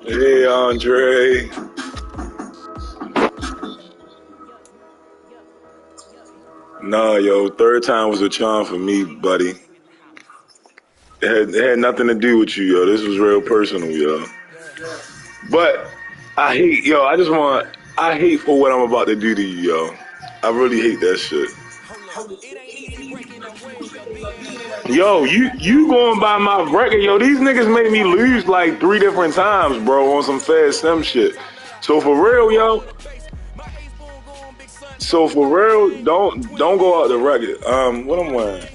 Hey, Andre. Nah, yo, third time was a charm for me, buddy. It had nothing to do with you, yo. This was real personal, yo. But I hate, yo, I hate for what I'm about to do to you, yo. I really hate that shit. Yo, you going by my record? Yo, these niggas made me lose like 3 different times, bro, on some Fast Sim shit. So for real, yo. So for real, don't go out the record. What I'm wearing?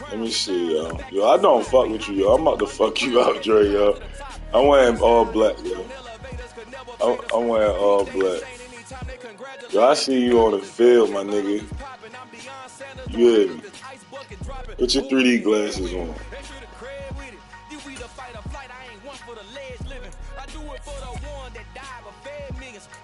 Let me see, yo. Yo, I don't fuck with you, yo. I'm about to fuck you out, Dre, yo. I'm wearing all black, yo. I'm wearing all black. Yo, I see you on the field, my nigga. You hear me? Put your 3D glasses on.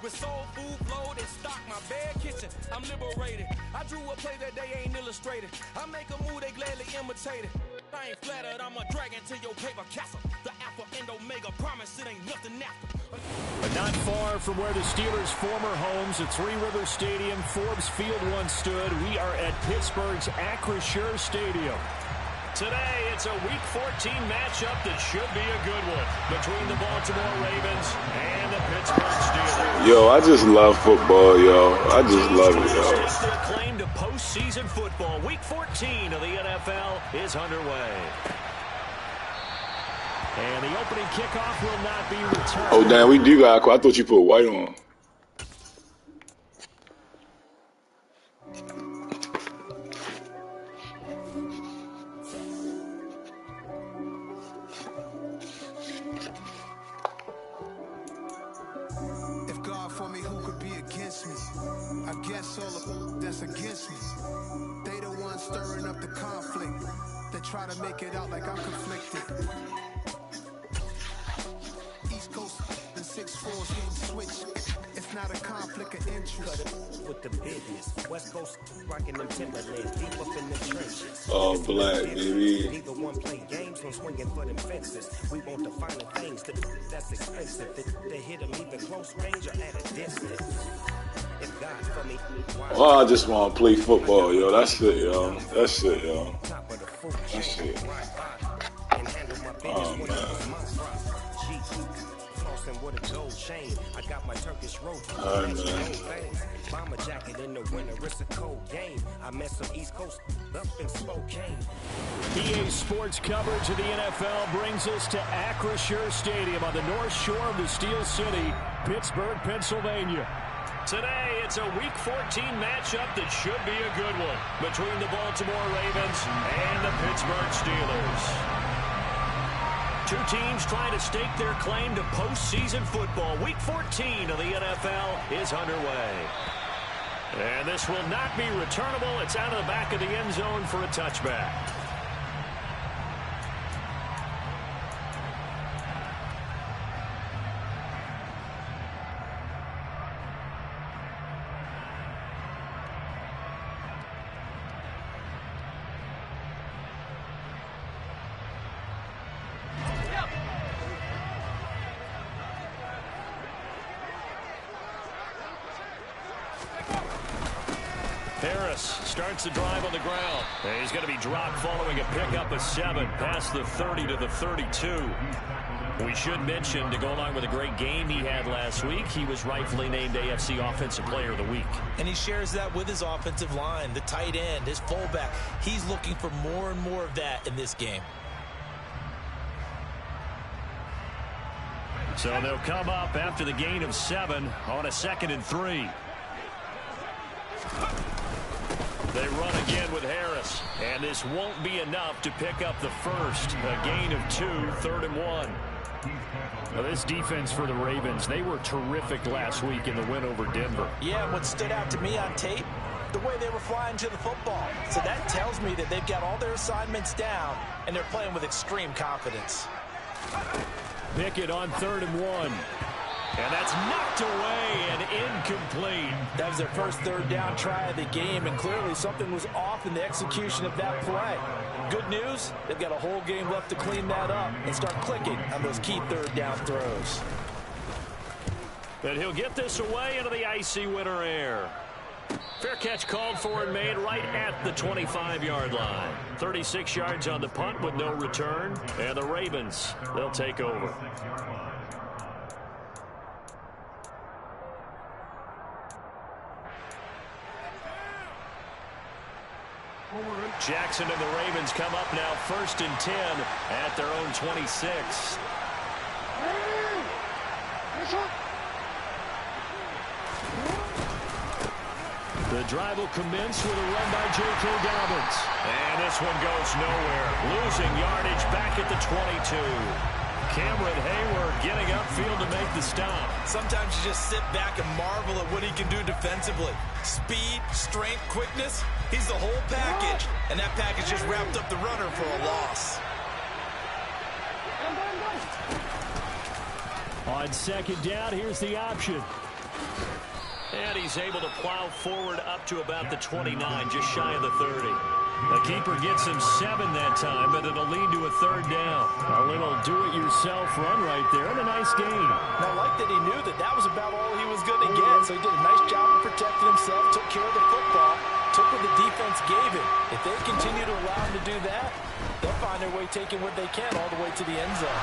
With soul food flow that stock my bad kitchen. I'm liberated. I drew a play that they ain't illustrated. I make a move, they gladly imitate it. I ain't flattered, I'm a dragon to your paper castle. The Alpha and Omega promise it ain't nothing after. But not far from where the Steelers' former homes at Three Rivers Stadium, Forbes Field once stood, we are at Pittsburgh's Acrisure Stadium. Today, it's a Week 14 matchup that should be a good one between the Baltimore Ravens and the Pittsburgh Steelers. Yo, I just love football, yo. I just love it, yo. Their claim to postseason football. Week 14 of the NFL is underway. And the opening kickoff will not be returned. Oh, damn, we do got. I thought you put white on. Against me. They the ones stirring up the conflict. They try to make it out like I'm conflicted. East Coast and 6-4s getting switched. It's not a conflict of interest. With the business. West Coast rocking them Timberlands deep up in the trenches. Oh, black, baby. Neither one play games when swinging for them fences. We want the finer things that's expensive. They hit them either close range or at a distance. Oh, I just want to play football, yo. That's it, yo. That's it, yo. That's it. Oh, man. All right, man. Bomber jacket in the winter, it's a cold game. I met some East Coast up in Spokane. EA Sports coverage of the NFL brings us to Acrisure Stadium on the north shore of the Steel City, Pittsburgh, Pennsylvania. Today, it's a Week 14 matchup that should be a good one between the Baltimore Ravens and the Pittsburgh Steelers. Two teams trying to stake their claim to postseason football. Week 14 of the NFL is underway. And this will not be returnable. It's out of the back of the end zone for a touchback. Harris starts the drive on the ground. And he's going to be dropped following a pickup of 7 past the 30 to the 32. We should mention, to go along with a great game he had last week, he was rightfully named AFC Offensive Player of the Week. And he shares that with his offensive line, the tight end, his fullback. He's looking for more and more of that in this game. So they'll come up after the gain of 7 on a 2nd and 3. They run again with Harris, and this won't be enough to pick up the first. A gain of 2, 3rd and 1. Now, this defense for the Ravens, they were terrific last week in the win over Denver. Yeah, what stood out to me on tape, the way they were flying to the football. So that tells me that they've got all their assignments down, and they're playing with extreme confidence. Pickett on 3rd and 1. And that's knocked away and incomplete. That was their first 3rd down try of the game, and clearly something was off in the execution of that play. Good news, they've got a whole game left to clean that up and start clicking on those key 3rd down throws. But he'll get this away into the icy winter air. Fair catch called for and made right at the 25-yard line. 36 yards on the punt with no return. And the Ravens, they'll take over. Jackson and the Ravens come up now 1st and 10 at their own 26. The drive will commence with a run by J.K. Dobbins. And this one goes nowhere. Losing yardage back at the 22. Cameron Hayward getting upfield to make the stop. Sometimes you just sit back and marvel at what he can do defensively. Speed, strength, quickness. He's the whole package. And that package just wrapped up the runner for a loss. On 2nd down, here's the option. And he's able to plow forward up to about the 29, just shy of the 30. The keeper gets him 7 that time, but it'll lead to a 3rd down. A little do-it-yourself run right there, and a nice gain. And I like that he knew that that was about all he was going to get, so he did a nice job of protecting himself, took care of the football, took what the defense gave him. If they continue to allow him to do that, they'll find their way taking what they can all the way to the end zone.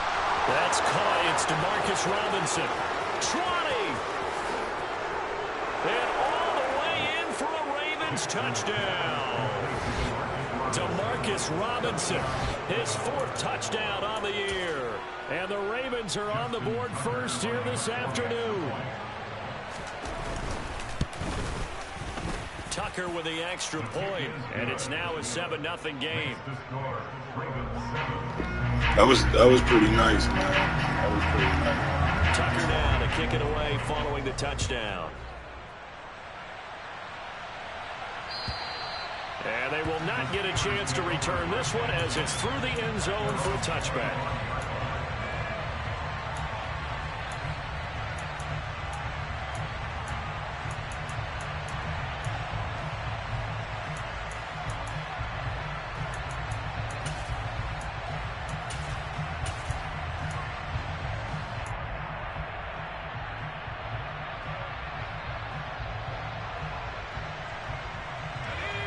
That's caught. It's Demarcus Robinson. Trotting. And all the way in for a Ravens touchdown. Demarcus Robinson, his 4th touchdown on the year. And the Ravens are on the board first here this afternoon. Tucker with the extra point, and it's now a 7-0 game. That was pretty nice, man. That was pretty nice. Tucker now to kick it away following the touchdown. And they will not get a chance to return this one as it's through the end zone for a touchback.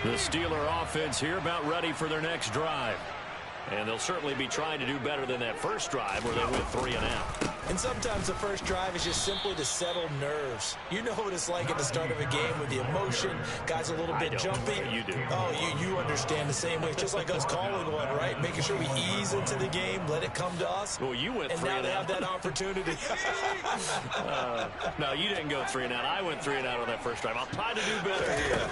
The Steeler offense here about ready for their next drive. And they'll certainly be trying to do better than that first drive where they went 3 and out. And sometimes the first drive is just simply to settle nerves. You know what it's like at the start of a game with the emotion. Guys a little bit jumpy. You do. Oh, you understand the same way. It's just like us calling one, right? Making sure we ease into the game, let it come to us. Well, you went 3 and out. And now they have that opportunity. No, you didn't go 3 and out. I went 3 and out on that first drive. I'll try to do better here.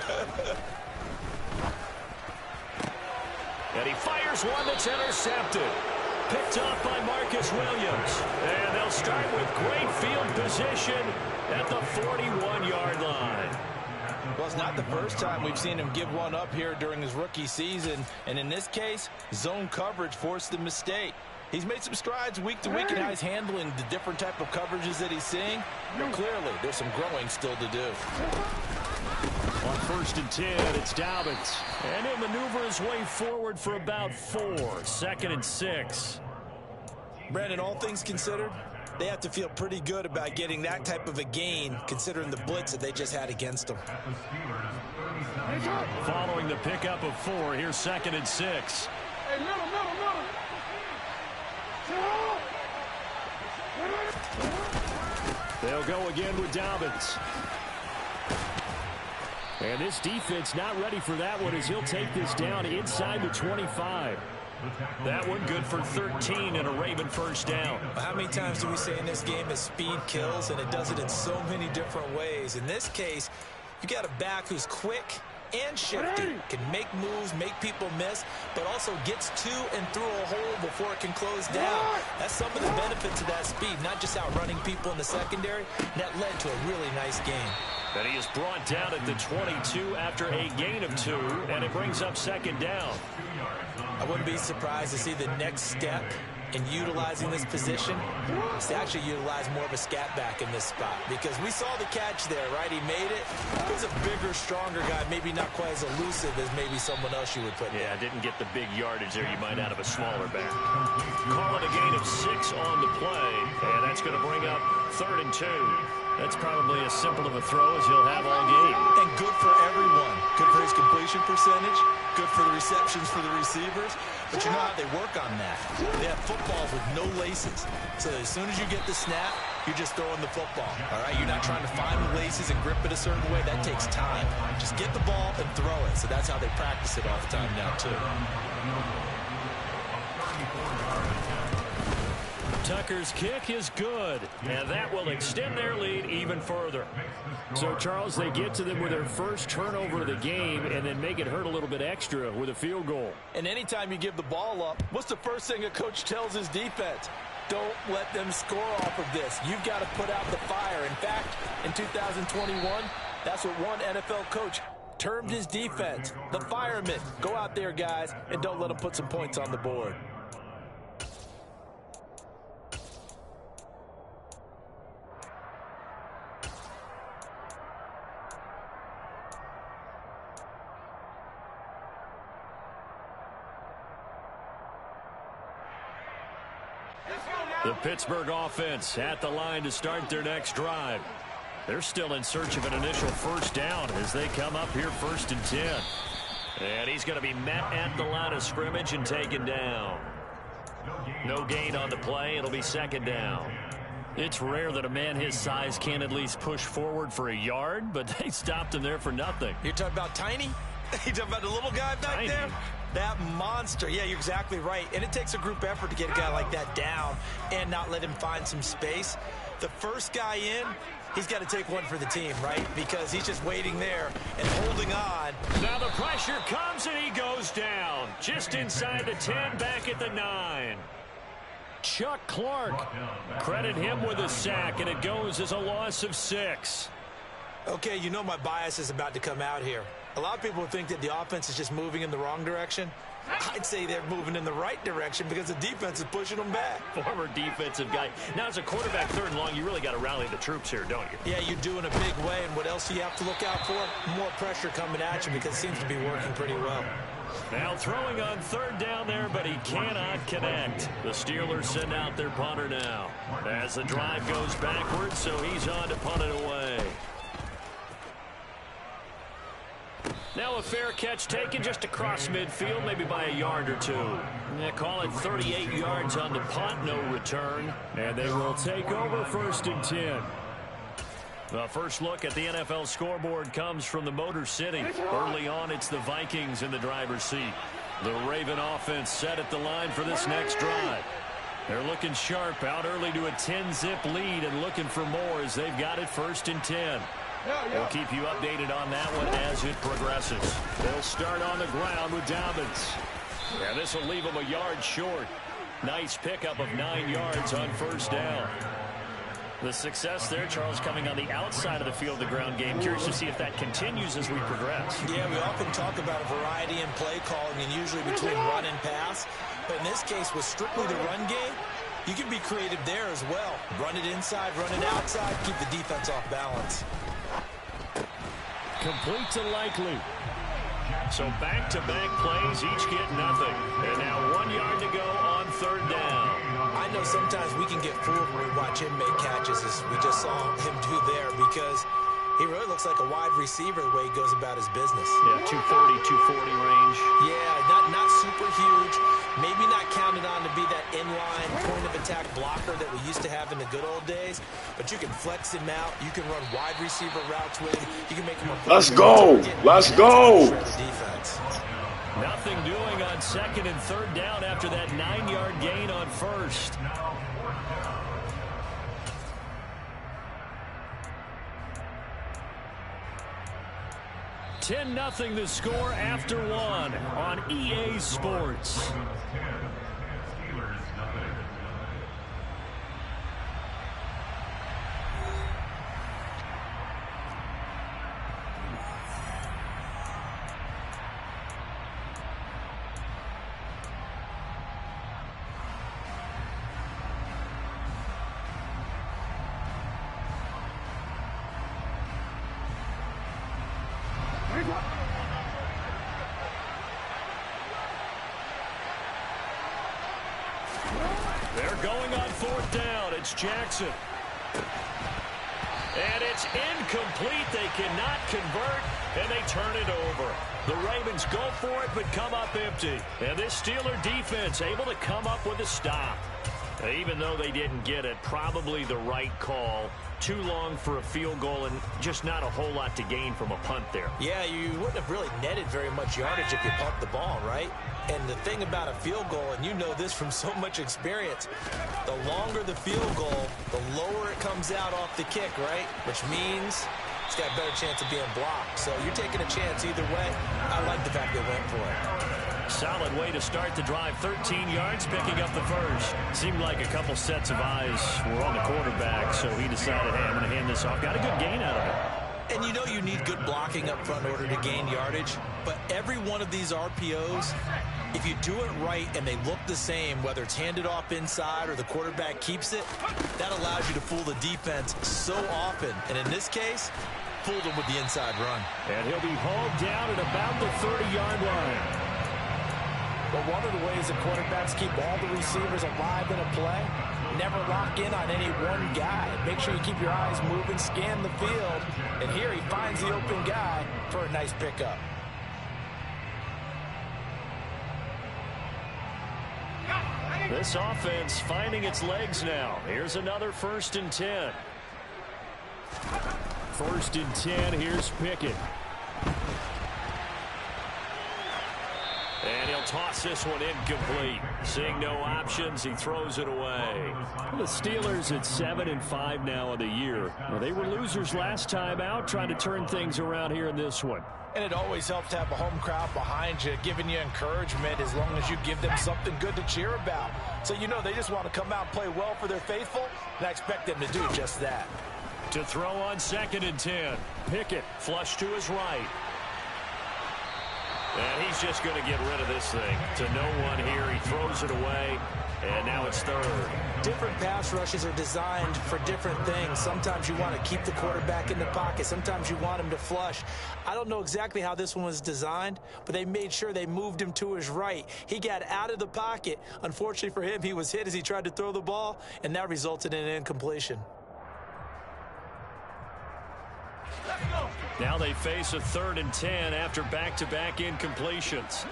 And he fires one that's intercepted. Picked off by Marcus Williams. And they'll start with great field position at the 41-yard line. Well, it's not the first time we've seen him give one up here during his rookie season. And in this case, zone coverage forced the mistake. He's made some strides week to week in how he's handling the different type of coverages that he's seeing. But clearly, there's some growing still to do. On 1st and 10, it's Dobbins. And he'll maneuver his way forward for about 4. 2nd and 6. Brandon, all things considered, they have to feel pretty good about getting that type of a gain, considering the blitz that they just had against them. Following the pickup of 4, here's 2nd and 6. Hey, middle. They'll go again with Dobbins. And this defense not ready for that one as he'll take this down inside the 25. That one good for 13 and a Raven first down. How many times do we say in this game that speed kills, and it does it in so many different ways? In this case, you got a back who's quick and shifty, can make moves, make people miss, but also gets to and through a hole before it can close down. That's some of the benefits of that speed, not just outrunning people in the secondary. That led to a really nice game. And he is brought down at the 22 after a gain of 2, and it brings up 2nd down. I wouldn't be surprised to see the next step in utilizing this position is to actually utilize more of a scat back in this spot, because we saw the catch there, right? He made it. He's a bigger, stronger guy, maybe not quite as elusive as maybe someone else you would put there. Yeah, didn't get the big yardage there you might out of a smaller back. Call it a gain of 6 on the play, and that's going to bring up 3rd and 2. That's probably as simple of a throw as he'll have all game. And good for everyone. Good for his completion percentage. Good for the receptions for the receivers. But you know how they work on that. They have footballs with no laces. So as soon as you get the snap, you're just throwing the football. All right? You're not trying to find the laces and grip it a certain way. That takes time. Just get the ball and throw it. So that's how they practice it all the time now, too. Tucker's kick is good, and that will extend their lead even further. So, Charles, they get to them with their first turnover of the game and then make it hurt a little bit extra with a field goal. And anytime you give the ball up, what's the first thing a coach tells his defense? Don't let them score off of this. You've got to put out the fire. In fact, in 2021, that's what one NFL coach termed his defense, the firemen. Go out there, guys, and don't let them put some points on the board. The Pittsburgh offense at the line to start their next drive. They're still in search of an initial first down as they come up here 1st and 10. And he's going to be met at the line of scrimmage and taken down. No gain on the play. It'll be 2nd down. It's rare that a man his size can at least push forward for a yard, but they stopped him there for nothing. You're talking about Tiny? You're talking about the little guy back there? That monster. Yeah, you're exactly right. And it takes a group effort to get a guy like that down and not let him find some space. The first guy in, he's got to take one for the team, right? Because he's just waiting there and holding on. Now the pressure comes and he goes down. Just inside the 10, back at the 9. Chuck Clark. Credit him with a sack, and it goes as a loss of 6. Okay, you know my bias is about to come out here. A lot of people think that the offense is just moving in the wrong direction. I'd say they're moving in the right direction because the defense is pushing them back. Former defensive guy. Now, as a quarterback 3rd and long, you really got to rally the troops here, don't you? Yeah, you do in a big way. And what else do you have to look out for? More pressure coming at you because it seems to be working pretty well. Now throwing on 3rd down there, but he cannot connect. The Steelers send out their punter now as the drive goes backwards, so he's on to punt it away. Now a fair catch taken just across midfield, maybe by a yard or 2. They call it 38 yards on the punt, no return. And they will take over 1st and 10. The first look at the NFL scoreboard comes from the Motor City. Early on, it's the Vikings in the driver's seat. The Raven offense set at the line for this next drive. They're looking sharp, out early to a 10-zip lead and looking for more as they've got it 1st and 10. We'll keep you updated on that one as it progresses. They'll start on the ground with Dobbins. Yeah, this will leave them a yard short. Nice pickup of 9 yards on 1st down. The success there, Charles, coming on the outside of the field, the ground game. Curious to see if that continues as we progress. Yeah, we often talk about a variety in play calling and usually between run and pass. But in this case, with strictly the run game, you can be creative there as well. Run it inside, run it outside, keep the defense off balance. Complete to Likely. So back-to-back plays, each get nothing. And now 1 yard to go on 3rd down. I know sometimes we can get fooled when we watch him make catches, as we just saw him do there, because he really looks like a wide receiver the way he goes about his business. Yeah, 230, 240 range. Yeah, not super huge. Maybe not counted on to be that inline point-of-attack blocker that we used to have in the good old days. But you can flex him out. You can run wide receiver routes with him. You can make him a... Let's go! Let's go! Nothing doing on 2nd and 3rd down after that 9-yard gain on 1st. $10-0 the score after 1 on EA Sports. They're going on 4th down. It's Jackson. And it's incomplete. They cannot convert, and they turn it over. The Ravens go for it, but come up empty. And this Steeler defense able to come up with a stop. Even though they didn't get it, probably the right call. Too long for a field goal and just not a whole lot to gain from a punt there. Yeah, you wouldn't have really netted very much yardage if you pumped the ball, right? And the thing about a field goal, and you know this from so much experience, the longer the field goal, the lower it comes out off the kick, right? Which means it's got a better chance of being blocked. So you're taking a chance either way. I like the fact they went for it. Solid way to start the drive. 13 yards, picking up the first. Seemed like a couple sets of eyes were on the quarterback, so he decided, hey, I'm going to hand this off. Got a good gain out of it. And you know you need good blocking up front in order to gain yardage. But every one of these RPOs, if you do it right and they look the same, whether it's handed off inside or the quarterback keeps it, that allows you to fool the defense so often. And in this case, fooled him with the inside run. And he'll be hauled down at about the 30-yard line. But one of the ways that quarterbacks keep all the receivers alive in a play, never lock in on any one guy. Make sure you keep your eyes moving, scan the field. And here he finds the open guy for a nice pickup. This offense finding its legs now. Here's another 1st and 10. 1st and 10, here's Pickett. And he'll toss this one incomplete. Seeing no options, he throws it away. The Steelers at 7-5 now on the year. Well, they were losers last time out, trying to turn things around here in this one. And it always helps to have a home crowd behind you, giving you encouragement as long as you give them something good to cheer about. So you know they just want to come out and play well for their faithful, and I expect them to do just that. To throw on 2nd and 10. Pickett flush to his right. And he's just going to get rid of this thing. To no one here. He throws it away. And now it's 3rd. Different pass rushes are designed for different things. Sometimes you want to keep the quarterback in the pocket. Sometimes you want him to flush. I don't know exactly how this one was designed, but they made sure they moved him to his right. He got out of the pocket. Unfortunately for him, he was hit as he tried to throw the ball, and that resulted in an incompletion. Now they face a 3rd and 10 after back-to-back incompletions.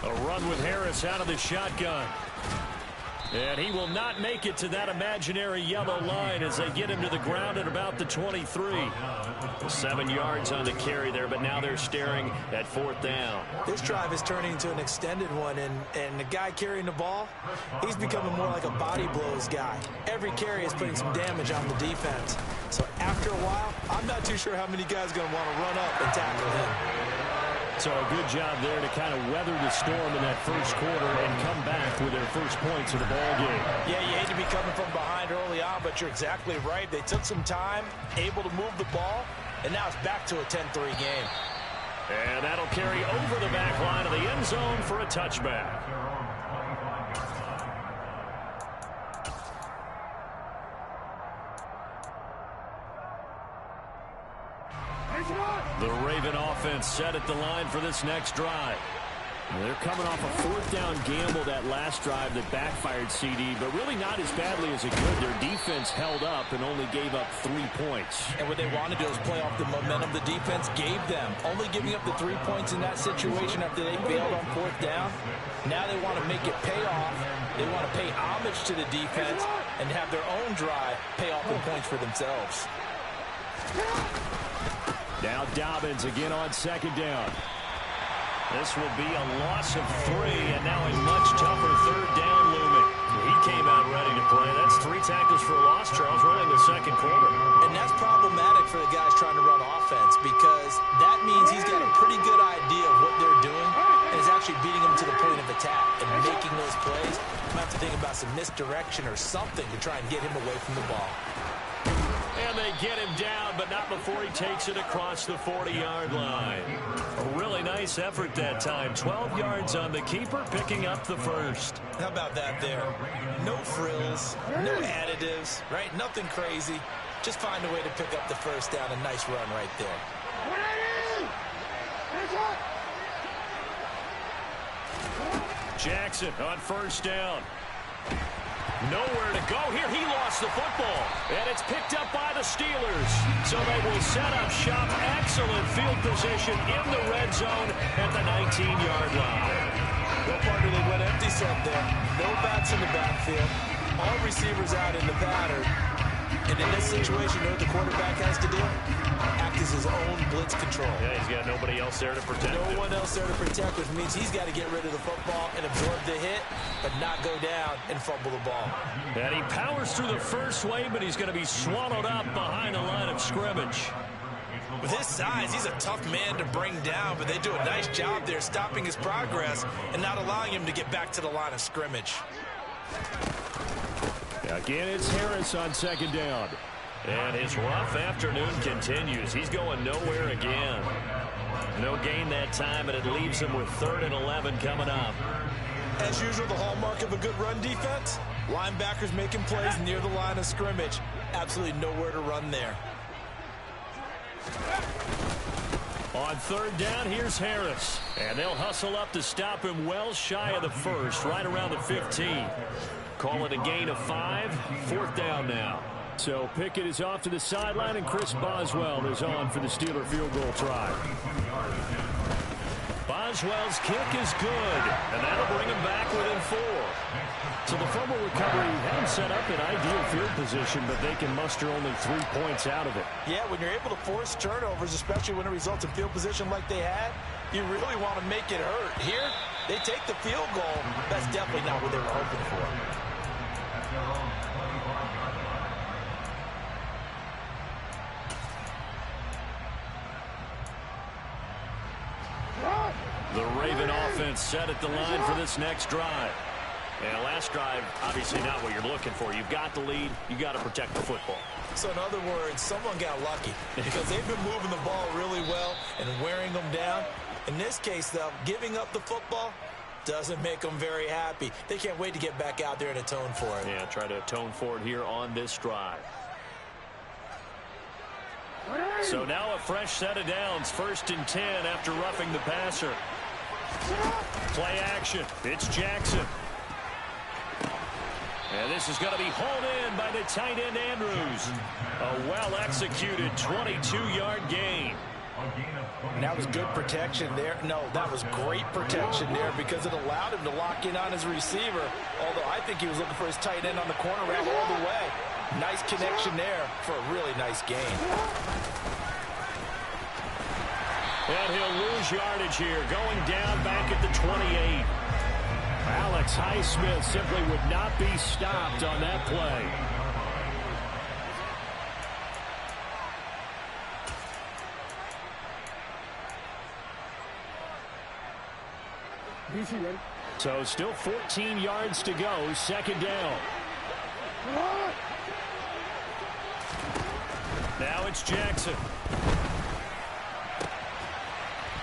A run with Harris out of the shotgun. And he will not make it to that imaginary yellow line as they get him to the ground at about the 23. 7 yards on the carry there, but now they're staring at 4th down. This drive is turning into an extended one, and the guy carrying the ball, he's becoming more like a body blows guy. Every carry is putting some damage on the defense. So after a while, I'm not too sure how many guys are going to want to run up and tackle him. So a good job there to kind of weather the storm in that first quarter and come back with their first points of the ball game. Yeah, you hate to be coming from behind early on, but you're exactly right. They took some time, able to move the ball, and now it's back to a 10-3 game. And that'll carry over the back line of the end zone for a touchback. The Raven offense set at the line for this next drive. They're coming off a 4th down gamble that last drive that backfired CD, but really not as badly as it could. Their defense held up and only gave up 3 points. And what they want to do is play off the momentum the defense gave them. Only giving up the 3 points in that situation after they failed on 4th down. Now they want to make it pay off. They want to pay homage to the defense and have their own drive pay off in points for themselves. Now Dobbins again on 2nd down. This will be a loss of 3, and now a much tougher 3rd down looming. He came out ready to play. That's 3 tackles for a loss, Charles, really in the second quarter. And that's problematic for the guys trying to run offense because that means he's got a pretty good idea of what they're doing and is actually beating them to the point of attack and making those plays. You have to think about some misdirection or something to try and get him away from the ball. And they get him down, but not before he takes it across the 40-yard line. A really nice effort that time. 12 yards on the keeper, picking up the first. How about that there? No frills, no additives, right? Nothing crazy. Just find a way to pick up the first down. A nice run right there. Jackson on 1st down. Nowhere to go here. He lost the football. And it's picked up by the Steelers. So they will set up shop. Excellent field position in the red zone at the 19-yard line. Well, partner, they went empty set there. No backs in the backfield. All receivers out in the pattern. And in this situation, you know what the quarterback has to do? Act as his own blitz control. Yeah, he's got nobody else there to protect him. No one else there to protect, which means he's got to get rid of the football and absorb the hit, but not go down and fumble the ball. And he powers through the first wave, but he's going to be swallowed up behind the line of scrimmage. With his size, he's a tough man to bring down, but they do a nice job there stopping his progress and not allowing him to get back to the line of scrimmage. Again, it's Harris on second down. And his rough afternoon continues. He's going nowhere again. No gain that time, and it leaves him with 3rd and 11 coming up. As usual, the hallmark of a good run defense, linebackers making plays near the line of scrimmage. Absolutely nowhere to run there. On 3rd down, here's Harris. And they'll hustle up to stop him well shy of the first, right around the 15. Call it a gain of 5. 4th down now. So Pickett is off to the sideline, and Chris Boswell is on for the Steeler field goal try. Boswell's kick is good, and that'll bring him back within 4. So the fumble recovery hadn't set up an ideal field position, but they can muster only 3 points out of it. Yeah, when you're able to force turnovers, especially when it results in field position like they had, you really want to make it hurt. Here, they take the field goal. That's definitely not what they were hoping for. The Raven offense set at the line for this next drive. And last drive, obviously not what you're looking for. You've got the lead. You've got to protect the football. So in other words, someone got lucky because they've been moving the ball really well and wearing them down. In this case, though, giving up the football doesn't make them very happy. They can't wait to get back out there and atone for it. Yeah, try to atone for it here on this drive. So now a fresh set of downs, 1st and 10 after roughing the passer. Play action. It's Jackson. And this is going to be hauled in by the tight end Andrews. A well-executed 22-yard gain. And that was good protection there. No, that was great protection there because it allowed him to lock in on his receiver. Although I think he was looking for his tight end on the corner route all the way. Nice connection there for a really nice gain. And he'll lose yardage here, going down back at the 28. Alex Highsmith simply would not be stopped on that play. So still 14 yards to go, 2nd down. Now it's Jackson.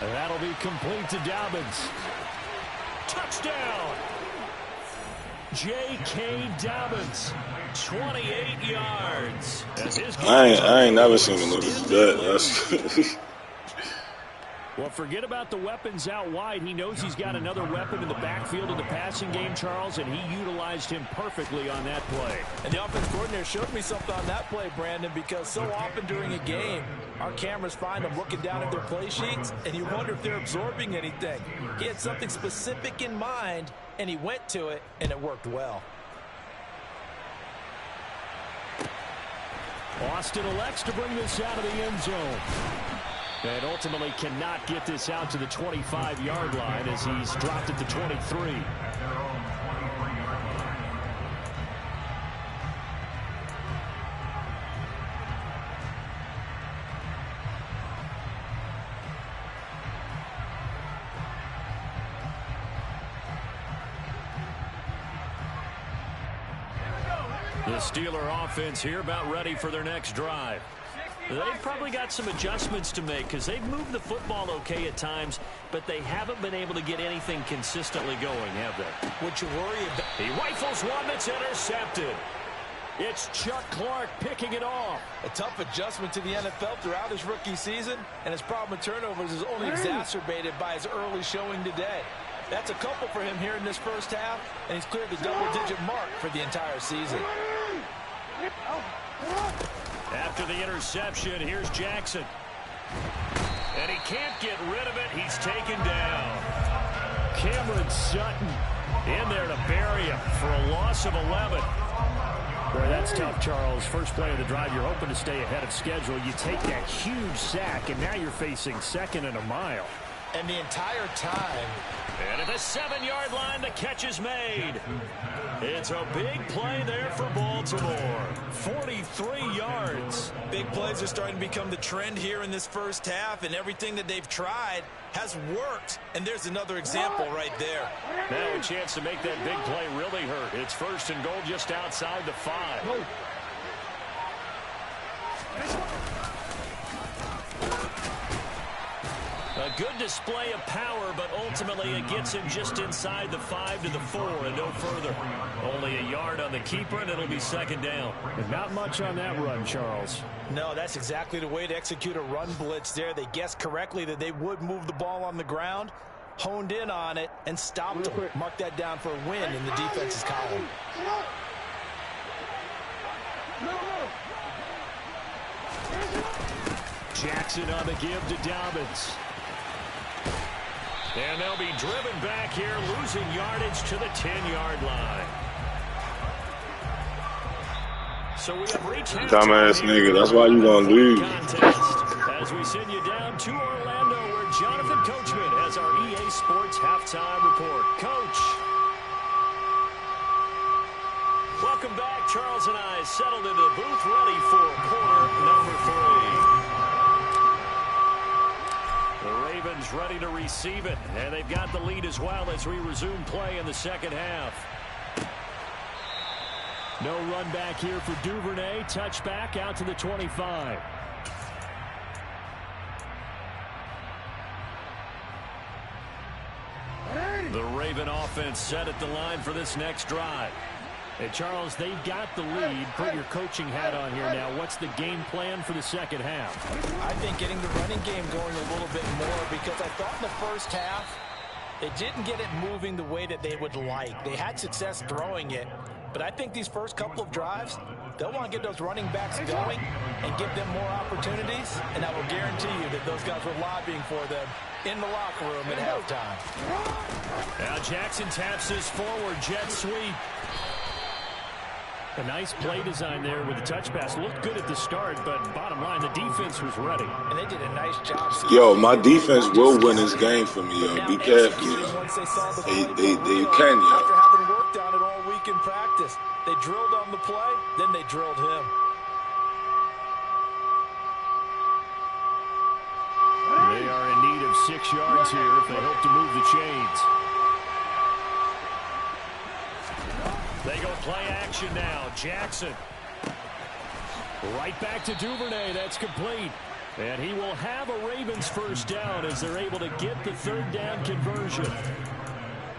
And that'll be complete to Dobbins. Touchdown! J.K. Dobbins, 28 yards. I ain't never seen him look as good. That's Well, forget about the weapons out wide. He knows he's got another weapon in the backfield in the passing game, Charles, and he utilized him perfectly on that play. And the offense coordinator showed me something on that play, Brandon, because so often during a game, our cameras find them looking down at their play sheets, and you wonder if they're absorbing anything. He had something specific in mind, and he went to it, and it worked well. Austin elects to bring this out of the end zone. And ultimately cannot get this out to the 25-yard line as he's dropped at the 23. The Steeler offense here about ready for their next drive. They've probably got some adjustments to make because they've moved the football okay at times, but they haven't been able to get anything consistently going, have they? What you worry about? He rifles one that's intercepted. It's Chuck Clark picking it off. A tough adjustment to the NFL throughout his rookie season, and his problem with turnovers is only exacerbated by his early showing today. That's a couple for him here in this first half, and he's cleared the double-digit mark for the entire season. After the interception, here's Jackson. And he can't get rid of it. He's taken down. Cameron Sutton in there to bury him for a loss of 11. Boy, that's tough, Charles. First play of the drive, you're hoping to stay ahead of schedule. You take that huge sack, and now you're facing second and a mile. And the entire time. And at the 7-yard line, the catch is made. It's a big play there for Baltimore. 43 yards. Big plays are starting to become the trend here in this first half, and everything that they've tried has worked. And there's another example right there. Now a chance to make that big play really hurt. It's 1st and goal just outside the 5. A good display of power, but ultimately it gets him just inside the 5 to the 4 and no further. Only a yard on the keeper, and it'll be 2nd down. And not much on that run, Charles. No, that's exactly the way to execute a run blitz there. They guessed correctly that they would move the ball on the ground, honed in on it, and stopped them. Mark that down for a win in the defense's column. Jackson on the give to Dobbins. And they'll be driven back here, losing yardage to the 10-yard line. So we have reached dumbass nigga, that's why you gonna lose. As we send you down to Orlando, where Jonathan Coachman has our EA Sports halftime report. Coach. Welcome back. Charles and I settled into the booth, ready for quarter number 3. The Ravens ready to receive it, and they've got the lead as well as we resume play in the second half. No run back here for Duvernay. Touchback out to the 25. The Raven offense set at the line for this next drive. Hey, Charles, they've got the lead. Put your coaching hat on here now. What's the game plan for the second half? I think getting the running game going a little bit more, because I thought in the first half they didn't get it moving the way that they would like. They had success throwing it, but I think these first couple of drives, they'll want to get those running backs going and give them more opportunities, and I will guarantee you that those guys were lobbying for them in the locker room at halftime. Now Jackson taps his forward jet sweep. A nice play design there with the touch pass. Looked good at the start, but bottom line, the defense was ready. And they did a nice job. Yo, my defense will win this game for me, yo. Be careful, yo. They can, yo. After having worked on it all week in practice, they drilled on the play, then they drilled him. They are in need of 6 yards here if they hope to move the chains. They go play action now. Jackson. Right back to Duvernay. That's complete. And he will have a Ravens first down as they're able to get the 3rd down conversion.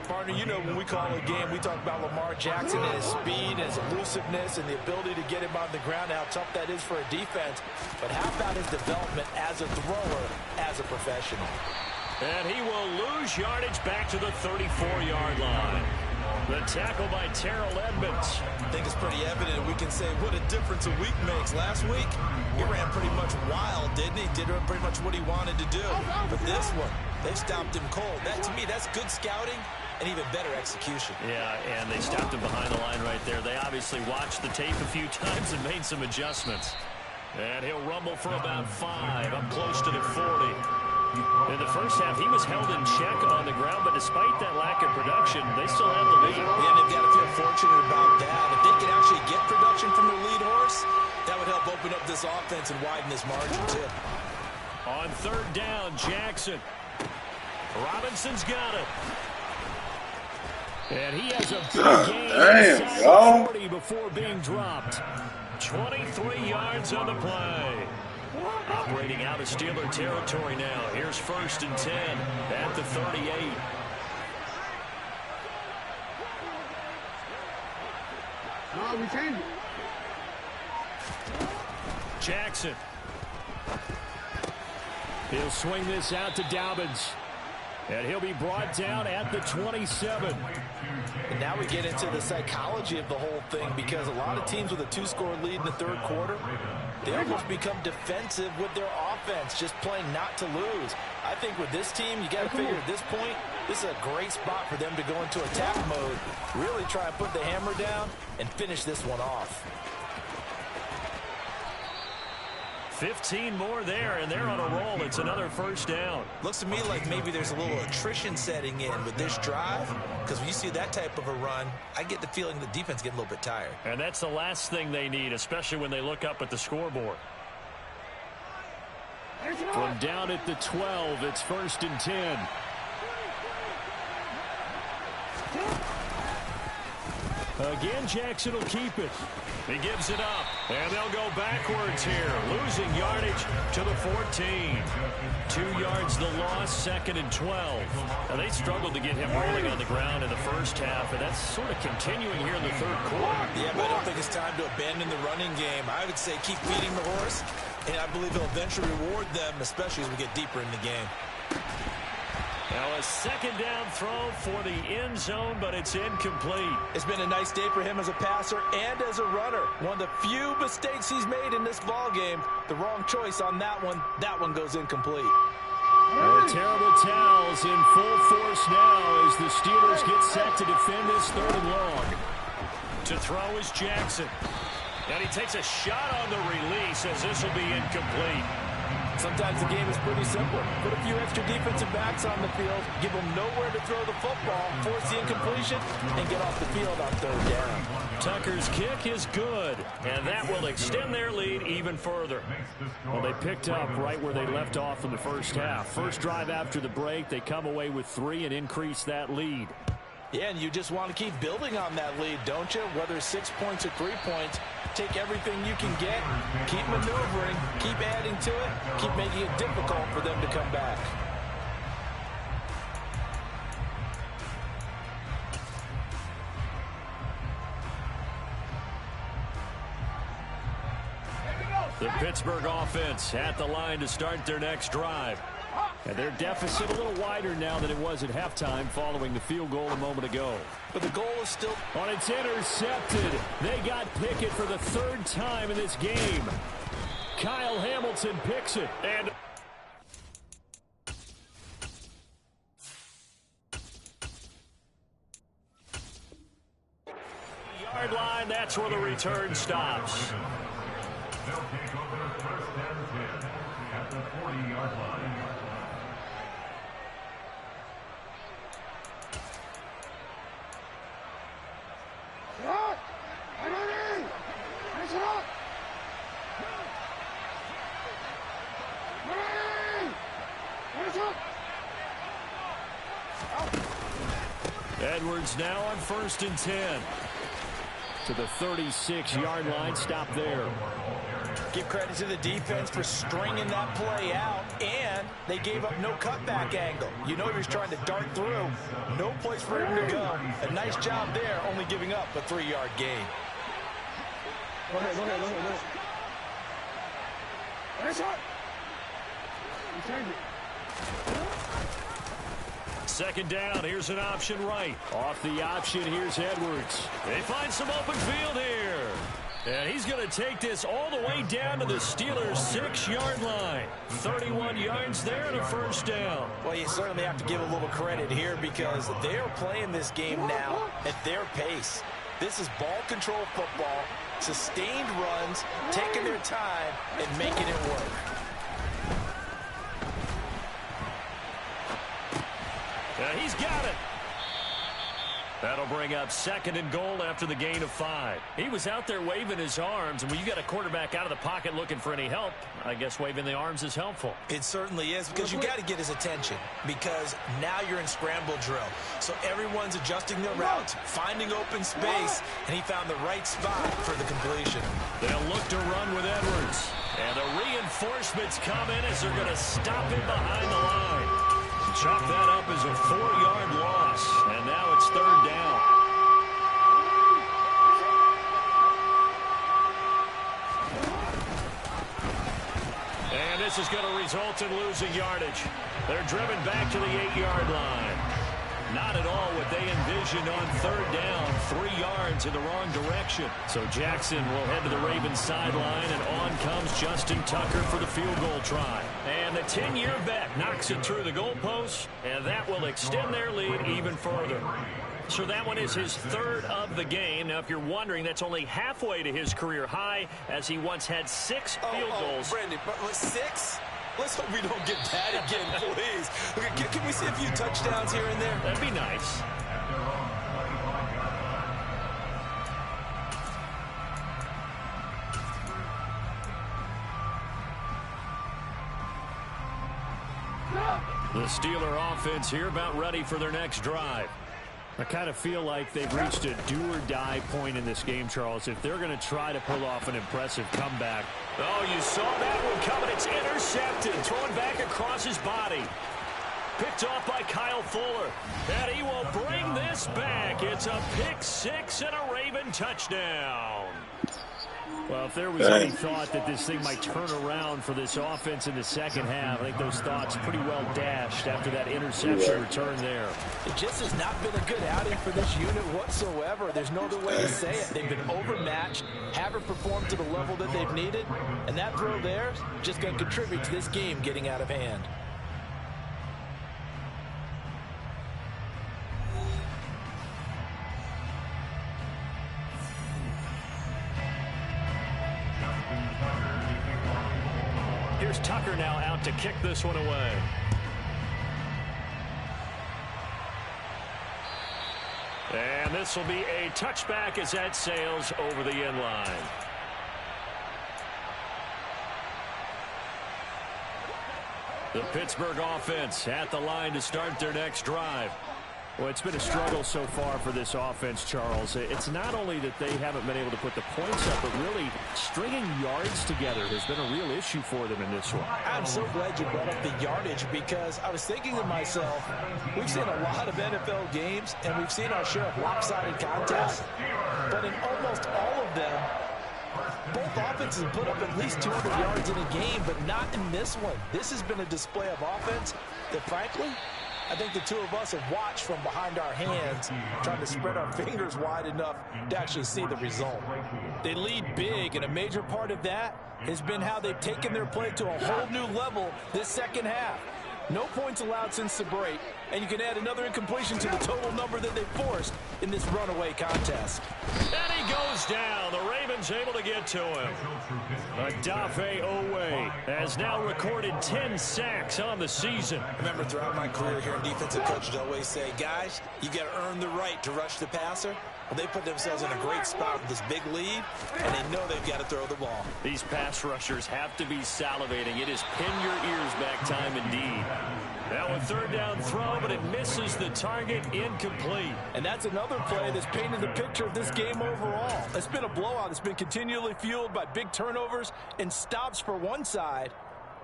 Partner, you know when we call a game, we talk about Lamar Jackson and his speed and his elusiveness and the ability to get him on the ground, how tough that is for a defense. But how about his development as a thrower, as a professional? And he will lose yardage back to the 34-yard line. The tackle by Terrell Edmonds. I think it's pretty evident we can say what a difference a week makes. Last week, he ran pretty much wild, didn't he? Did pretty much what he wanted to do. But this one, they stopped him cold. That, to me, that's good scouting and even better execution. Yeah, and they stopped him behind the line right there. They obviously watched the tape a few times and made some adjustments. And he'll rumble for about 5, up close to the 40. In the first half, he was held in check on the ground, but despite that lack of production, they still have the lead. Yeah, they've got to feel fortunate about that. If they can actually get production from their lead horse, that would help open up this offense and widen this margin, too. On 3rd down, Jackson. Robinson's got it. And he has a big gain inside the 40 before being dropped. 23 yards on the play. Operating out of Steeler territory now. Here's 1st and 10 at the 38. No, we changed it. Jackson. He'll swing this out to Dobbins. And he'll be brought down at the 27. And now we get into the psychology of the whole thing, because a lot of teams with a 2-score lead in the 3rd quarter, they almost become defensive with their offense, just playing not to lose. I think with this team, you got to figure at this point, this is a great spot for them to go into attack mode, really try and put the hammer down and finish this one off. 15 more there, and they're on a roll. It's another first down. Looks to me like maybe there's a little attrition setting in with this drive, because when you see that type of a run, I get the feeling the defense getting a little bit tired. And that's the last thing they need, especially when they look up at the scoreboard. From down at the 12, it's 1st and 10. Again, Jackson will keep it. He gives it up, and they'll go backwards here, losing yardage to the 14. 2 yards the loss, 2nd and 12. Now, they struggled to get him rolling on the ground in the first half, and that's sort of continuing here in the third quarter. Yeah, but I don't think it's time to abandon the running game. I would say keep feeding the horse, and I believe he'll eventually reward them, especially as we get deeper in the game. Now a 2nd down throw for the end zone, but it's incomplete. It's been a nice day for him as a passer and as a runner. One of the few mistakes he's made in this ball game. The wrong choice on that one. That one goes incomplete. Terrible towels in full force now as the Steelers get set to defend this 3rd and long. To throw is Jackson. And he takes a shot on the release as this will be incomplete. Sometimes the game is pretty simple. Put a few extra defensive backs on the field, give them nowhere to throw the football, force the incompletion, and get off the field on 3rd down. Tucker's kick is good, and that will extend their lead even further. Well, they picked up right where they left off in the first half. First drive after the break, they come away with 3 and increase that lead. Yeah, and you just want to keep building on that lead, don't you? Whether it's 6 points or 3 points, take everything you can get, keep maneuvering, keep adding to it, keep making it difficult for them to come back. The Pittsburgh offense at the line to start their next drive. And their deficit a little wider now than it was at halftime following the field goal a moment ago. But the goal is still... On it's intercepted. They got Pickett for the 3rd time in this game. Kyle Hamilton picks it. And... yard line, that's where the return stops. They'll take over 1st and 10 at the 40-yard line. Edwards now on 1st and 10. To the 36-yard line, stop there. Give credit to the defense for stringing that play out, and they gave up no cutback angle. You know he's trying to dart through. No place for him to go. A nice job there, only giving up a 3-yard gain. Go ahead. Nice shot. You change it. 2nd down, here's an option right. Off the option, here's Edwards. They find some open field here. And he's going to take this all the way down to the Steelers' 6-yard line. 31 yards there and a 1st down. Well, you certainly have to give a little credit here because they're playing this game now at their pace. This is ball control football, sustained runs, taking their time and making it work. He's got it. That'll bring up 2nd and goal after the gain of 5. He was out there waving his arms, and when you got a quarterback out of the pocket looking for any help, I guess waving the arms is helpful. It certainly is because you got to get his attention because now you're in scramble drill. So everyone's adjusting their routes, finding open space, and he found the right spot for the completion. They'll look to run with Edwards. And the reinforcements come in as they're going to stop him behind the line. Chop that up as a 4-yard loss, and now it's 3rd down. And this is going to result in losing yardage. They're driven back to the 8-yard line. Not at all what they envisioned on third down. 3 yards in the wrong direction. So Jackson will head to the Ravens sideline, and on comes Justin Tucker for the field goal try. And the 10-year vet knocks it through the goalpost, and that will extend their lead even further. So that one is his 3rd of the game. Now, if you're wondering, that's only halfway to his career high, as he once had 6 field goals. Brandon, but 6? Let's hope we don't get that again, please. Can we see a few touchdowns here and there? That'd be nice. The Steeler offense here about ready for their next drive. I kind of feel like they've reached a do-or-die point in this game, Charles. If they're going to try to pull off an impressive comeback. Oh, you saw that one coming. It's intercepted. Thrown back across his body. Picked off by Kyle Fuller. And he will bring this back. It's a pick 6 and a Raven touchdown. Well, if there was any thought that this thing might turn around for this offense in the second half, I think those thoughts pretty well dashed after that interception return there. It just has not been a good outing for this unit whatsoever. There's no other way to say it. They've been overmatched, haven't performed to the level that they've needed, and that throw there is just going to contribute to this game getting out of hand. Here's Tucker now out to kick this one away. And this will be a touchback as that sails over the end line. The Pittsburgh offense at the line to start their next drive. Well, it's been a struggle so far for this offense, Charles. It's not only that they haven't been able to put the points up, but really stringing yards together has been a real issue for them in this one. I'm so glad you brought up the yardage, because I was thinking to myself, we've seen a lot of NFL games, and we've seen our share of lopsided contests, but in almost all of them, both offenses have put up at least 200 yards in a game, but not in this one. This has been a display of offense that, frankly, I think the two of us have watched from behind our hands, trying to spread our fingers wide enough to actually see the result. They lead big, and a major part of that has been how they've taken their play to a whole new level this second half. No points allowed since the break, and you can add another incompletion to the total number that they forced in this runaway contest. And he goes down. The Ravens able to get to him. Odafe Oweh has now recorded 10 sacks on the season. I remember throughout my career here in defensive coaches always say, guys, you got to earn the right to rush the passer. Well, they put themselves in a great spot with this big lead, and they know they've got to throw the ball. These pass rushers have to be salivating. It is pin your ears back time indeed. Now a third down throw, but it misses the target, incomplete. And that's another play that's painted the picture of this game overall. It's been a blowout. It's been continually fueled by big turnovers and stops for one side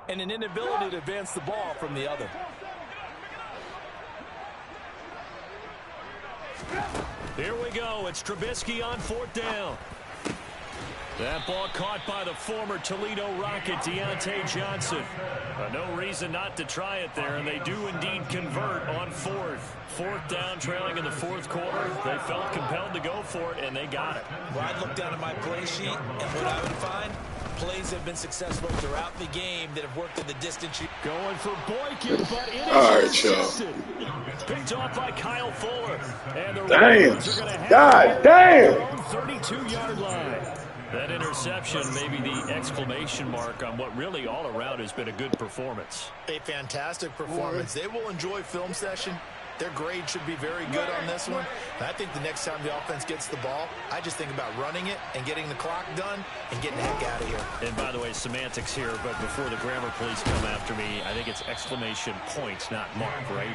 and an inability to advance the ball from the other. Here we go. It's Trubisky on 4th down. That ball caught by the former Toledo Rocket, Deontay Johnson. No reason not to try it there, and they do indeed convert on 4th. 4th down, trailing in the 4th quarter. They felt compelled to go for it, and they got it. Well, I'd look down at my play sheet, and what I would find, plays have been successful throughout the game that have worked in the distance. Going for Boykin, but it is intercepted. Picked off by Kyle Fuller. And the Ravens are going to have their own 32-yard line. That interception may be the exclamation mark on what really all around has been a good performance. A fantastic performance. They will enjoy film session. Their grade should be very good on this one. And I think the next time the offense gets the ball, I just think about running it and getting the clock done and getting the heck out of here. And by the way, semantics here, but before the grammar police come after me, I think it's exclamation points, not mark, right?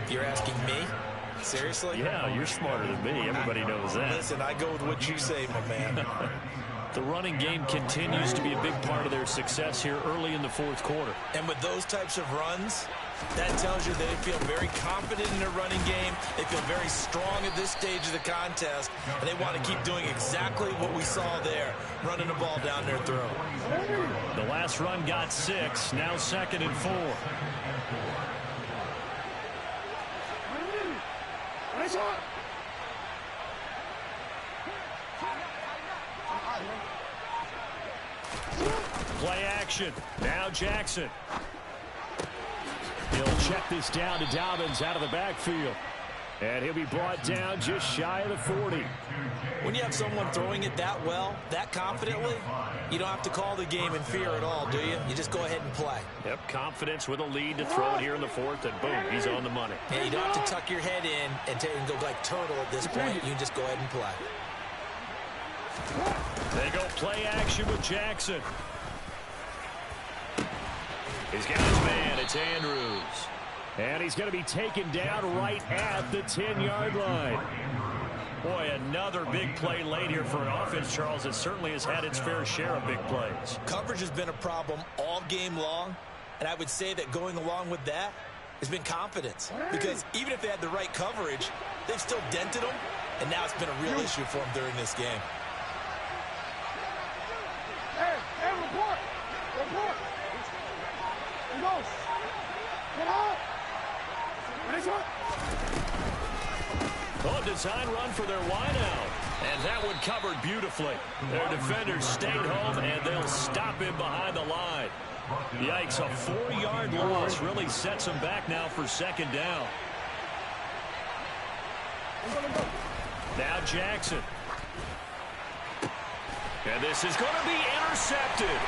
You're asking me? Seriously? Yeah, you're smarter than me. Everybody knows that. Listen, I go with what you say, my man. The running game continues to be a big part of their success here early in the 4th quarter. And with those types of runs, that tells you they feel very confident in their running game. They feel very strong at this stage of the contest, and they want to keep doing exactly what we saw there, running the ball down their throat. The last run got 6, now 2nd and 4. Play action. Now Jackson. He'll check this down to Dobbins out of the backfield. And he'll be brought down just shy of the 40. When you have someone throwing it that well, that confidently, you don't have to call the game in fear at all, do you? You just go ahead and play. Yep, confidence with a lead to throw it here in the fourth, and boom, he's on the money. And you don't have to tuck your head in and go like turtle at this point. You can just go ahead and play. They go play action with Jackson. He's got his man. It's Andrews. And he's going to be taken down right at the 10-yard line. Boy, another big play late here for an offense, Charles. It certainly has had its fair share of big plays. Coverage has been a problem all game long, and I would say that going along with that has been confidence. Because even if they had the right coverage, they've still dented them, and now it's been a real issue for them during this game. Hey, report! Report! He goes. Get out! Oh, design run for their wideout. And that one covered beautifully. Their defenders stayed home, and they'll him behind the line. Yikes, a 4-yard loss really sets them back now for second down. Now Jackson. And this is going to be intercepted.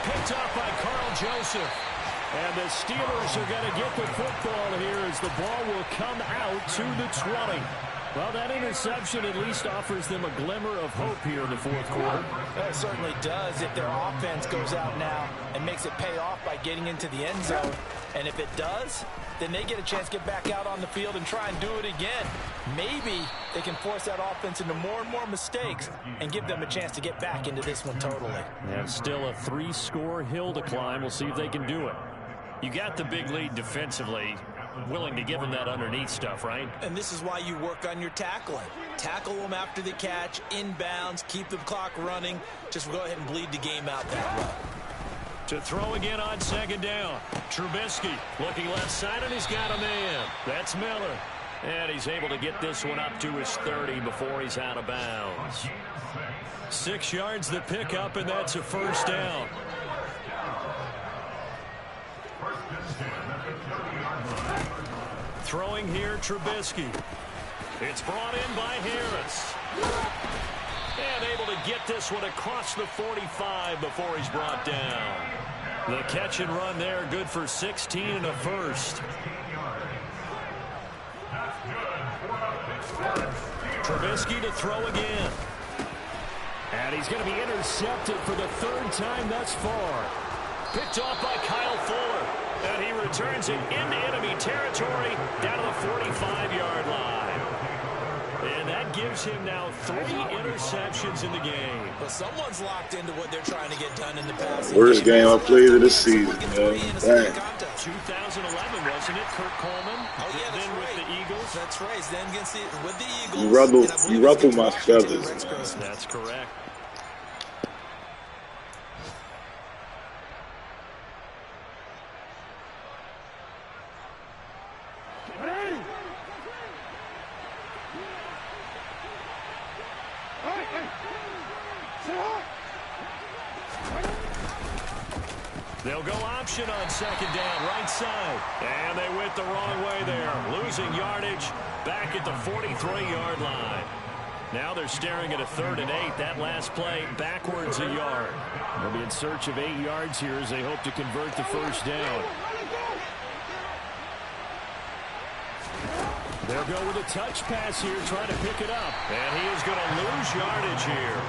Picked off by Carl Joseph. And the Steelers are going to get the football here as the ball will come out to the 20. Well, that interception at least offers them a glimmer of hope here in the fourth quarter. It certainly does if their offense goes out now and makes it pay off by getting into the end zone. And if it does, then they get a chance to get back out on the field and try and do it again. Maybe they can force that offense into more and more mistakes and give them a chance to get back into this one totally. And still a 3-score hill to climb. We'll see if they can do it. You got the big lead defensively. Willing to give them that underneath stuff, right? And this is why you work on your tackling. Tackle them after the catch, inbounds, keep the clock running. Just go ahead and bleed the game out that way. To throw again on second down. Trubisky looking left side, and he's got a man. That's Miller. And he's able to get this one up to his 30 before he's out of bounds. 6 yards the pickup, and that's a first down. Throwing here, Trubisky. It's brought in by Harris. And able to get this one across the 45 before he's brought down. The catch and run there, good for 16 and a first. Trubisky to throw again. And he's going to be intercepted for the 3rd time thus far. Picked off by Kyle Fuller. And he returns it into enemy territory down to the 45-yard line. And that gives him now 3 interceptions in the game. But someone's locked into what they're trying to get done in the passing. Worst game I played of this season, man. 2011, wasn't it? Kurt Coleman. Oh, yeah, that's then right. with the Eagles. That's right. Then against with the Eagles. You ruffle my feathers, man. That's correct. They'll go option on second down, right side. And they went the wrong way there. Losing yardage back at the 43-yard line. Now they're staring at a 3rd and 8. That last play backwards a yard. They'll be in search of 8 yards here as they hope to convert the first down. They'll go with a touch pass here, trying to pick it up. And he is going to lose yardage here.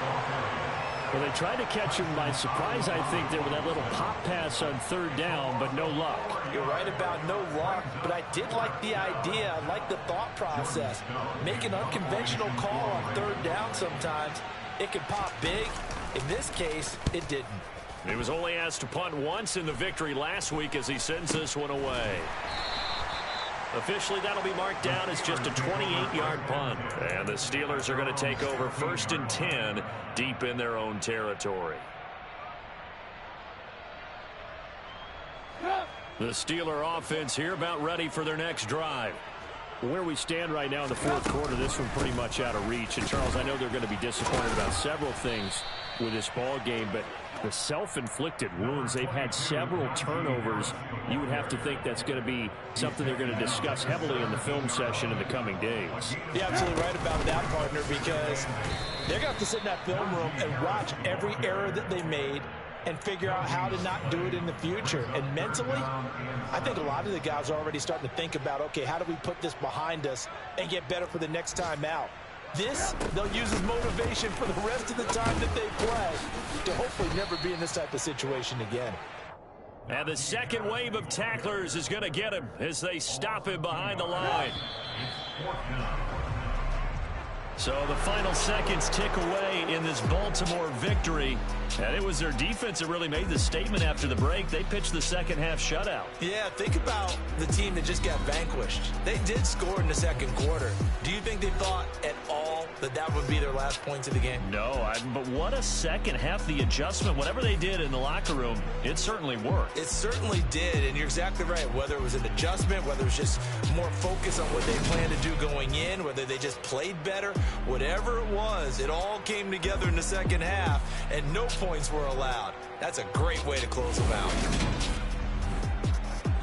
Well, they tried to catch him by surprise, I think, there with that little pop pass on 3rd down, but no luck. You're right about no luck, but I did like the idea. I like the thought process. Make an unconventional call on 3rd down sometimes. It can pop big. In this case, it didn't. He was only asked to punt once in the victory last week as he sends this one away. Officially, that'll be marked down as just a 28-yard punt. And the Steelers are going to take over 1st and 10 deep in their own territory. The Steeler offense here about ready for their next drive. Where we stand right now in the fourth quarter, this one pretty much out of reach. And, Charles, I know they're going to be disappointed about several things with this ball game, but the self-inflicted wounds, they've had several turnovers. You would have to think that's going to be something they're going to discuss heavily in the film session in the coming days. You're absolutely right about that, partner, because they're going to have to sit in that film room and watch every error that they made and figure out how to not do it in the future. And mentally, I think a lot of the guys are already starting to think about, okay, how do we put this behind us and get better for the next time out? This, they'll use as motivation for the rest of the time that they play to hopefully never be in this type of situation again. And the second wave of tacklers is going to get him as they stop him behind the line. So the final seconds tick away in this Baltimore victory. And it was their defense that really made the statement after the break. They pitched the second half shutout. Yeah, think about the team that just got vanquished. They did score in the second quarter. Do you think they thought at all that that would be their last points of the game? No, but what a second half. The adjustment, whatever they did in the locker room, it certainly worked. It certainly did, and you're exactly right. Whether it was an adjustment, whether it was just more focus on what they planned to do going in, whether they just played better, whatever it was, it all came together in the second half, and no points were allowed. That's a great way to close them out.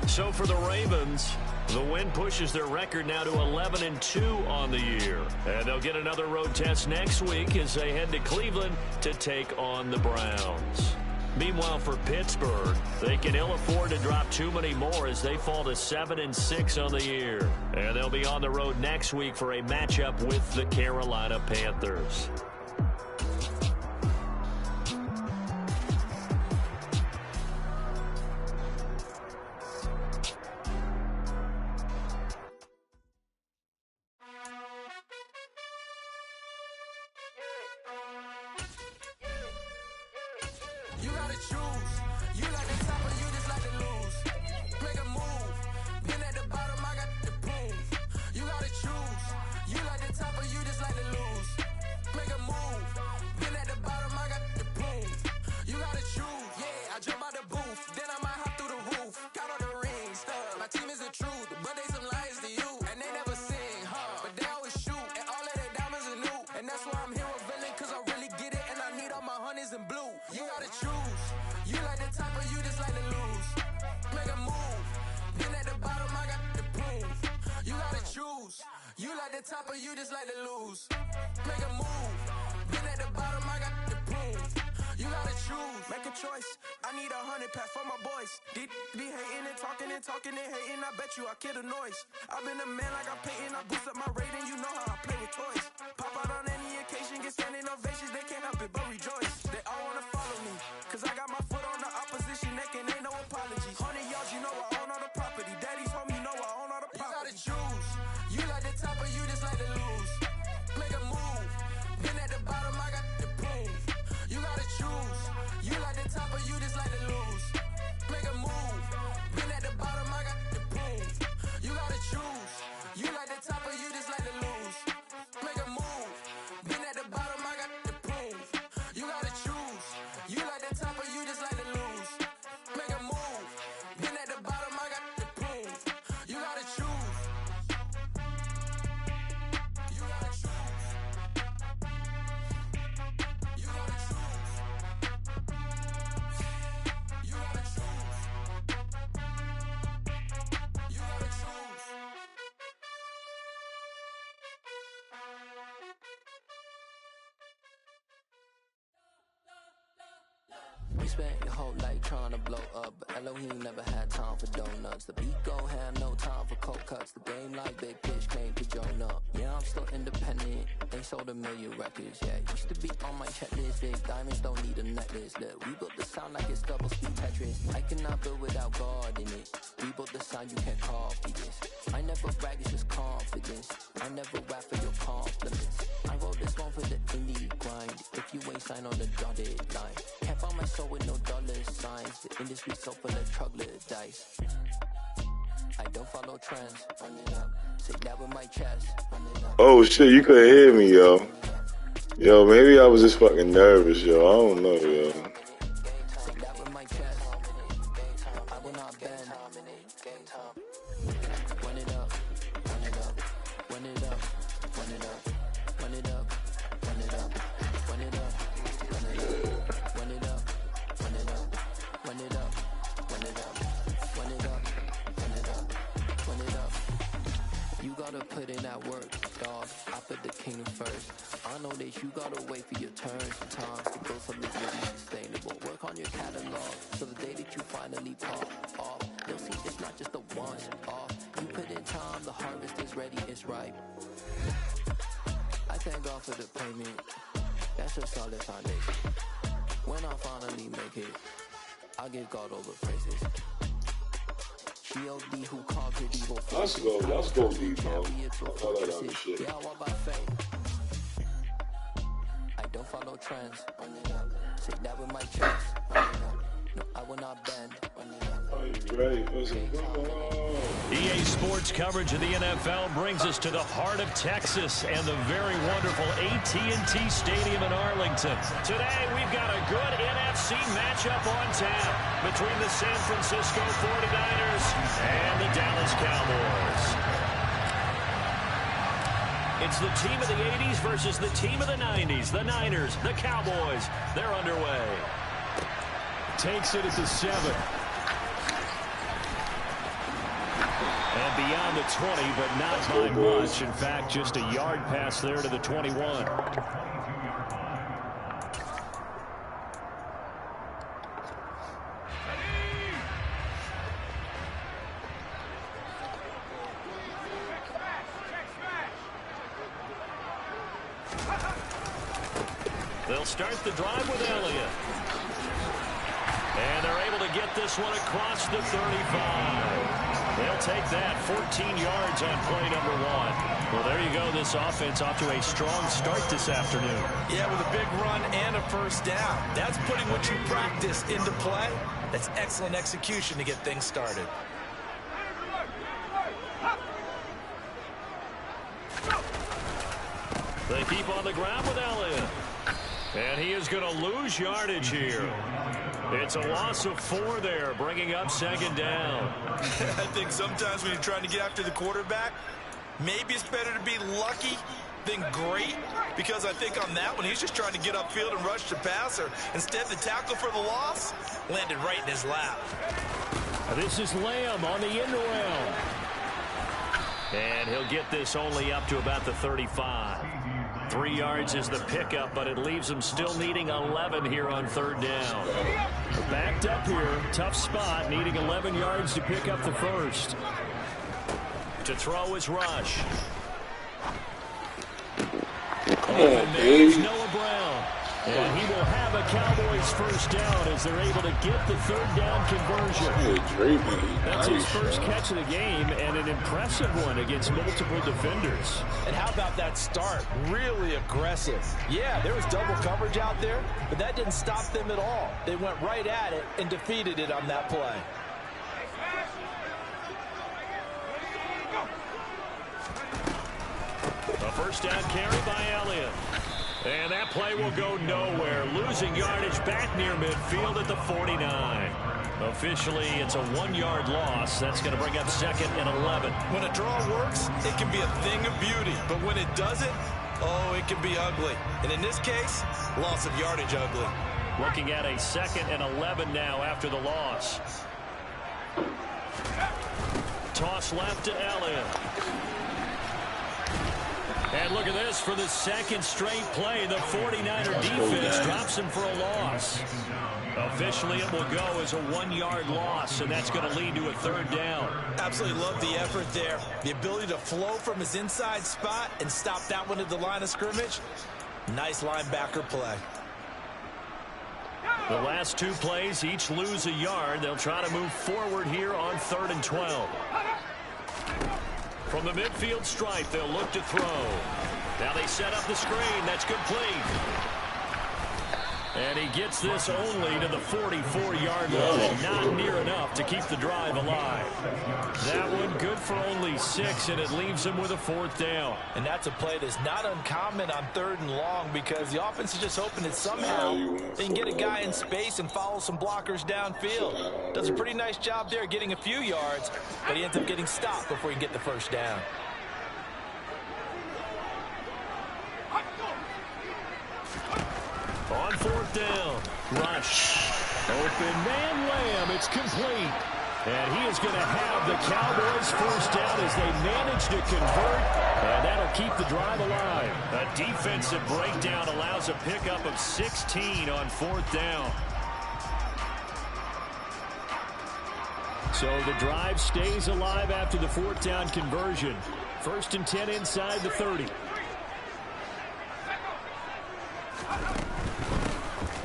So for the Ravens, the win pushes their record now to 11-2 on the year. And they'll get another road test next week as they head to Cleveland to take on the Browns. Meanwhile, for Pittsburgh, they can ill afford to drop too many more as they fall to 7-6 on the year. And they'll be on the road next week for a matchup with the Carolina Panthers. You gotta choose. You like the top or you just like to lose. Make a move. Been at the bottom, I got the boom. You gotta choose. You like the top or you just like to lose. Make a move. Been at the bottom, I got the boom. You gotta choose. Yeah, I jump out the booth. Then I might hop through the roof. Count on the rings. My team is the truth, but they some liars to you. And they never sing, but they always shoot. And all of their diamonds are new. And that's why I'm here with villain, cause I really get it. And I need all my honeys in blue. You gotta choose. You like the top or you just like to lose. Make a move. Been at the bottom, I got the boom. You gotta choose. You like the top or you just like to lose. Make a move. Been at the bottom, I got the boom. You gotta choose. Make a choice. I need 100 pack for my boys. Be hating and talking and hating. I bet you I kill the noise. I've been a man like I'm Peyton. I boost up my rating. You know how I play with toys. Pop out on any occasion, get standing ovations. They can't help it but rejoice. They all wanna follow me, cause I got my foot on the opposition neck and ain't no apologies. 100 yards, you know I own all the property. Daddy's home, you know I own all the property. You gotta choose. You like the top or you just like to lose. Make a move. Been at the bottom, I got the boom. You gotta choose. You like the top or you just like to lose. Make a move. Been at the bottom, I got the boom. You gotta choose. You like the top or you just like to lose. Make a move. Been at the bottom, I got the boom. You gotta choose. You like the top or you just like to lose. Make a move. Been at the bottom, I got the boom. You gotta choose. You gotta choose. You gotta choose. You gotta choose. You gotta choose. We spent your whole life trying to blow up, but Elohim never had time for donuts. The beat gon' have no time for cold cuts. The game like Big Fish came to join up. Yeah, I'm still independent. They sold 1 million records. Yeah, used to be on my checklist. Big diamonds don't need a necklace. Look, we built the sound like it's double speed Tetris. I cannot build without God in it. We built the sound, you can't copy this. I never brag, it's just confidence. I never rap for your compliments. I wrote this one for the indie grind. If you ain't signed on the dotted line, can't find my soul with no dollar signs. The industry so full of troglodytes. I don't follow trends. Say that with my chest. Oh shit, you couldn't hear me, yo. Yo, maybe I was just fucking nervous, yo. I don't know, yo. Say that with my chest. I will not bend. Run it up. Run it up. gotta put in that work, dog. I put the kingdom first. I know that you gotta wait for your turn sometimes to build something really sustainable. Work on your catalog so the day that you finally pop off, you'll see it's not just the once off. You put in time, the harvest is ready, it's ripe. I thank God for the payment. That's a solid foundation. When I finally make it, I give God all the praises. G.O.D. who conquered evil. Let's go deep, man. I like that shit. Yeah, I walk by faith. I don't follow trends. Say that with my chest. No, I will not bend. Are you ready for some EA Sports coverage of the NFL brings us to the heart of Texas and the very wonderful AT&T Stadium in Arlington. Today, we've got a good NFC matchup on tap between the San Francisco 49ers and the Dallas Cowboys. It's the team of the 80s versus the team of the 90s. The Niners, the Cowboys, they're underway. Takes it at the 7. And beyond the 20, but not by much. In fact, just a yard pass there to the 21. They'll start the drive with Elliott. And they're able to get this one across the 35. They'll take that 14 yards on play number 1. Well, there you go. This offense off to a strong start this afternoon. Yeah, with a big run and a first down. That's putting what you practice into play. That's excellent execution to get things started. They keep on the ground with Elliott. And he is going to lose yardage here. It's a loss of 4 there, bringing up second down. I think sometimes when you're trying to get after the quarterback, maybe it's better to be lucky than great, because I think on that one, he's just trying to get upfield and rush the passer. Instead, the tackle for the loss landed right in his lap. This is Lamb on the end around. And he'll get this only up to about the 35. 3 yards is the pickup, but it leaves him still needing 11 here on third down. Backed up here, tough spot, needing 11 yards to pick up the first. To throw is Rush. And there's Noah Brown. And he will have a Cowboys first down as they're able to get the third down conversion. That's his first catch of the game, and an impressive one against multiple defenders. And how about that start? Really aggressive. Yeah, there was double coverage out there, but that didn't stop them at all. They went right at it and defeated it on that play. A first down carry by Elliott. And that play will go nowhere. Losing yardage back near midfield at the 49. Officially, it's a 1-yard loss. That's going to bring up second and 11. When a draw works, it can be a thing of beauty. But when it doesn't, oh, it can be ugly. And in this case, loss of yardage ugly. Looking at a second and 11 now after the loss. Toss left to Elliott. And look at this for the second straight play. The 49er defense drops him for a loss. Officially, it will go as a 1-yard loss, and that's going to lead to a third down. Absolutely love the effort there. The ability to flow from his inside spot and stop that one at the line of scrimmage. Nice linebacker play. The last 2 plays each lose a yard. They'll try to move forward here on 3rd and 12. From the midfield stripe, they'll look to throw. Now they set up the screen. That's complete. And he gets this only to the 44-yard line. Not near enough to keep the drive alive. That one good for only 6, and it leaves him with a 4th down. And that's a play that's not uncommon on 3rd and long, because the offense is just hoping that somehow they can get a guy in space and follow some blockers downfield. Does a pretty nice job there getting a few yards, but he ends up getting stopped before he can get the first down. On 4th down, Rush. Open man Lamb. It's complete. And he is going to have the Cowboys first down as they manage to convert, and that'll keep the drive alive. A defensive breakdown allows a pickup of 16 on 4th down. So the drive stays alive after the 4th down conversion. 1st and 10 inside the 30.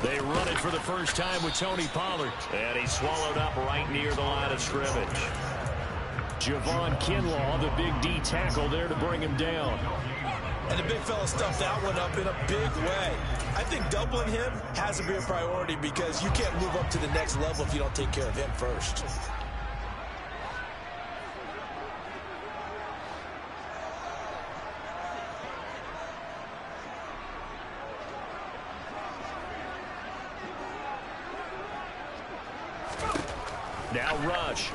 They run it for the first time with Tony Pollard. And he's swallowed up right near the line of scrimmage. Javon Kinlaw, the big D tackle there to bring him down. And the big fella stuffed that one up in a big way. I think doubling him has to be a priority because you can't move up to the next level if you don't take care of him first. Now Rush.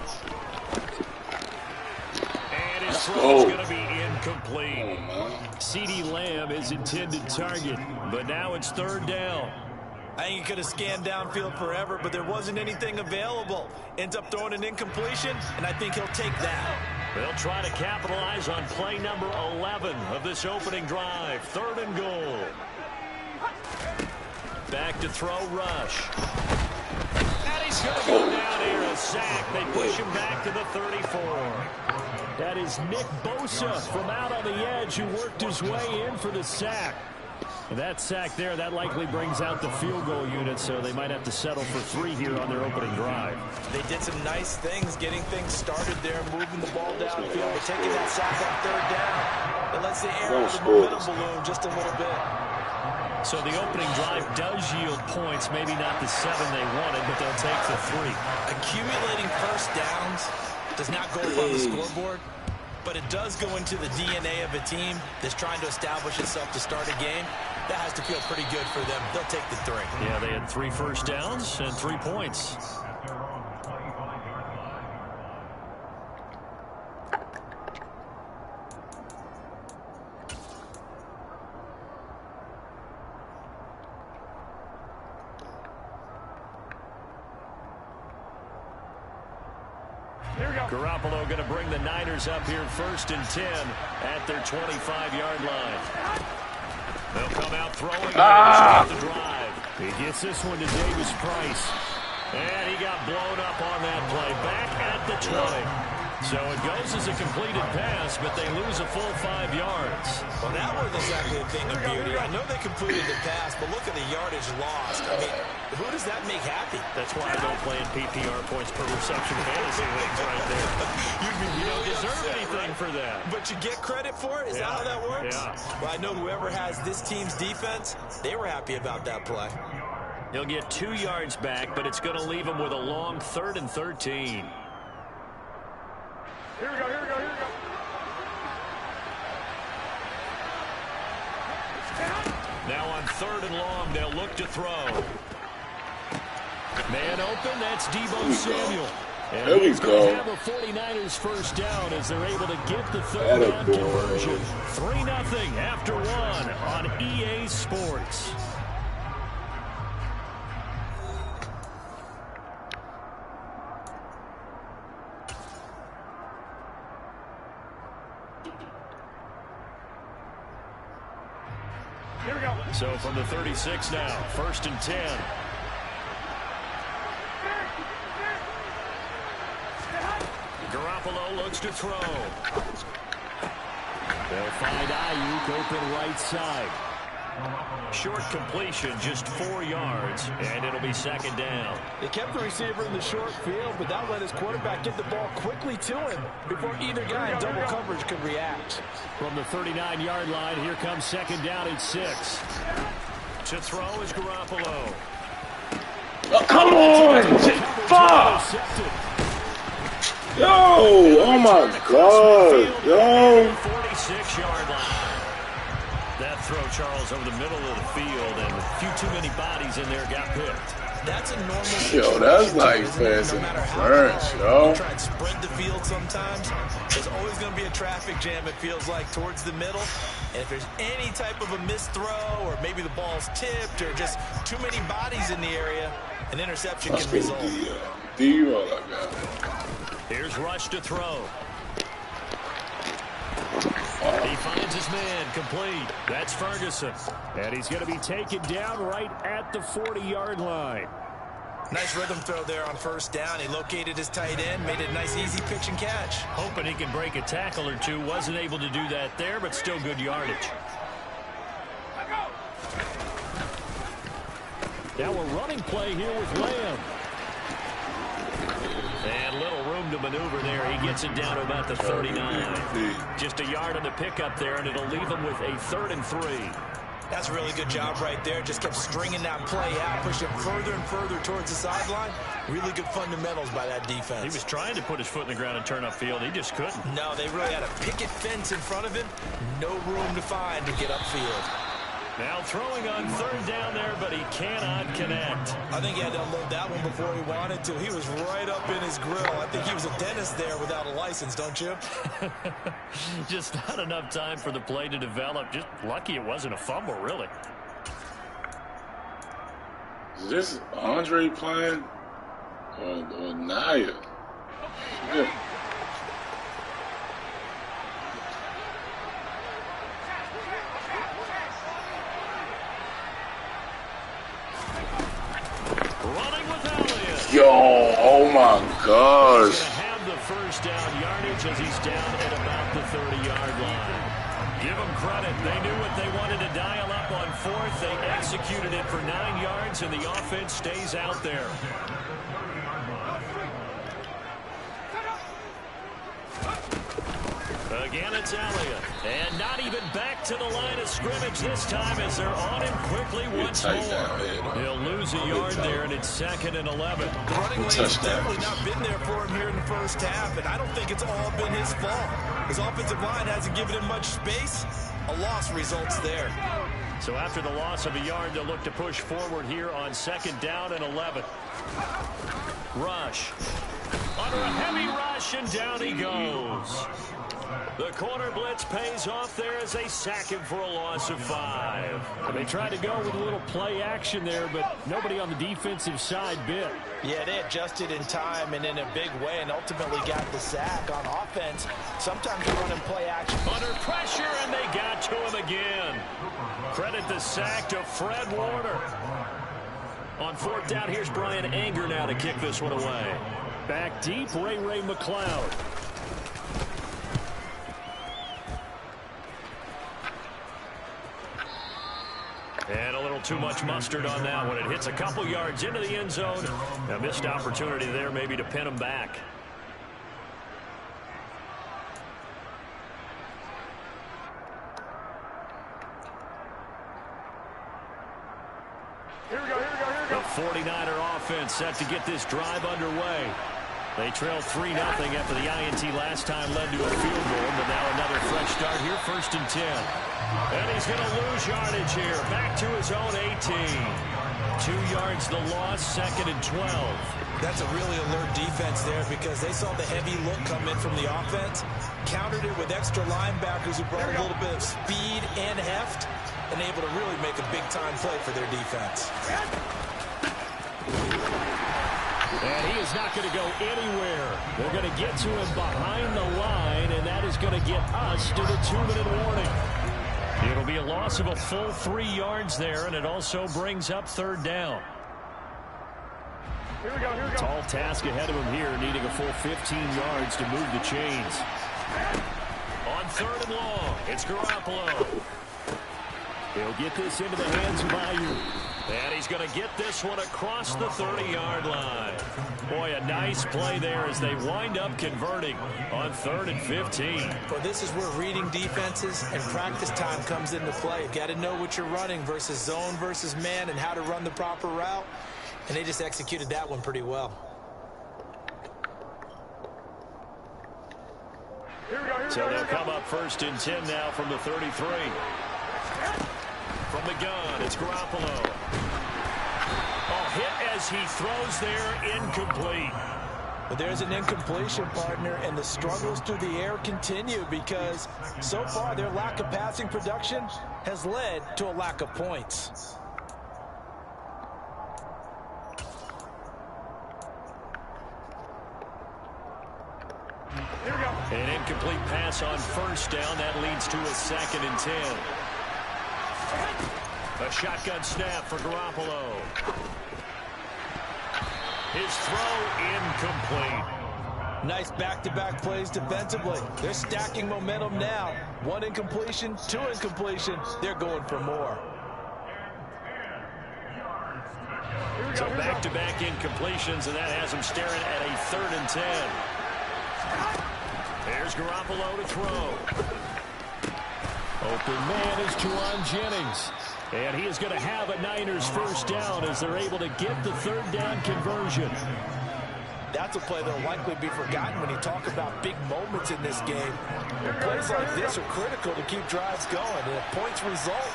And his throw is going to be incomplete. CeeDee Lamb is intended target, but now it's 3rd down. I think he could have scanned downfield forever, but there wasn't anything available. Ends up throwing an incompletion, and I think he'll take that. They'll try to capitalize on play number 11 of this opening drive. 3rd and goal. Back to throw Rush. And he's going to go down here, a sack. They push him back to the 34. That is Nick Bosa from out on the edge who worked his way in for the sack. And that sack there, that likely brings out the field goal unit, so they might have to settle for 3 here on their opening drive. They did some nice things getting things started there, moving the ball downfield, but taking that sack on 3rd down. It lets the air out of the momentum balloon just a little bit. So the opening drive does yield points, maybe not the 7 they wanted, but they'll take the 3. Accumulating first downs does not go up on the scoreboard, but it does go into the DNA of a team that's trying to establish itself to start a game. That has to feel pretty good for them. They'll take the 3. Yeah, they had 3 first downs and 3 points. Garoppolo going to bring the Niners up here 1st and 10 at their 25-yard line. They'll come out throwing to start the drive. He gets this one to Davis Price. And he got blown up on that play. Back at the 20. So it goes as a completed pass, but they lose a full 5 yards. Well, that wasn't exactly a thing of beauty. I know they completed the pass, but look at the yardage lost. I mean, who does that make happy? That's why I don't play in PPR points per reception fantasy leagues right there. You don't deserve anything for that. But you get credit for it? Is that how that works? Yeah. Well, I know whoever has this team's defense, they were happy about that play. He'll get 2 yards back, but it's going to leave him with a long 3rd and 13. Here we go, here we go, here we go. Now on 3rd and long, they'll look to throw. Man open, that's Deebo Samuel. And there we go. Have a 49ers first down as they're able to get the 3rd down conversion. 3-0 after 1 on EA Sports. Here we go. So from the 36 now, 1st and 10. Garoppolo looks to throw. They'll find Ayuk open right side. Short completion, just 4 yards, and it'll be 2nd down. They kept the receiver in the short field, but that let his quarterback get the ball quickly to him before either guy in double coverage could react. From the 39-yard line, here comes 2nd down and 6. To throw is Garoppolo. Oh, come on! Fuck! Yo! Oh my God! Yo! 46-yard line. That throw, Charles, over the middle of the field, and a few too many bodies in there got picked. That's a normal Yo, that's like fast interference, yo. Try and spread the field sometimes. There's always going to be a traffic jam, it feels like, towards the middle. And if there's any type of a missed throw, or maybe the ball's tipped, or just too many bodies in the area, an interception can result. D-roll like that. Here's Rush to throw. He finds his man complete. That's Ferguson. And he's going to be taken down right at the 40-yard line. Nice rhythm throw there on first down. He located his tight end, made it a nice easy pitch and catch. Hoping he can break a tackle or two. Wasn't able to do that there, but still good yardage. Now a running play here with Lamb. And little room to maneuver there. He gets it down to about the 39. Just a yard on the pickup there, and it'll leave him with a 3rd and 3. That's a really good job right there. Just kept stringing that play out, pushing further and further towards the sideline. Really good fundamentals by that defense. He was trying to put his foot in the ground and turn upfield. He just couldn't. No, they really had a picket fence in front of him. No room to find to get upfield. Now throwing on 3rd down there, but he cannot connect. I think he had to unload that one before he wanted to. He was right up in his grill. I think he was a dentist there without a license, don't you? Just not enough time for the play to develop. Just lucky it wasn't a fumble, really. Is this Andre playing? Or Naya? Yeah. Yo, oh my gosh. He's going to have the first down yardage as he's down at about the 30-yard line. Give them credit. They knew what they wanted to dial up on 4th. They executed it for 9 yards, and the offense stays out there. Again, it's Elliott. And not even back to the line of scrimmage this time as they're on him quickly once more. He'll lose a yard there, and it's 2nd and 11. The running lane's definitely not been there for him here in the first half, and I don't think it's all been his fault. His offensive line hasn't given him much space. A loss results there. So after the loss of a yard, they'll look to push forward here on 2nd down and 11. Rush. Under a heavy rush, and down he goes. The corner blitz pays off there as they sack him for a loss of 5. And they tried to go with a little play action there, but nobody on the defensive side bit. Yeah, they adjusted in time and in a big way and ultimately got the sack on offense. Sometimes you run and play action. Under pressure, and they got to him again. Credit the sack to Fred Warner. On 4th down, here's Brian Anger now to kick this one away. Back deep, Ray McLeod. And a little too much mustard on that one. It hits a couple yards into the end zone. A missed opportunity there maybe to pin him back. Here we go. The 49er offense set to get this drive underway. They trailed 3-0 after the INT last time led to a field goal, but now another fresh start here, 1st and 10. And he's going to lose yardage here, back to his own 18. 2 yards the loss, 2nd and 12. That's a really alert defense there because they saw the heavy look come in from the offense, countered it with extra linebackers who brought a little bit of speed and heft, and able to really make a big-time play for their defense. And he is not going to go anywhere. They're going to get to him behind the line, and that is going to get us to the 2-minute warning. It'll be a loss of a full 3 yards there, and it also brings up 3rd down. Here we go. Tall task ahead of him here, needing a full 15 yards to move the chains. On 3rd and long, it's Garoppolo. He'll get this into the hands of Aiyuk. And he's going to get this one across the 30-yard line. Boy, a nice play there as they wind up converting on 3rd and 15. Well, this is where reading defenses and practice time comes into play. You've got to know what you're running versus zone versus man and how to run the proper route. And they just executed that one pretty well. So they'll come up 1st and 10 now from the 33. From the gun, it's Garoppolo. Oh, hit as he throws there, incomplete. But there's an incompletion, partner, and the struggles through the air continue because so far their lack of passing production has led to a lack of points. incomplete pass on first down. That leads to a 2nd and 10. A shotgun snap for Garoppolo. His throw incomplete. Nice back-to-back plays defensively. They're stacking momentum now. 1 incompletion, 2 incompletion. They're going for more. So back-to-back incompletions, and that has him staring at a 3rd and 10. There's Garoppolo to throw. Open man is Jauan Jennings. And he is going to have a Niners first down as they're able to get the 3rd down conversion. That's a play that will likely be forgotten when you talk about big moments in this game. And plays like this are critical to keep drives going. And if points result,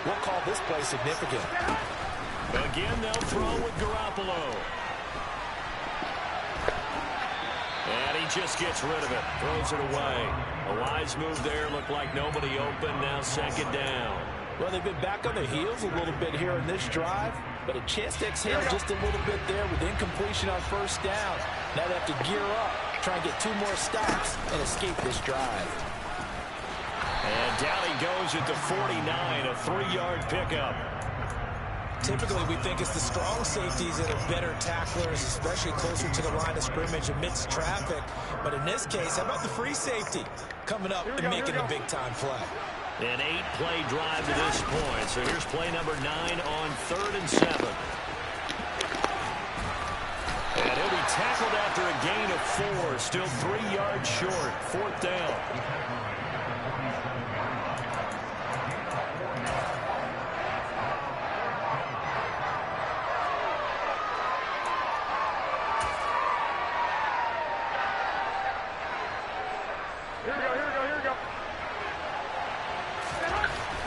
we'll call this play significant. Again, they'll throw with Garoppolo. And he just gets rid of it. Throws it away. A wise move there. Looked like nobody open. Now 2nd down. Well, they've been back on their heels a little bit here in this drive, but a chance to exhale just a little bit there with incompletion on first down. Now they have to gear up, try and get 2 more stops, and escape this drive. And down he goes at the 49, a 3-yard pickup. Typically, we think it's the strong safeties that are better tacklers, especially closer to the line of scrimmage amidst traffic. But in this case, how about the free safety coming up and making a big-time play? An 8-play drive to this point. So here's play number 9 on 3rd and 7. And he'll be tackled after a gain of 4. Still 3 yards short. 4th down.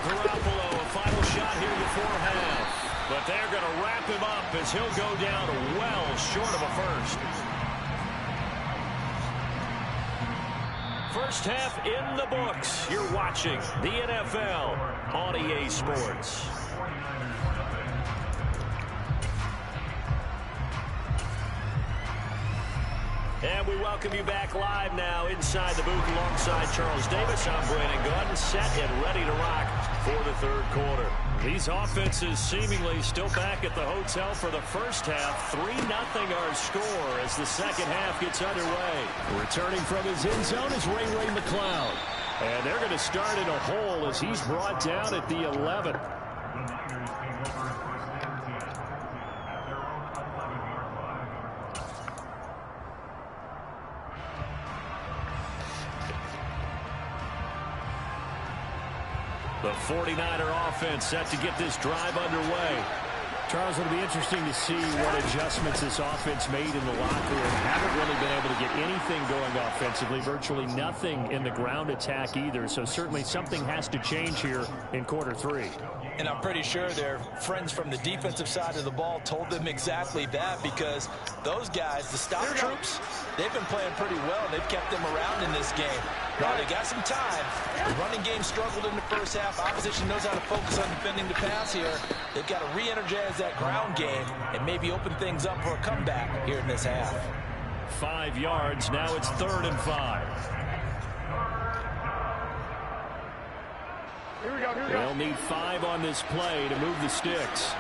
Garoppolo, a final shot here before half. But they're going to wrap him up as he'll go down well short of a first. First half in the books. You're watching the NFL on EA Sports. And we welcome you back live now inside the booth alongside Charles Davis. I'm Brandon Gaudin, set and ready to rock for the 3rd quarter. These offenses seemingly still back at the hotel for the first half. 3-0 our score as the 2nd half gets underway. Returning from his end zone is Ray McCloud. And they're going to start in a hole as he's brought down at the 11. The 49er offense set to get this drive underway. Charles, it'll be interesting to see what adjustments this offense made in the locker room. Haven't really been able to get anything going offensively. Virtually nothing in the ground attack either. So certainly something has to change here in quarter 3. And I'm pretty sure their friends from the defensive side of the ball told them exactly that, because those guys, the stop troops, they've been playing pretty well. They've kept them around in this game. Now, they got some time. The running game struggled in the first half. Opposition knows how to focus on defending the pass here. They've got to re-energize that ground game and maybe open things up for a comeback here in this half. 5 yards. Now it's 3rd and 5. Here we go. They'll need 5 on this play to move the sticks.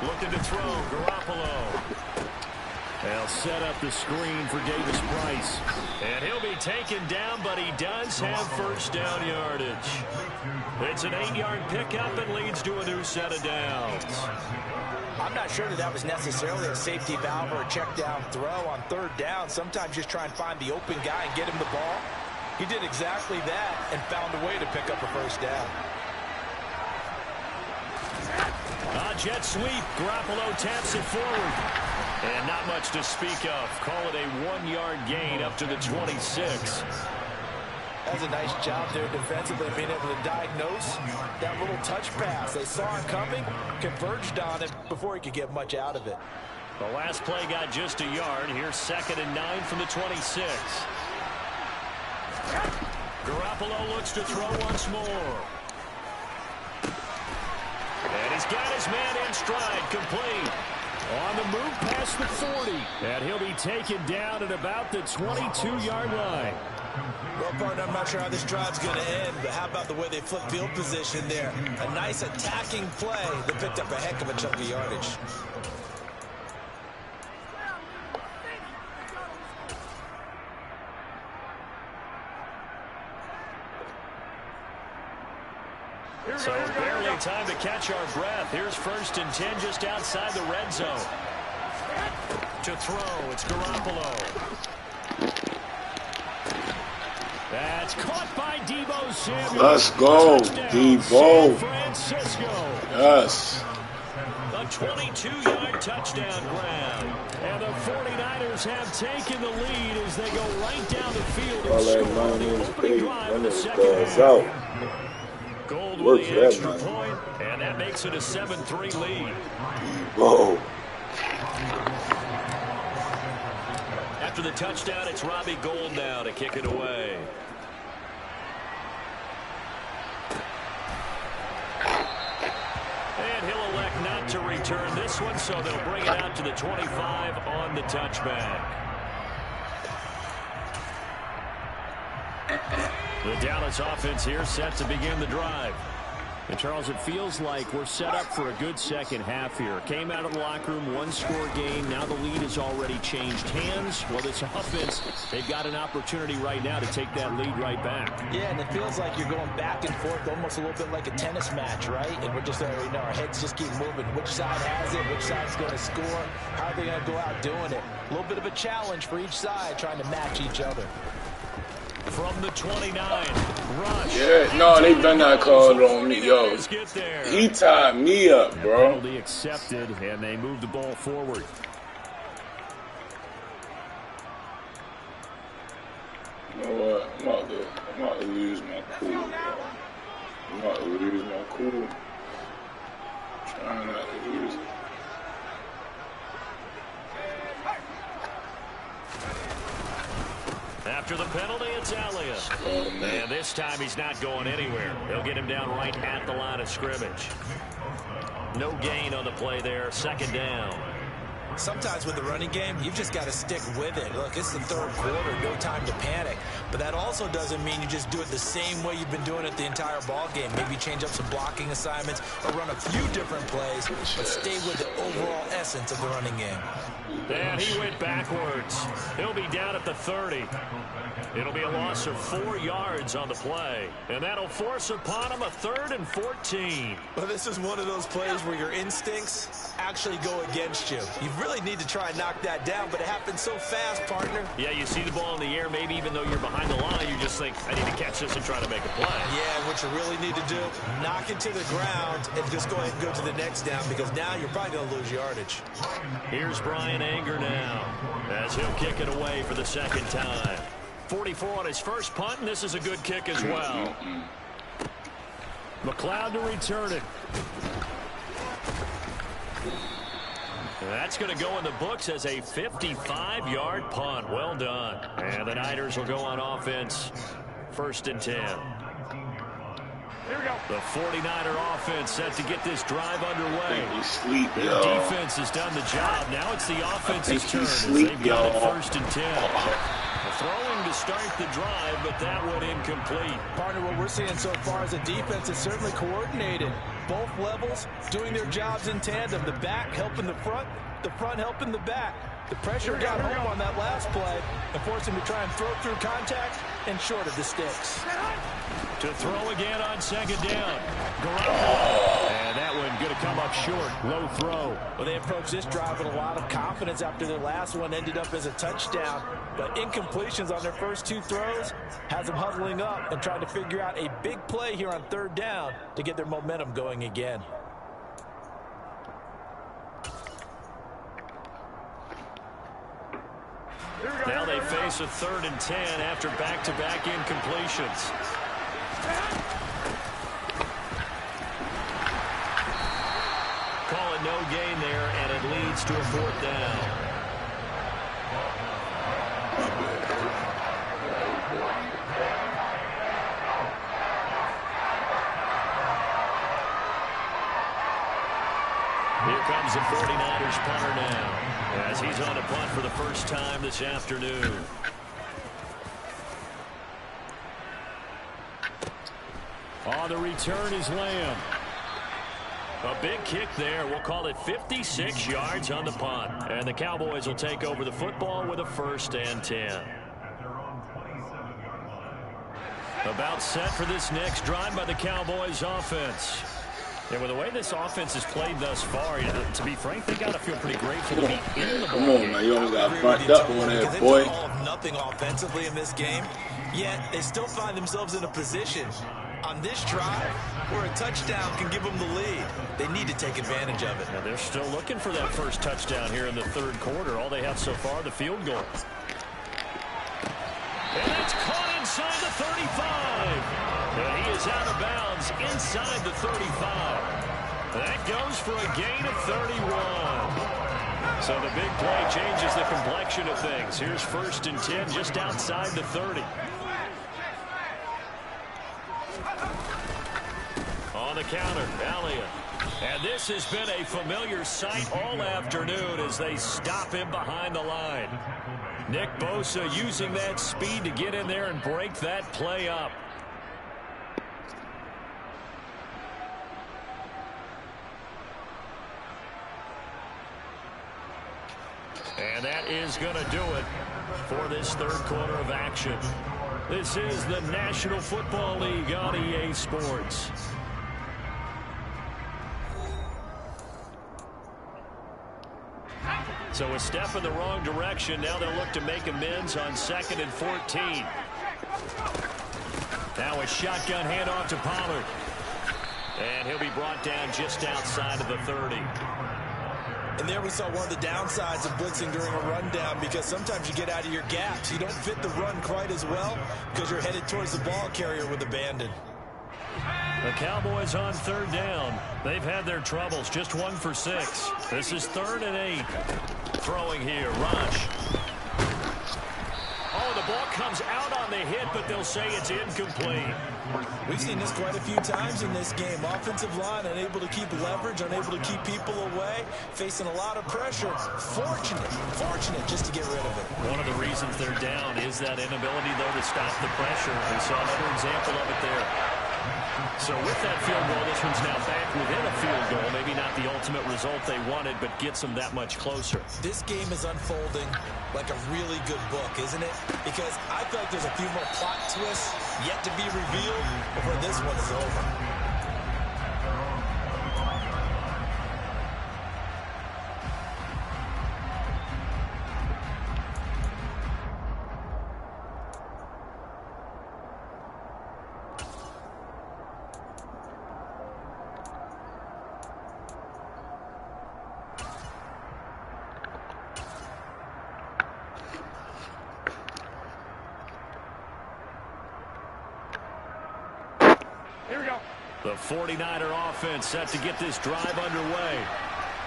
Looking to throw, Garoppolo. They'll set up the screen for Davis Price. And he'll be taken down, but he does have first down yardage. It's an 8-yard pickup and leads to a new set of downs. I'm not sure that was necessarily a safety valve or a check down throw on 3rd down. Sometimes just try and find the open guy and get him the ball. He did exactly that and found a way to pick up a first down. Jet sweep. Garoppolo taps it forward. And not much to speak of. Call it a 1-yard gain up to the 26. That's a nice job there defensively, being able to diagnose that little touch pass. They saw it coming, converged on it before he could get much out of it. The last play got just a yard. Here's 2nd and 9 from the 26. Garoppolo looks to throw once more. And he's got his man in stride, complete. On the move past the 40. And he'll be taken down at about the 22-yard line. Well, partner, I'm not sure how this drive's going to end, but how about the way they flip field position there? A nice attacking play that picked up a heck of a chunk of yardage. So barely time to catch our breath. Here's 1st and 10 just outside the red zone. To throw, it's Garoppolo. That's caught by Deebo Samuel. Let's go, Deebo. San Francisco. Yes. A 22-yard touchdown grab. And the 49ers have taken the lead as they go right down the field and score on the opening drive of the second half. Gold with the extra point, and that makes it a 7-3 lead. Whoa. After the touchdown, it's Robbie Gould now to kick it away. And he'll elect not to return this one, so they'll bring it out to the 25 on the touchback. The Dallas offense here set to begin the drive. And, Charles, it feels like we're set up for a good second half here. Came out of the locker room, one-score game. Now the lead has already changed hands. Well, this offense, they've got an opportunity right now to take that lead right back. Yeah, and it feels like you're going back and forth almost a little bit like a tennis match, right? And we're just, our heads just keep moving. Which side has it? Which side's going to score? How are they going to go out doing it? A little bit of a challenge for each side trying to match each other. From the 29, rush. Yeah, no, they done that call on me, yo. He tied me up, bro. Penalty accepted, and they move the ball forward. You know what? I'm about to lose my cool, bro. I'm about to lose my cool. Trying not to lose it. After the penalty, it's Elliott. And this time he's not going anywhere. They'll get him down right at the line of scrimmage. No gain on the play there. 2nd down. Sometimes with the running game, you've just got to stick with it. Look, it's the 3rd quarter, no time to panic. But that also doesn't mean you just do it the same way you've been doing it the entire ball game. Maybe change up some blocking assignments or run a few different plays, but stay with the overall essence of the running game. And he went backwards. He'll be down at the 30. It'll be a loss of 4 yards on the play. And that'll force upon him a 3rd and 14. Well, this is one of those plays where your instincts actually go against you. You really need to try and knock that down, but it happens so fast, partner. Yeah, you see the ball in the air, maybe even though you're behind the line, you just think, I need to catch this and try to make a play. Yeah, what you really need to do, knock it to the ground and just go ahead and go to the next down, because now you're probably going to lose yardage. Here's Brian Anger now as he'll kick it away for the 2nd time. 44 on his first punt, and this is a good kick as well. McLeod to return it. That's going to go in the books as a 55-yard punt. Well done. And the Niners will go on offense. 1st and 10. Here we go. The 49er offense set to get this drive underway. Their defense has done the job. Now it's the offense's turn as they've got it 1st and 10. Throwing to start the drive, but that one incomplete. Partner, what we're seeing so far is the defense is certainly coordinated. Both levels doing their jobs in tandem. The back helping the front helping the back. The pressure got home on that last play and forced him to try and throw through contact and short of the sticks. To throw again on 2nd down. Garoppolo. And that one going to come up short. Low throw. Well, they approached this drive with a lot of confidence after their last one ended up as a touchdown. But incompletions on their first 2 throws has them huddling up and trying to figure out a big play here on 3rd down to get their momentum going again. Now they face a 3rd and 10 after back-to-back incompletions. Call it no gain there, and it leads to a 4th down. Here comes the 49ers punter now, as he's on a punt for the first time this afternoon. On the return is Lamb. A big kick there. We'll call it 56 yards on the punt. And the Cowboys will take over the football with a 1st and 10. About set for this next drive by the Cowboys offense. And with the way this offense has played thus far, to be frank, they got to feel pretty grateful to be in the ball. Come on, man. You almost got bumped up on that, boy. All of nothing offensively in this game, yet they still find themselves in a position on this drive where a touchdown can give them the lead. They need to take advantage of it. Now they're still looking for that first touchdown here in the 3rd quarter. All they have so far, the field goal. And it's caught inside the 35. And he is out of bounds inside the 35. That goes for a gain of 31. So the big play changes the complexion of things. Here's 1st and 10 just outside the 30. On the counter, Elliott. And this has been a familiar sight all afternoon as they stop him behind the line. Nick Bosa using that speed to get in there and break that play up. And that is going to do it for this 3rd quarter of action. This is the National Football League on EA Sports. So a step in the wrong direction. Now they'll look to make amends on 2nd and 14. Now a shotgun handoff to Pollard. And he'll be brought down just outside of the 30. And there we saw one of the downsides of blitzing during a rundown, because sometimes you get out of your gaps. You don't fit the run quite as well because you're headed towards the ball carrier with abandon. The Cowboys on 3rd down. They've had their troubles. Just 1 for 6. This is 3rd and 8. Throwing here. Rush. Oh, the ball comes out on the hit, but they'll say it's incomplete. We've seen this quite a few times in this game. Offensive line unable to keep leverage, unable to keep people away, facing a lot of pressure. Fortunate just to get rid of it. One of the reasons they're down is that inability, though, to stop the pressure. We saw another example of it there. So with that field goal, this one's now back within a field goal. Maybe not the ultimate result they wanted, but gets them that much closer. This game is unfolding like a really good book, isn't it? Because I feel like there's a few more plot twists yet to be revealed before this one is over. The 49er offense set to get this drive underway.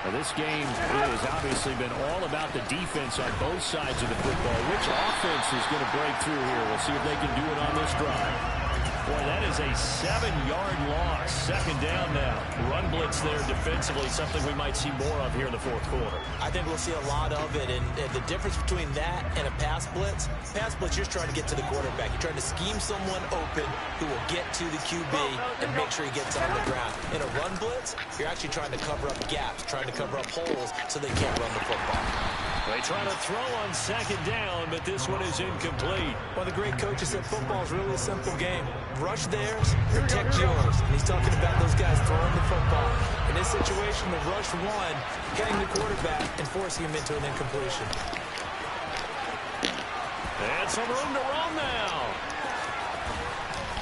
Now, this game has obviously been all about the defense on both sides of the football. Which offense is going to break through here? We'll see if they can do it on this drive. Boy, that is a 7-yard loss. 2nd down now. Run blitz there defensively, something we might see more of here in the 4th quarter. I think we'll see a lot of it, and the difference between that and a pass blitz, you're trying to get to the quarterback. You're trying to scheme someone open who will get to the QB and make sure he gets on the ground. In a run blitz, you're actually trying to cover up gaps, trying to cover up holes so they can't run the football. They try to throw on 2nd down, but this one is incomplete. One of the great coaches said football is really a simple game. Rush theirs, protect yours. And he's talking about those guys throwing the football. In this situation, the rush one, hitting the quarterback and forcing him into an incompletion. And some room to run now.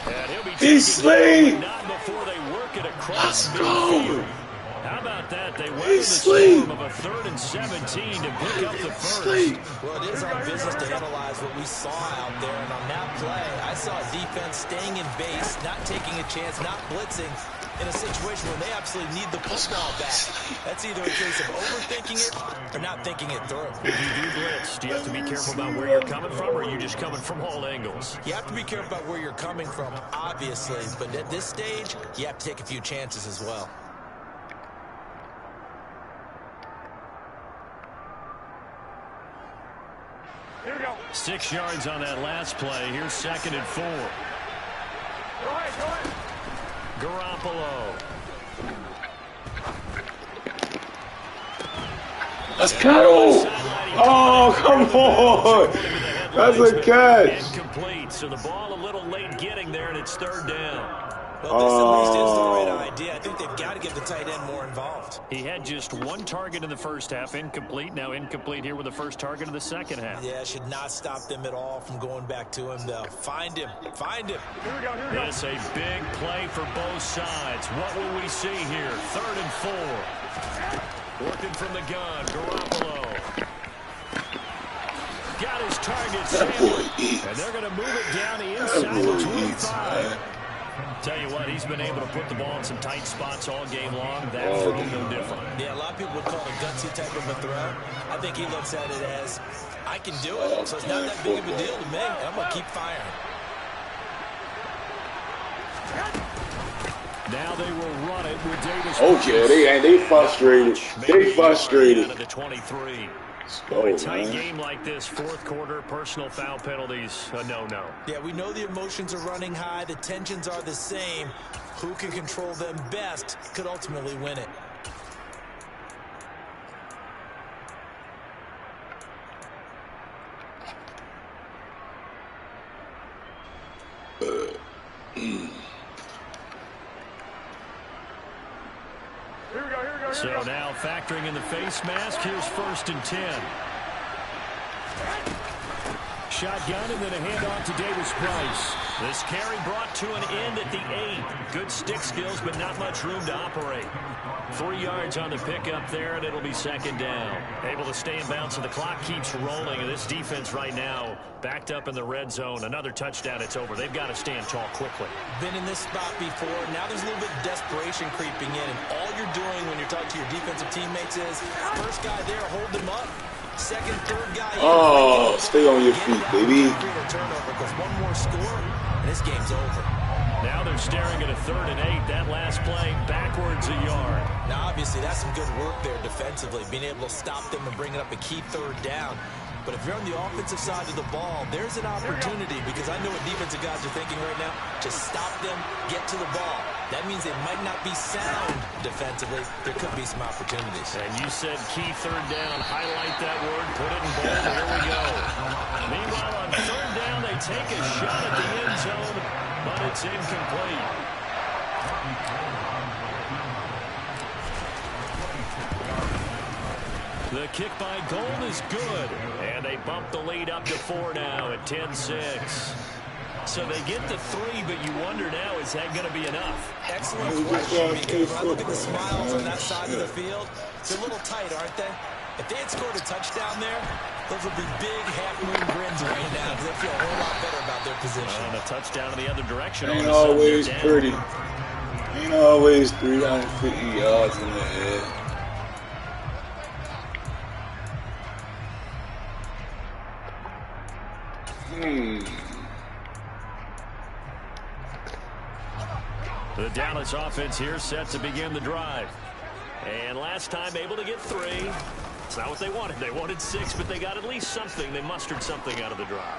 And he'll be taken not before they work it across Let's go. midfield. How about that? They weathered the storm of a 3rd and 17 to pick up the first. Well, it is our business to analyze what we saw out there. And on that play, I saw a defense staying in base, not taking a chance, not blitzing in a situation where they absolutely need the football back. That's either a case of overthinking it or not thinking it through. If you do blitz, do you have to be careful about where you're coming from, or are you just coming from all angles? You have to be careful about where you're coming from, obviously. But at this stage, you have to take a few chances as well. 6 yards on that last play. Here's 2nd and 4. Go ahead. Garoppolo. Let's go! Oh, come on! That's a catch. Incomplete. So the ball a little late getting there, and it's 3rd down. Well, this at least is the right idea. I think they've got to get the tight end more involved. He had just 1 target in the first half, incomplete. Now incomplete here with the first target of the second half. Yeah, should not stop them at all from going back to him, though. Find him. Find him. Here we go. Yes, a big play for both sides. What will we see here? 3rd and 4. Working from the gun, Garoppolo. Got his target, Samuel. And they're going to move it down the inside the 25. Tell you what, he's been able to put the ball in some tight spots all game long. That throw no different. Yeah, a lot of people would call it a gutsy type of a throw. I think he looks at it as, I can do it, so it's not that big of a deal to me. I'm going to keep firing. Now they will run it with Davis. Okay, they frustrated. They frustrated. Out of the 23. Go, A tight man. game like this, 4th quarter, personal foul penalties, a no-no. Yeah, we know the emotions are running high. The tensions are the same. Who can control them best could ultimately win it. Here we go. So now factoring in the face mask, here's 1st and 10. Shotgun and then a handoff to Davis Price. This carry brought to an end at the 8. Good stick skills, but not much room to operate. 3 yards on the pickup there, and it'll be 2nd down. Able to stay in bounds, and the clock keeps rolling. And this defense right now backed up in the red zone. Another touchdown, it's over. They've got to stand tall quickly. Been in this spot before. Now there's a little bit of desperation creeping in. And all you're doing when you're talking to your defensive teammates is, first guy there, hold them up. 2nd, 3rd guy in. Oh, stay on your feet, baby. Turnover, because one more score, and this game's over. Now they're staring at a 3rd and 8. That last play, backwards a yard. Now, obviously, that's some good work there defensively, being able to stop them and bring it up a key 3rd down. But if you're on the offensive side of the ball, there's an opportunity, because I know what defensive guys are thinking right now, to stop them, get to the ball. That means they might not be sound defensively. There could be some opportunities. And you said key 3rd down. Highlight that word. Put it in bold. Here we go. Meanwhile, on 3rd down, they take a shot at the end zone, but it's incomplete. The kick by Gold is good. And they bump the lead up to 4 now at 10-6. So they get the 3, but you wonder now, is that going to be enough? Excellent question, because when I look at the smiles on that side of the field, they're a little tight, aren't they? If they had scored a touchdown there, those would be big half-moon grins right now, because they feel a whole lot better about their position. And a touchdown in the other direction. Ain't always pretty. Ain't always 350 yards in the air. The Dallas offense here set to begin the drive. And last time able to get 3. It's not what they wanted. They wanted 6, but they got at least something. They mustered something out of the drive.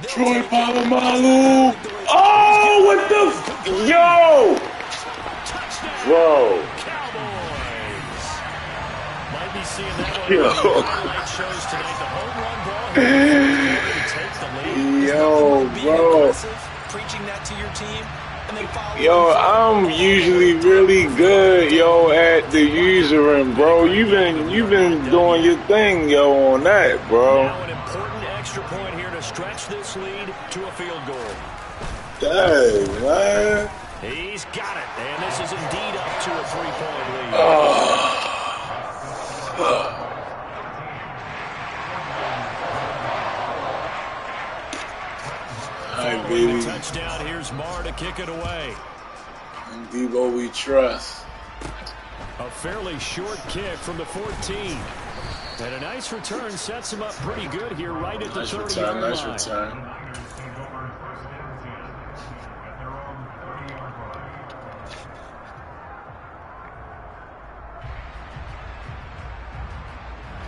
Troy Polamalu. Oh, what the yo! Whoa. Cowboys. Might be seeing that one on the highlight shows tonight. The home run ball here. Yo, bro. Preaching that to your team. Yo, I'm usually really good, yo, at the usering, bro. You've been doing your thing, yo, on that, bro. Now an important extra point here to stretch this lead to a field goal. Dang, man. He's got it, and this is indeed up to a 3-point lead. Alright, baby. Touchdown. Here's Marr to kick it away. Debo, we trust. A fairly short kick from the 14. And a nice return sets him up pretty good here right at the 30-yard line. Nice return.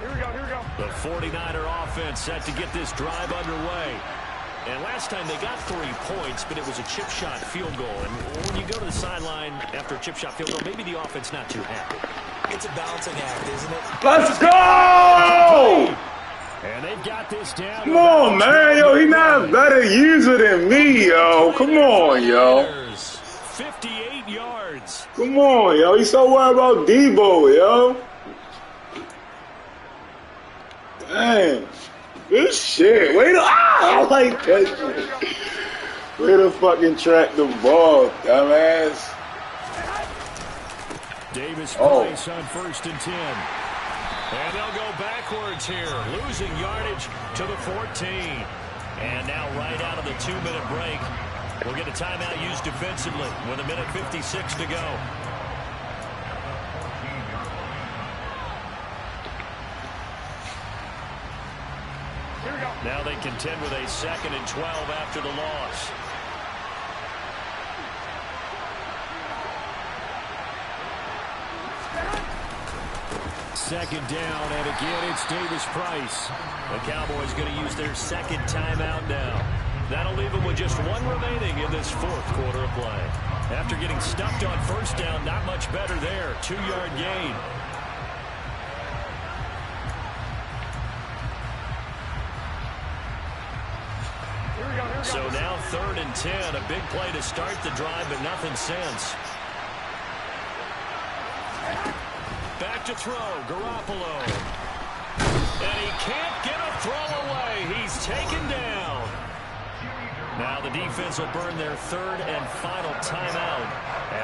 Here we go. The 49er offense set to get this drive underway. And last time they got 3 points, but it was a chip shot field goal. And when you go to the sideline after a chip shot field goal, maybe the offense not too happy. It's a balancing act, isn't it? Let's go! And they've got this down. Come on, man. Yo, he not a better user than me, yo. Come on, yo. 58 yards. Come on, yo. He's so worried about Debo, yo. Damn. Good shit. Way to, I like that shit. Way to fucking track the ball, dumbass. Davis Price on 1st and 10. And they'll go backwards here, losing yardage to the 14. And now right out of the 2-minute break, we'll get a timeout used defensively with 1:56 to go. Now they contend with a 2nd and 12 after the loss. Second down, and again it's Davis Price. The Cowboys going to use their 2nd timeout now. That'll leave them with just 1 remaining in this 4th quarter of play. After getting stuffed on 1st down, not much better there. 2-yard gain. So now 3rd and 10. A big play to start the drive, but nothing since. Back to throw, Garoppolo. And he can't get a throw away. He's taken down. Now the defense will burn their 3rd and final timeout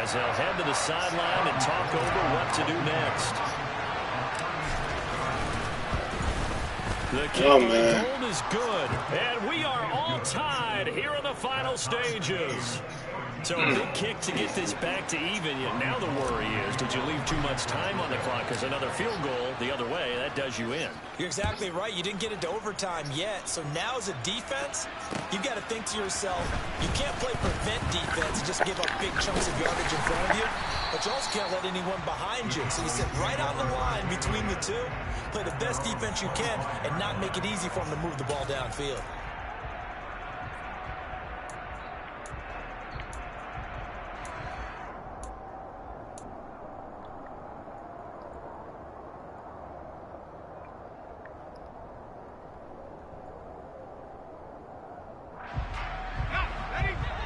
as they'll head to the sideline and talk over what to do next. The kick on the goal is good, and we are all tied here in the final stages. So a big kick to get this back to even. Now the worry is, did you leave too much time on the clock? Because another field goal the other way, that does you in. You're exactly right. You didn't get it to overtime yet. So now as a defense, you've got to think to yourself, you can't play prevent defense and just give up big chunks of yardage in front of you. But you also can't let anyone behind you. So you sit right on the line between the two, play the best defense you can, and not make it easy for them to move the ball downfield.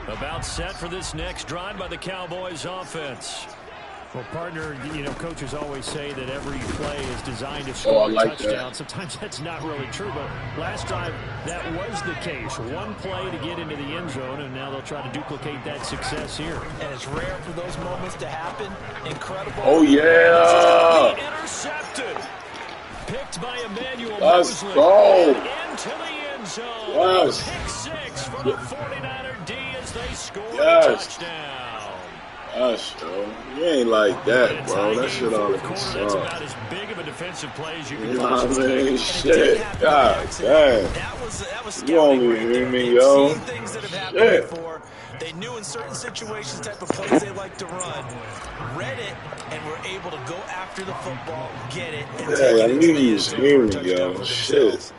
About set for this next drive by the Cowboys offense. Well, partner, you know, coaches always say that every play is designed to score a touchdown. That. Sometimes that's not really true, but last drive that was the case. 1 play to get into the end zone, and now they'll try to duplicate that success here. And it's rare for those moments to happen. Incredible. Oh, yeah. Intercepted. Picked by Emmanuel Let's Mosley. go. Into the end zone. Yes. Pick 6 for the 49er D as they score a touchdown. Gosh, yo. You ain't like that, bro. That shit all looking soft. That's about as big of a defensive play as you can do. I mean, shit. God damn. That was You won't be hearing me, yo. Things that have happened before. They knew in certain situations type of plays they like to run. Read it, and were able to go after the football, get it, and take it. I knew you was hearing me, yo. Shit.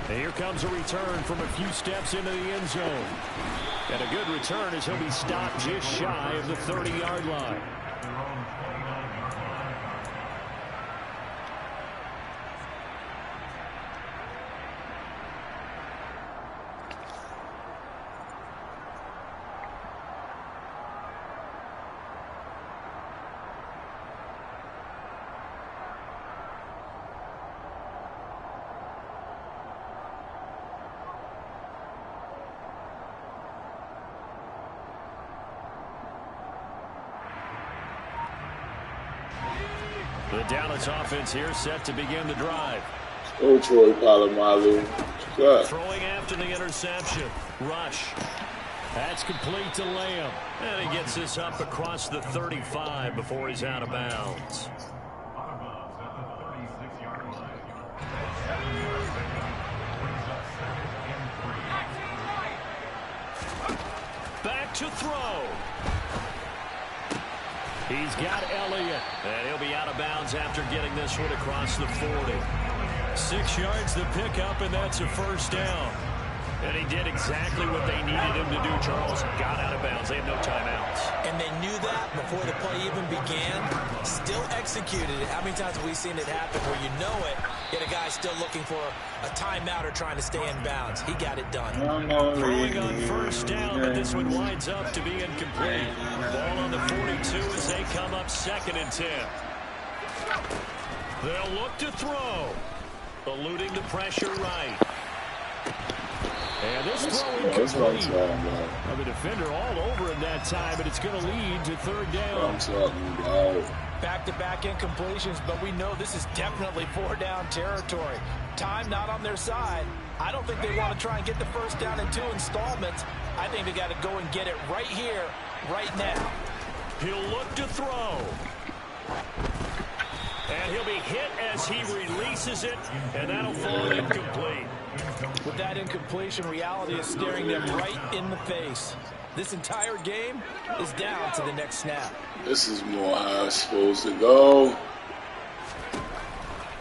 And here comes a return from a few steps into the end zone. And a good return as he'll be stopped just shy of the 30-yard line. The Dallas offense here set to begin the drive. Oh, Troy Polamalu. Throwing after the interception. Rush. That's complete to Lamb. And he gets this up across the 35 before he's out of bounds. Back to throw. He's got Elliott, and he'll be out of bounds after getting this one across the 40. 6 yards the pickup, and that's a first down. And he did exactly what they needed him to do, Charles. Got out of bounds. They had no timeouts. And they knew that before the play even began. Still executed it. How many times have we seen it happen where you know it, yet a guy's still looking for a timeout or trying to stay in bounds? He got it done. Throwing on first down, but this one winds up to be incomplete. Ball on the 42 as they come up 2nd and 10. They'll look to throw. Eluding the pressure right. And this throw incomplete. The defender all over him that time, but it's going to lead to 3rd down. Back-to-back incompletions, but we know this is definitely 4-down territory. Time not on their side. I don't think they want to try and get the first down in 2 installments. I think they got to go and get it right here, right now. He'll look to throw. And he'll be hit as he releases it, and that'll fall incomplete. With that incompletion, reality is staring them right in the face. This entire game is down to the next snap. This is more how it's supposed to go.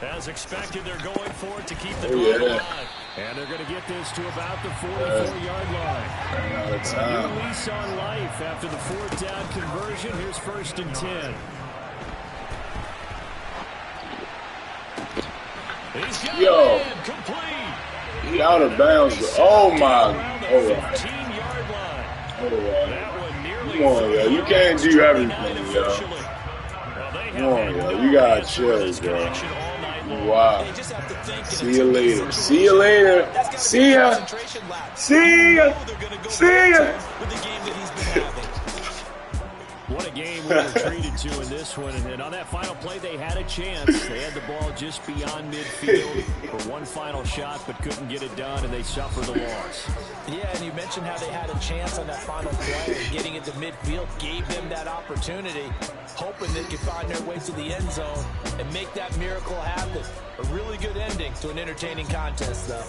As expected, they're going for it to keep the drive alive. And they're going to get this to about the 44-yard line. A new lease on life after the 4th down conversion. Here's 1st and 10. He's got it complete. He out of bounds. Oh my. Hold on. 15-yard line. Hold on. Come on, yo. You can't do everything, yo. Come on, yo. You gotta chill, bro. Wow. See you later. See you later. See ya. See ya. See ya. What a game we were treated to in this one. And on that final play, they had a chance. They had the ball just beyond midfield for one final shot, but couldn't get it done, and they suffered the loss. Yeah, and you mentioned how they had a chance on that final play, and getting it to midfield gave them that opportunity, hoping they could find their way to the end zone and make that miracle happen. A really good ending to an entertaining contest, though.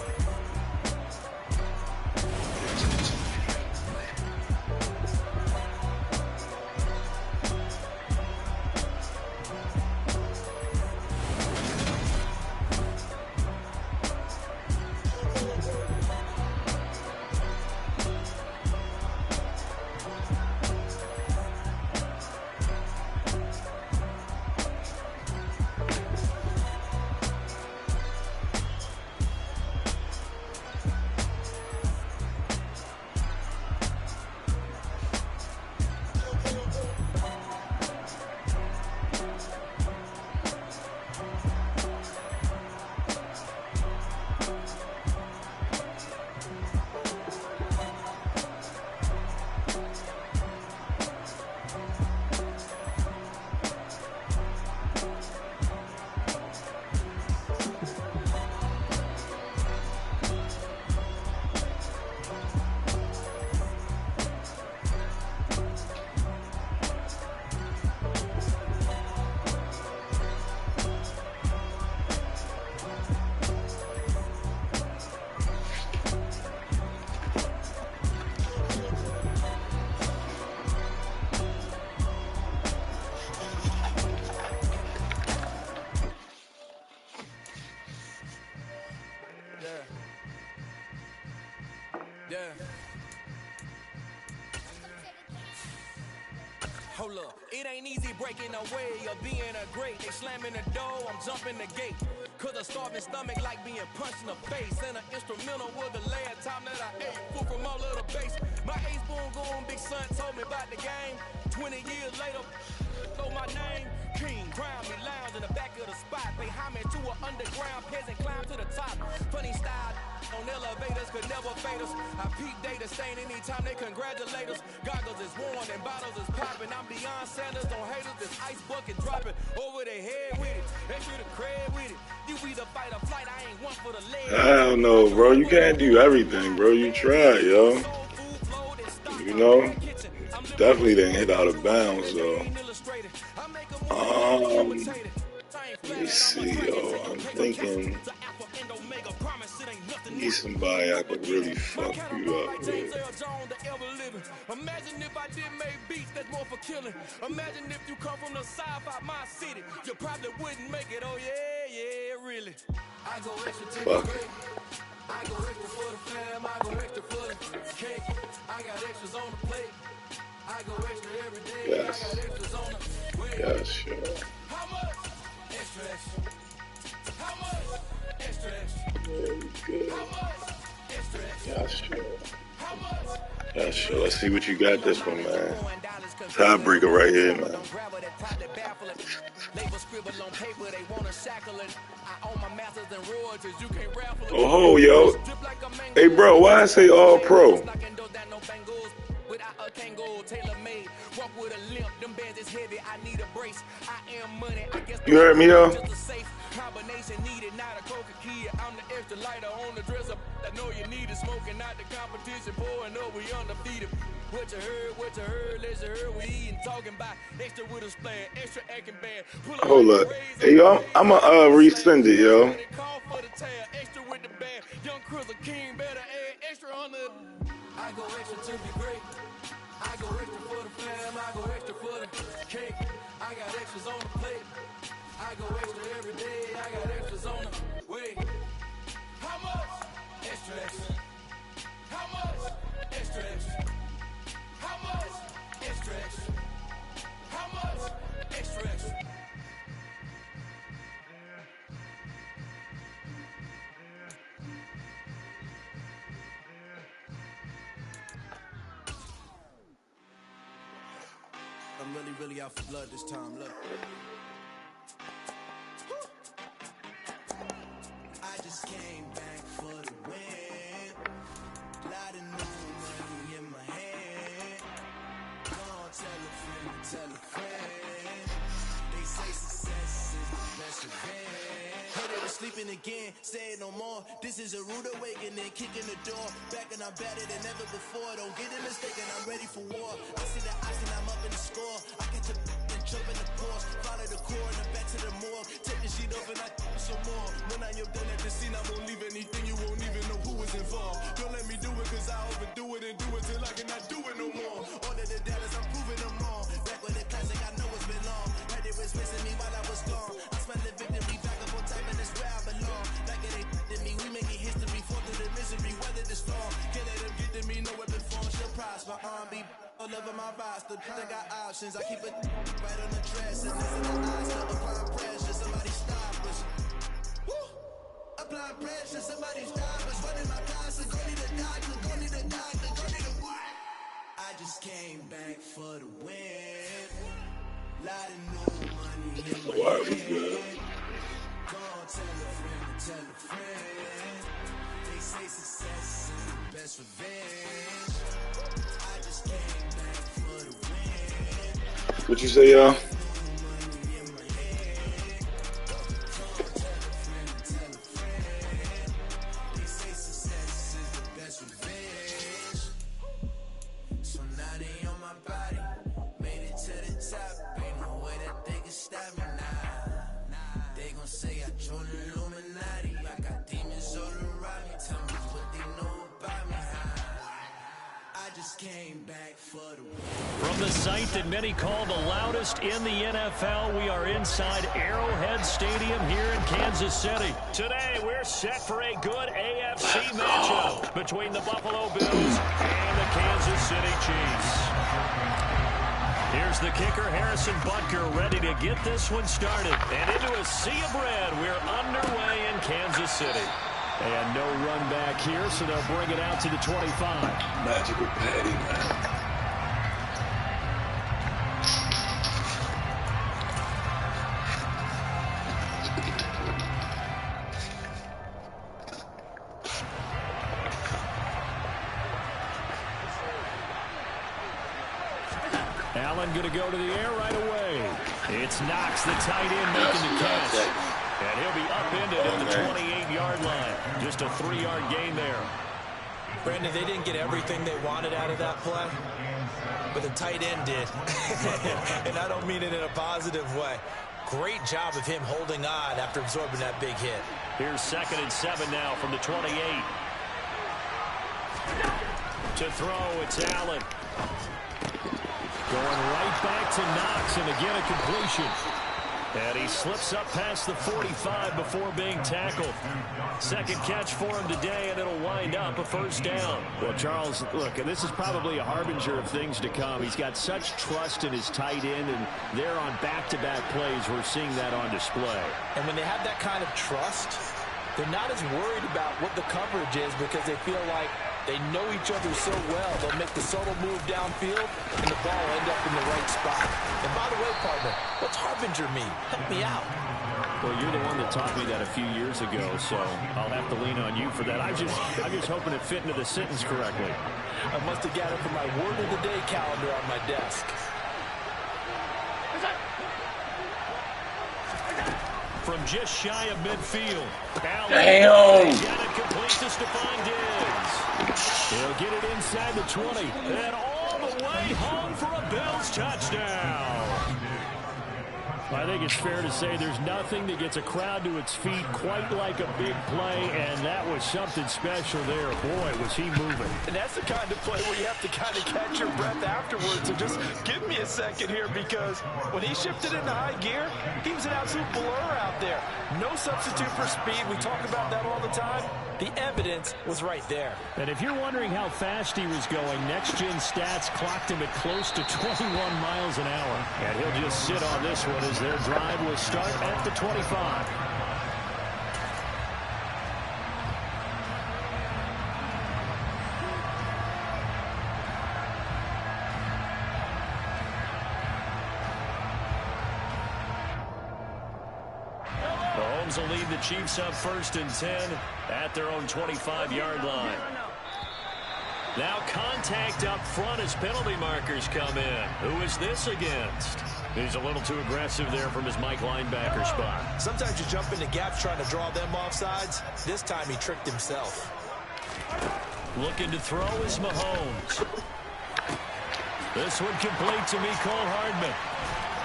Hold up, it ain't easy breaking away or being a great. They slamming the door, I'm jumping the gate. Cause a starving stomach like being punched in the face. And an instrumental was the last time that I ate food from all of the base. My ace boom going big son told me about the game. 20 years later, know my name. King, crown me, lounge in the back of the spot. Pay homage to an underground peasant, climb to the top. Funny style on elevators could never fade us. I peep data stain anytime they congratulate us. Goggles is worn and bottles is popping. I'm Deion Sanders, don't hate us. This ice bucket dropping over their head with it. They should have cred with it. You either fight or flight. I ain't one for the leg. I don't know, bro. You can't do everything, bro. You try, yo. You know, definitely didn't hit out of bounds, though. Let me see, yo. I'm thinking He's somebody I could really fuck you up with. Imagine if I did make beats that's more for killing. Imagine if you come from the south out my city. You probably wouldn't make it. Oh yeah, really. I go extra to the great. I go extra for the fam. I go extra for the cake. I got extras on the plate. I go extra every day. Yes. I got extras on the way. Yes, sure. How much? Extra, extra. How much? Extra, extra. Very good. How much? Extra, extra. Yes, sure. How much? Yeah, sure. Let's see what you got this one, man. Tiebreaker right here, man. Oh, yo. Hey, bro, why I say all pro? You heard me, yo? Combination needed, not a coca key. I'm the extra lighter on the dresser. I know you need it, smoking out the competition, pouring up, we undefeated. What you heard, let's heard, we eating, talking about extra with a splash, extra acting bad. Hold up. Hey, yo, I'ma resend it, yo. Call for the tail, extra with the band. Young Chris, a king, better add extra on the. I go extra to be great. I go extra for the fam, I go extra for the cake. I got extras on the plate. I go extra every day, I got extras on the way. How much? Extra, extra. How much? Extra, extra. How much? Extra, extra. How much? Extra, extra. I'm really out for blood this time, look. I just came back for the win. Lot of new money in my hand. Gonna tell a friend. They say success is the best revenge. Heard they was sleeping again, say it no more. This is a rude awakening, kicking the door. Back and I'm better than ever before. Don't get it mistaken, I'm ready for war. I see the ice and I'm up in the score. I catch a and jump in the course. Follow the core and then back to the morgue. Take the sheet off and I some more. When I am done at the scene, I won't leave anything. You won't even know who was involved. Don't let me do it cause I overdo it and do it till I cannot do it no more. All of the doubters, I'm proving them wrong. Back with the classic, I know it's been long. Had it was missing me while I was gone. I smell the victory, back up on time and it's where I belong. Like it ain't to me, we making history. Fall through the misery, weather the storm. Can't let them get to me, no weapon form. She'll prosper, be all over my roster. I got options, I keep it right on the dress. And this in the eyes, still applying pressure. Somebody stop us. Woo! Applying pressure, somebody stop us. Running my closet, go need a doctor, go need a doctor, go need a what? I just came back for the win. Lot of new money in my hand. Gonna tell a friend. They say success is the best revenge. I just came back for the win. What you say, y'all? From the site that many call the loudest in the NFL, we are inside Arrowhead Stadium here in Kansas City. Today, we're set for a good AFC matchup between the Buffalo Bills and the Kansas City Chiefs. Here's the kicker, Harrison Butker, ready to get this one started. And into a sea of red, we're underway in Kansas City. And no run back here, so they'll bring it out to the 25. Magical Patty, man. Allen going to go to the air right away. It's Knox, the tight end, making the catch. And he'll be upended at the 28-yard line. Just a 3-yard gain there. Brandon, they didn't get everything they wanted out of that play, but the tight end did. And I don't mean it in a positive way. Great job of him holding on after absorbing that big hit. Here's 2nd and 7 now from the 28. To throw, it's Allen. Going right back to Knox, and again a completion. And he slips up past the 45 before being tackled. Second catch for him today, and it'll wind up a first down. Well, Charles, look, this is probably a harbinger of things to come. He's got such trust in his tight end, and there on back-to-back plays, we're seeing that on display. And when they have that kind of trust, they're not as worried about what the coverage is because they feel like they know each other so well. They'll make the subtle move downfield, and the ball will end up in the right spot. And by the way, partner, what's harbinger mean? Help me out. Well, you're the one that taught me that a few years ago, so I'll have to lean on you for that. I'm just hoping it fit into the sentence correctly. I must have got it from my word of the day calendar on my desk. From just shy of midfield. Damn! Got it complete to Stephon Diggs. He'll get it inside the 20. And all the way home for a Bills touchdown. I think it's fair to say there's nothing that gets a crowd to its feet quite like a big play, and that was something special there. Boy, was he moving. And that's the kind of play where you have to kind of catch your breath afterwards. So just give me a second here, because when he shifted into high gear, he was an absolute blur out there. No substitute for speed. We talk about that all the time. The evidence was right there. And if you're wondering how fast he was going, next-gen stats clocked him at close to 21 miles an hour. And he'll just sit on this one as their drive will start at the 25. Mahomes will lead the Chiefs up 1st and 10 at their own 25-yard line. Now contact up front as penalty markers come in. Who is this against? He's a little too aggressive there from his Mike linebacker spot. Sometimes you jump into gaps trying to draw them off sides. This time he tricked himself. Looking to throw is Mahomes. This one complete to Mecole Hardman.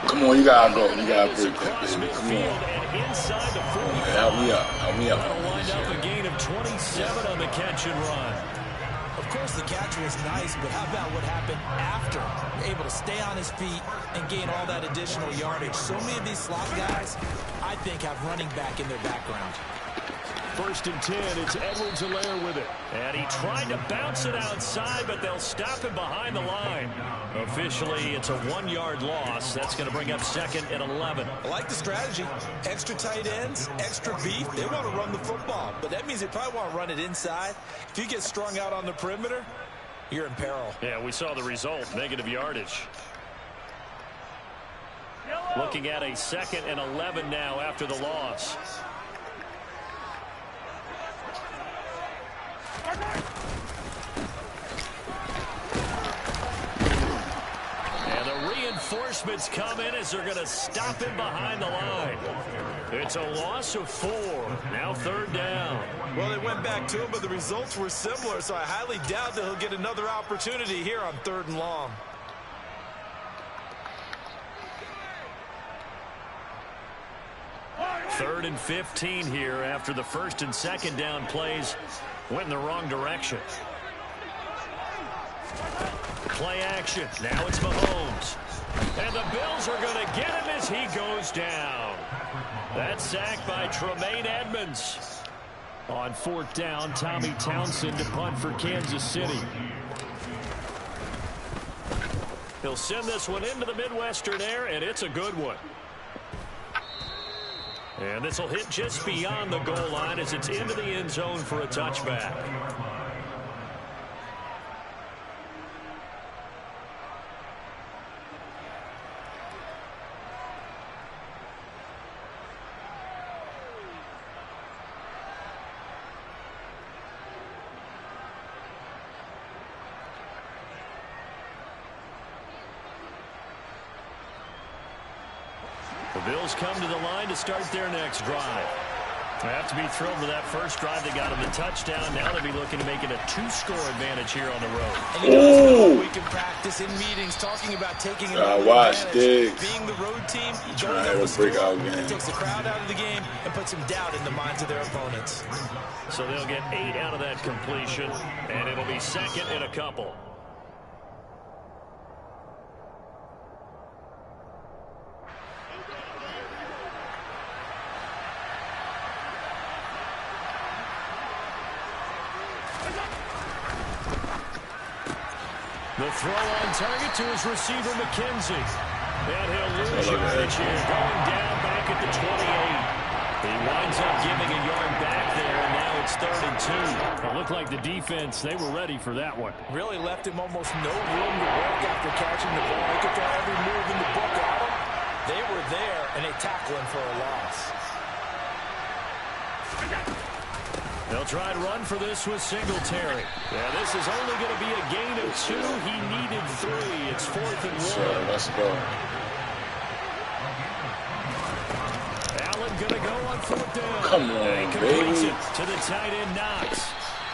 Come on, you gotta go. You gotta break that, Across baby. Come midfield on. and inside the 45. Help me up. Help me up. That'll wind up a gain of 27 on the catch and run. Of course, the catch was nice, but how about what happened after? You're able to stay on his feet and gain all that additional yardage. So many of these slot guys, I think, have running back in their background. 1st and 10, it's Edwards-Helaire with it. And he tried to bounce it outside, but they'll stop him behind the line. Officially, it's a 1-yard loss. That's going to bring up 2nd and 11. I like the strategy. Extra tight ends, extra beef. They want to run the football, but that means they probably want to run it inside. If you get strung out on the perimeter, you're in peril. Yeah, we saw the result, negative yardage. Looking at a 2nd and 11 now after the loss. And the reinforcements come in as they're going to stop him behind the line. It's a loss of 4. Now 3rd down. Well, they went back to him, but the results were similar, so I highly doubt that he'll get another opportunity here on 3rd and long. Third and 15 here after the 1st and 2nd down plays went in the wrong direction. Play action. Now it's Mahomes. And the Bills are going to get him as he goes down. That's sacked by Tremaine Edmonds. On 4th down, Tommy Townsend to punt for Kansas City. He'll send this one into the Midwestern air, and it's a good one. And this will hit just beyond the goal line as it's into the end zone for a touchback. The Bills come to the line to start their next drive. They have to be thrilled with that first drive. They got him the touchdown. Now they'll be looking to make it a 2-score advantage here on the road. And you guys know we can practice in meetings talking about taking an watch advantage. this. Being the road team, Trying to have a breakout game. it takes the crowd out of the game and puts some doubt in the minds of their opponents. So they'll get 8 out of that completion, and it'll be second and a couple. The throw on target to his receiver, McKenzie. And he'll lose yardage here, going down back at the 28. He winds up giving a yard back there, and now it's 3rd and 2. It looked like the defense, they were ready for that one. Really left him almost no room to work after catching the ball. He could throw every move in the book at him. They were there, and they tackle him for a loss. They'll try and run for this with Singletary. Yeah, this is only going to be a gain of 2. He needed 3. It's 4th and 1. So let's go. Allen going to go on 4th down. Come on, baby. It to the tight end, Knox.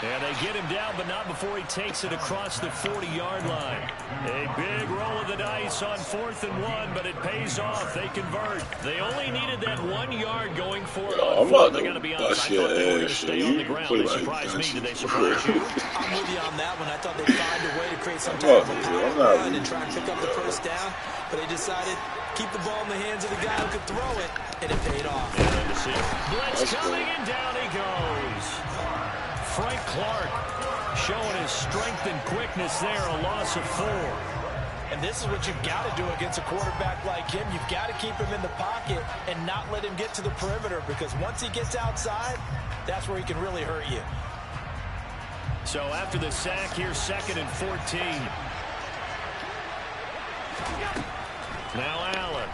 And they get him down, but not before he takes it across the 40-yard line. A big roll of the dice on 4th and 1, but it pays off. They convert. They only needed that 1 yard going for it. I'm about They got to be to honest. bust I your thought they were going to ass. stay on the ground. They surprised me. Did they surprise you? I'm with you on that one. I thought they'd find a way to create some type of a power run and try and pick up the first down, but they decided keep the ball in the hands of the guy who could throw it, and it paid off. Blitz coming, and down he goes. Frank Clark showing his strength and quickness there, a loss of 4. And this is what you've got to do against a quarterback like him. You've got to keep him in the pocket and not let him get to the perimeter, because once he gets outside, that's where he can really hurt you. So after the sack, here's 2nd and 14. Now Allen.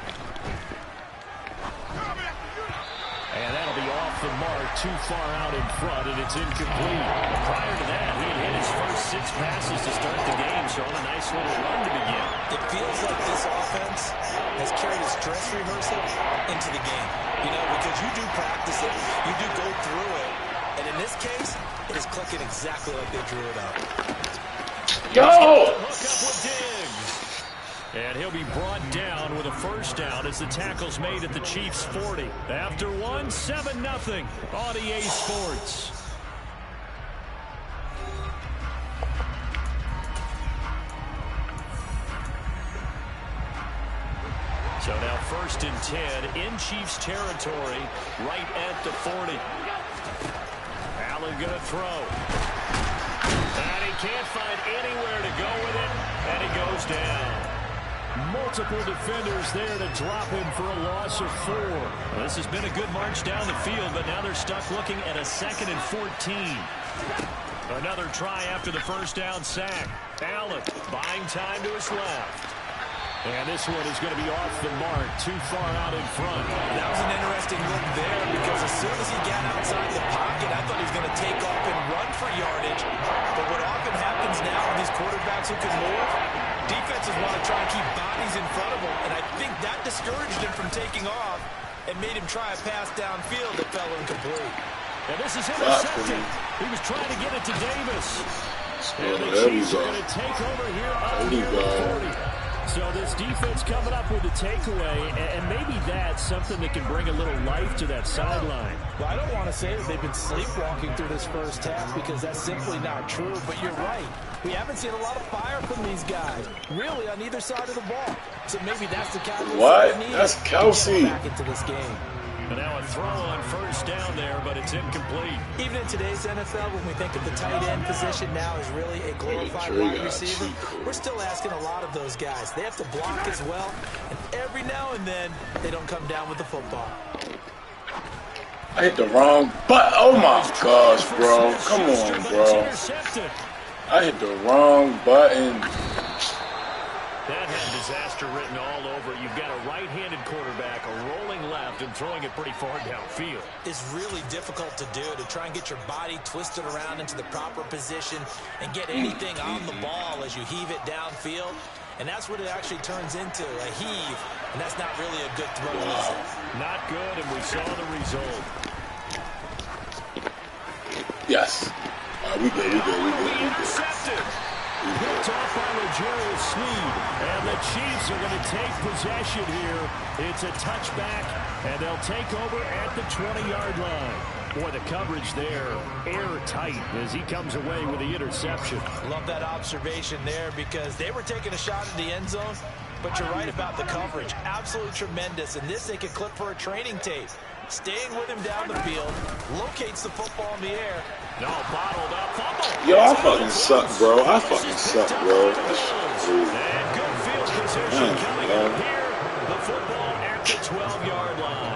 And that'll be off the mark, too far out in front, and it's incomplete. Prior to that, he had hit his first 6 passes to start the game, showing a nice little run to begin. It feels like this offense has carried its dress rehearsal into the game. You know, because you do practice it, you do go through it, and in this case, it is clicking exactly like they drew it up. Go! Hook up with Diggs. And he'll be brought down with a first down as the tackle's made at the Chiefs' 40. After 1, 7-0 on EA Sports. So now 1st and 10 in Chiefs territory, right at the 40. Allen gonna throw. And he can't find anywhere to go with it, and he goes down. Multiple defenders there to drop him for a loss of 4. Well, this has been a good march down the field, but now they're stuck looking at a 2nd and 14. Another try after the first down sack. Allen buying time to his left. And this one is going to be off the mark, too far out in front. That was an interesting look there, because as soon as he got outside the pocket, I thought he was going to take off and run for yardage. But what often happens now with these quarterbacks who can move, defenses want to try and keep bodies in front of them, and I think that discouraged him from taking off and made him try a pass downfield that fell incomplete. And this is intercepted. He was trying to get it to Davis. And the Chiefs are going to take over here up near the 40. So this defense coming up with a takeaway, and maybe that's something that can bring a little life to that sideline. Well, I don't want to say that they've been sleepwalking through this first half, because that's simply not true, but you're right. We haven't seen a lot of fire from these guys, really, on either side of the ball. So maybe that's the catalyst what? They need That's Kelsey. back into this game. And now a throw on first down there, but it's incomplete. Even in today's NFL, when we think of the tight end position now as really a glorified wide receiver, we're still asking a lot of those guys. They have to block as well, and every now and then, they don't come down with the football. I hit the wrong button. Oh my gosh, bro. Come on, bro. I hit the wrong button. That had disaster written all over. You've got a right-handed quarterback, a rolling left, and throwing it pretty far downfield. It's really difficult to do, to try and get your body twisted around into the proper position and get anything on the ball as you heave it downfield. And that's what it actually turns into, a heave. And that's not really a good throw, is it? Not good, and we saw the result. Yes. We good. Intercepted. Picked off by L'Jarius Sneed. And the Chiefs are going to take possession here. It's a touchback, and they'll take over at the 20-yard line. Boy, the coverage there, airtight as he comes away with the interception. Love that observation there because they were taking a shot at the end zone, but you're right about the coverage. Absolutely tremendous. And this they could clip for a training tape. Staying with him down the field, locates the football in the air. No, bottled up, fumble. Yo, I fucking suck, bro. That's crazy. And good field position coming up here. The football at the 12-yard line.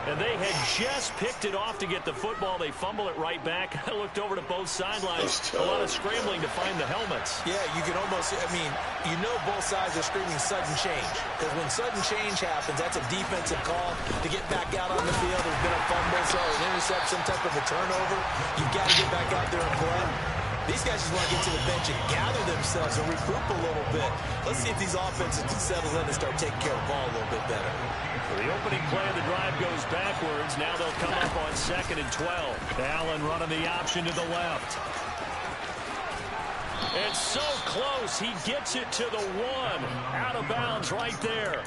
And they had just picked it off to get the football. They fumble it right back. I looked over to both sidelines. A lot of scrambling to find the helmets. Yeah, you can almost, you know both sides are screaming sudden change. Because when sudden change happens, that's a defensive call to get back out on the field. There's been a fumble, so an interception, some type of a turnover. You've got to get back out there and play. These guys just want to get to the bench and gather themselves and regroup a little bit. Let's see if these offenses can settle in and start taking care of the ball a little bit better. The opening play of the drive goes backwards. Now they'll come up on 2nd and 12. Allen running the option to the left. It's so close. He gets it to the 1. Out of bounds right there.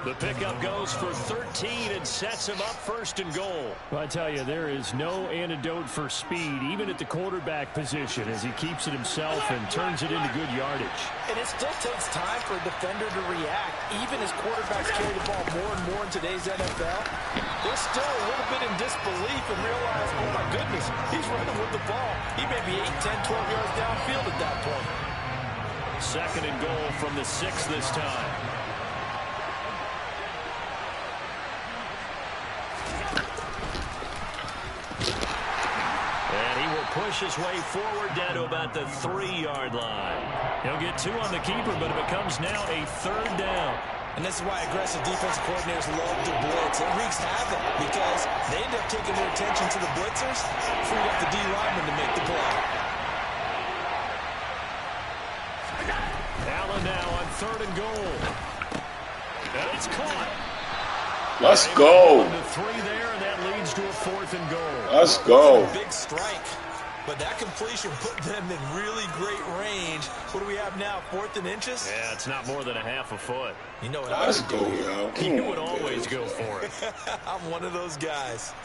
The pickup goes for 13 and sets him up 1st and goal. Well, I tell you, there is no antidote for speed, even at the quarterback position, as he keeps it himself and turns it into good yardage. And it still takes time for a defender to react. Even as quarterbacks carry the ball more and more in today's NFL, they're still a little bit in disbelief and realize, oh my goodness, he's running with the ball. He may be 8, 10, 12 yards downfield at that point. 2nd and goal from the 6 this time. Push his way forward down to about the 3-yard line. He'll get 2 on the keeper, but it becomes now a 3rd down. And this is why aggressive defensive coordinators love to blitz. It wreaks havoc because they end up taking their attention to the blitzers, freeing up the D lineman to make the play. Allen now on 3rd and goal. And it's caught. Let's go. The 3 there, and that leads to a 4th and goal. Let's go. Big strike. But that completion put them in really great range. What do we have now, 4th and inches? Yeah, it's not more than a half a foot. You know what? Let's go, yo. You would always go for it. I'm one of those guys.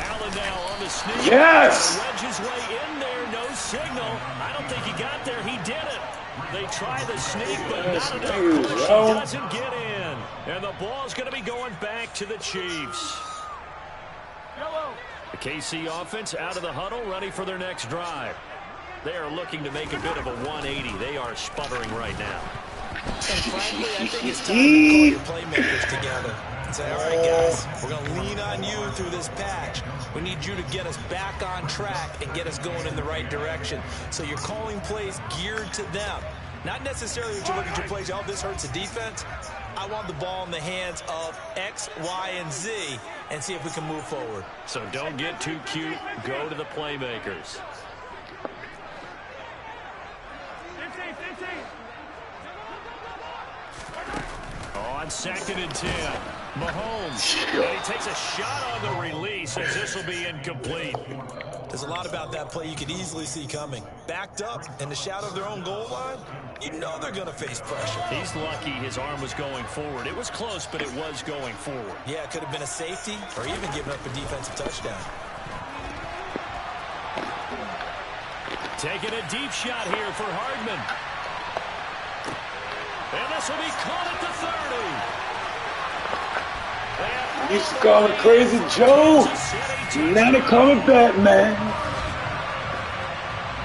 Allen now on the sneak. Yes! Wedge his way in there, no signal. I don't think he got there. He did it. They try the sneak, but not enough push. He doesn't get in. And the ball's going to be going back to the Chiefs. The KC offense out of the huddle, ready for their next drive. They are looking to make a bit of a 180. They are sputtering right now. And frankly, I think it's time to call your playmakers together and say, all right, guys, we're going to lean on you through this patch. We need you to get us back on track and get us going in the right direction. So you're calling plays geared to them. Not necessarily that you look at your plays, oh, this hurts the defense. I want the ball in the hands of X, Y, and Z and see if we can move forward. So don't get too cute. Go to the playmakers. 15. On 2nd and 10, Mahomes. And he takes a shot on the release as this will be incomplete. There's a lot about that play you could easily see coming. Backed up in the shadow of their own goal line, you know they're going to face pressure. He's lucky his arm was going forward. It was close, but it was going forward. Yeah, it could have been a safety or even given up a defensive touchdown. Taking a deep shot here for Hardman. And this will be caught at the 30. You used to call it Crazy Joe. Now they call it Batman.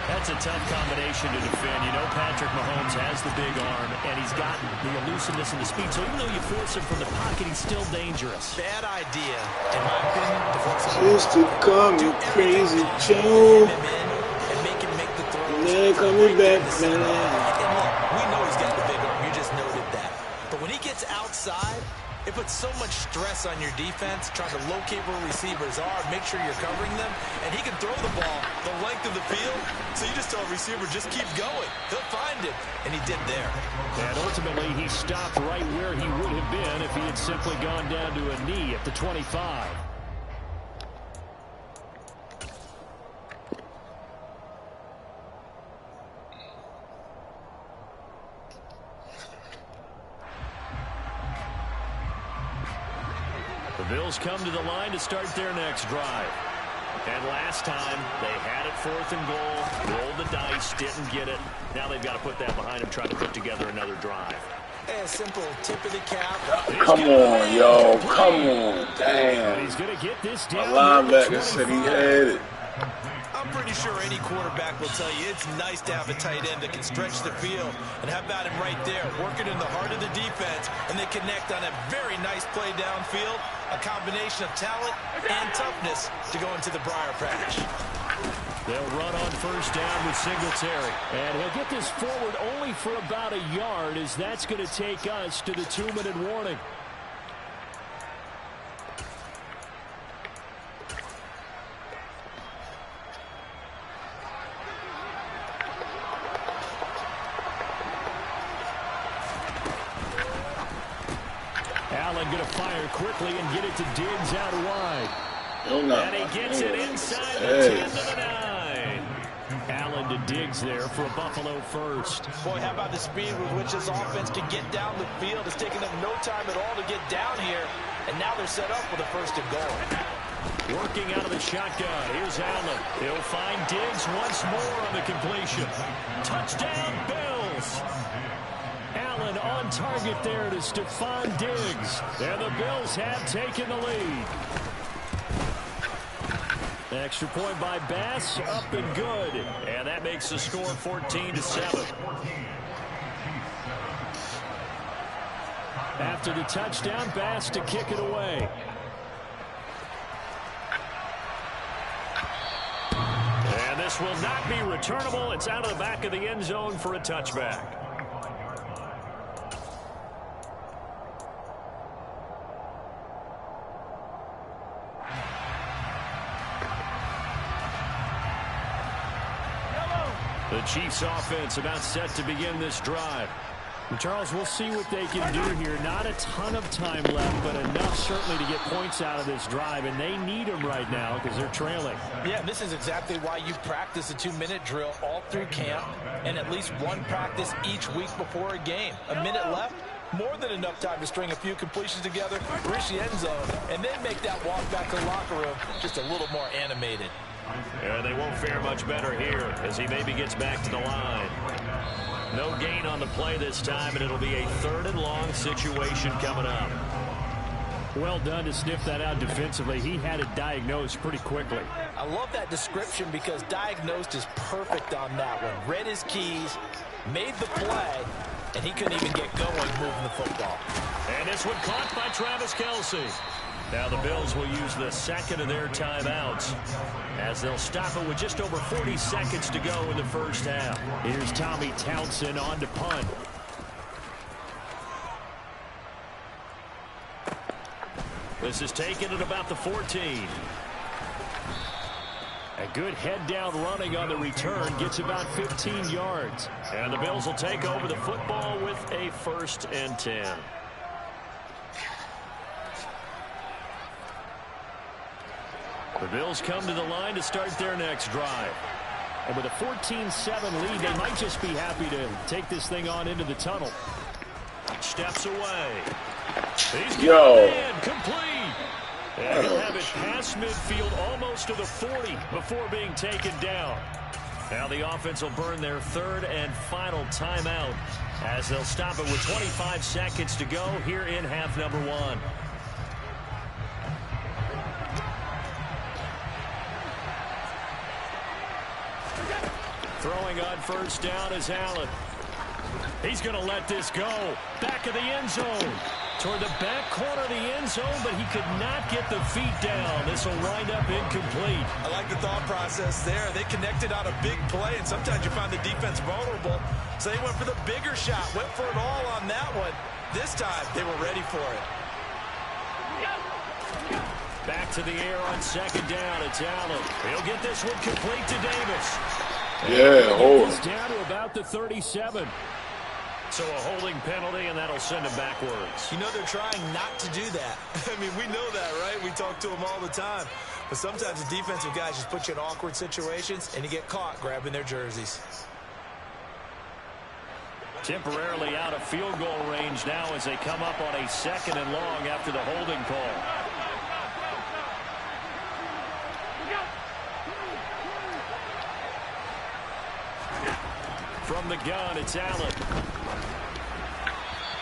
That's a tough combination to defend. You know Patrick Mahomes has the big arm, and he's got the elusiveness and the speed. So even though you force him from the pocket, he's still dangerous. Bad idea, in my opinion, to force him. Used to call me Crazy Joe. And make him make the throw. Now they call me Batman. And look, we know he's got the big arm. You just noted that. But when he gets outside, it puts puts so much stress on your defense, trying to locate where receivers are, make sure you're covering them, and he can throw the ball the length of the field, so you just tell a receiver, just keep going. He'll find it, and he did there. And ultimately, he stopped right where he would have been if he had simply gone down to a knee at the 25. The Bills come to the line to start their next drive. And last time, they had it 4th and goal, rolled the dice, didn't get it. Now they've got to put that behind them, trying to put together another drive. A simple tip of the cap. Come on, yo. Come on. Damn. He's going to get this down. My linebacker said he had it. I'm pretty sure any quarterback will tell you it's nice to have a tight end that can stretch the field. And how about him right there, working in the heart of the defense, and they connect on a very nice play downfield. A combination of talent and toughness to go into the briar patch. They'll run on first down with Singletary. And he'll get this forward only for about a yard, as that's going to take us to the 2-minute warning. Allen going to fire quickly and get it to Diggs out wide. And he gets it inside the 10 to the 9. Allen to Diggs there for a Buffalo first. Boy, how about the speed with which this offense can get down the field? It's taken them no time at all to get down here. And now they're set up with a 1st and goal. Working out of the shotgun. Here's Allen. He'll find Diggs once more on the completion. Touchdown, Bills. Allen on target there to Stephon Diggs. And the Bills have taken the lead. Extra point by Bass, up and good. And that makes the score 14-7. After the touchdown, Bass to kick it away. And this will not be returnable. It's out of the back of the end zone for a touchback. The Chiefs offense about set to begin this drive. And Charles, we'll see what they can do here. Not a ton of time left, but enough certainly to get points out of this drive, and they need them right now because they're trailing. Yeah, this is exactly why you practice a 2-minute drill all through camp and at least one practice each week before a game. A minute left, more than enough time to string a few completions together, reach the end zone, and then make that walk back to the locker room just a little more animated. And they won't fare much better here as he maybe gets back to the line. No gain on the play this time, and it'll be a 3rd and long situation coming up. Well done to sniff that out defensively. He had it diagnosed pretty quickly. I love that description because diagnosed is perfect on that one. Read his keys, made the play, and he couldn't even get going moving the football. And this one caught by Travis Kelce. Now the Bills will use the 2nd of their timeouts as they'll stop it with just over 40 seconds to go in the first half. Here's Tommy Townsend on to punt. This is taken at about the 14. A good head down running on the return, gets about 15 yards. And the Bills will take over the football with a 1st and 10. The Bills come to the line to start their next drive. And with a 14-7 lead, they might just be happy to take this thing on into the tunnel. Steps away. He's in, complete. And he'll have it past midfield almost to the 40 before being taken down. Now the offense will burn their 3rd and final timeout as they'll stop it with 25 seconds to go here in half number 1. Throwing on first down is Allen. He's going to let this go. Back of the end zone. Toward the back corner of the end zone, but he could not get the feet down. This will wind up incomplete. I like the thought process there. They connected on a big play, and sometimes you find the defense vulnerable. So they went for the bigger shot, went for it all on that one. This time, they were ready for it. Back to the air on second down. It's Allen. He'll get this one complete to Davis. Yeah, hold. It's down to about the 37. So a holding penalty, and that'll send him backwards. You know, they're trying not to do that. I mean, we know that, right? We talk to them all the time. But sometimes the defensive guys just put you in awkward situations, and you get caught grabbing their jerseys. Temporarily out of field goal range now as they come up on a 2nd and long after the holding call. From the gun, it's Allen.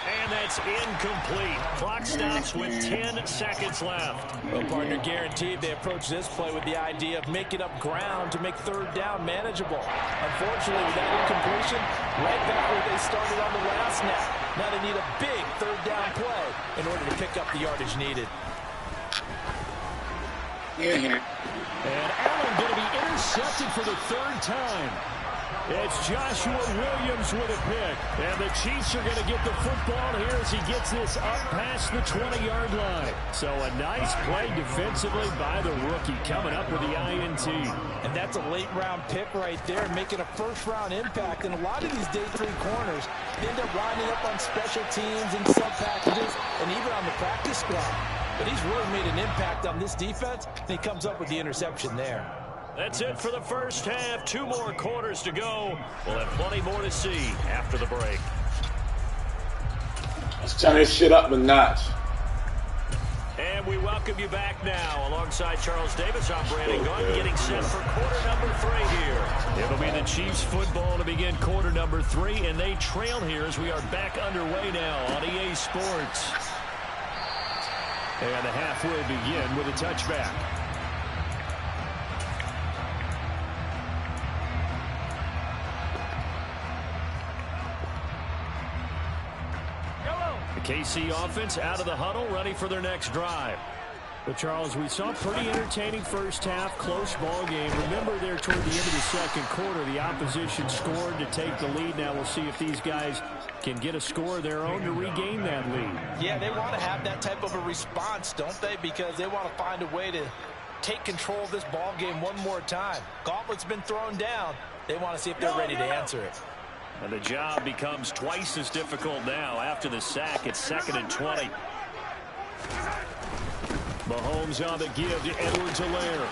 And that's incomplete. Clock stops with 10 seconds left. Well, partner, guaranteed they approach this play with the idea of making up ground to make third down manageable. Unfortunately, with that incompletion, right back where they started on the last snap. Now they need a big third down play in order to pick up the yardage needed. And Allen going to be intercepted for the 3rd time. It's Joshua Williams with a pick. And the Chiefs are going to get the football here as he gets this up past the 20-yard line. So a nice play defensively by the rookie coming up with the INT. And that's a late-round pick right there, making a first-round impact. And a lot of these day 3 corners end up lining up on special teams and sub-packages and even on the practice squad. But he's really made an impact on this defense, and he comes up with the interception there. That's it for the first half. 2 more quarters to go. We'll have plenty more to see after the break. Let's turn this shit up a notch. And we welcome you back now. Alongside Charles Davis, I'm Brandon Gunn, getting set for quarter number 3 here. It'll be the Chiefs football to begin quarter number 3, and they trail here as we are back underway now on EA Sports. And the half will begin with a touchback. KC offense out of the huddle, ready for their next drive. But, Charles, we saw a pretty entertaining first half, close ball game. Remember there toward the end of the 2nd quarter, the opposition scored to take the lead. Now we'll see if these guys can get a score of their own to regain that lead. Yeah, they want to have that type of a response, don't they? Because they want to find a way to take control of this ball game one more time. Gauntlet's been thrown down. They want to see if they're ready to answer it. And the job becomes twice as difficult now. After the sack, it's 2nd and 20. Mahomes on the give to Edwards-Helaire.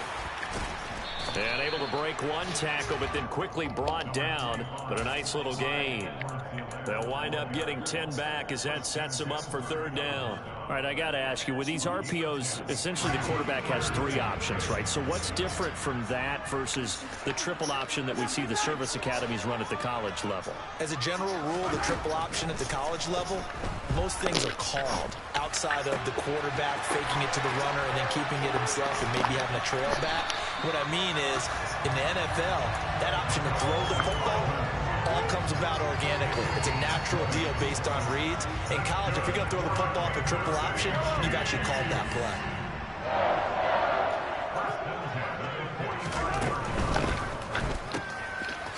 And able to break one tackle, but then quickly brought down. But a nice little gain. They'll wind up getting 10 back as that sets them up for 3rd down. All right, I got to ask you, with these RPOs, essentially the quarterback has 3 options, right? So what's different from that versus the triple option that we see the service academies run at the college level? As a general rule, the triple option at the college level, most things are called outside of the quarterback faking it to the runner and then keeping it himself and maybe having a trail back. What I mean is, in the NFL, that option to throw the football all comes about organically. It's a natural deal based on reads. In college, if you're going to throw the football for triple option, you've actually called that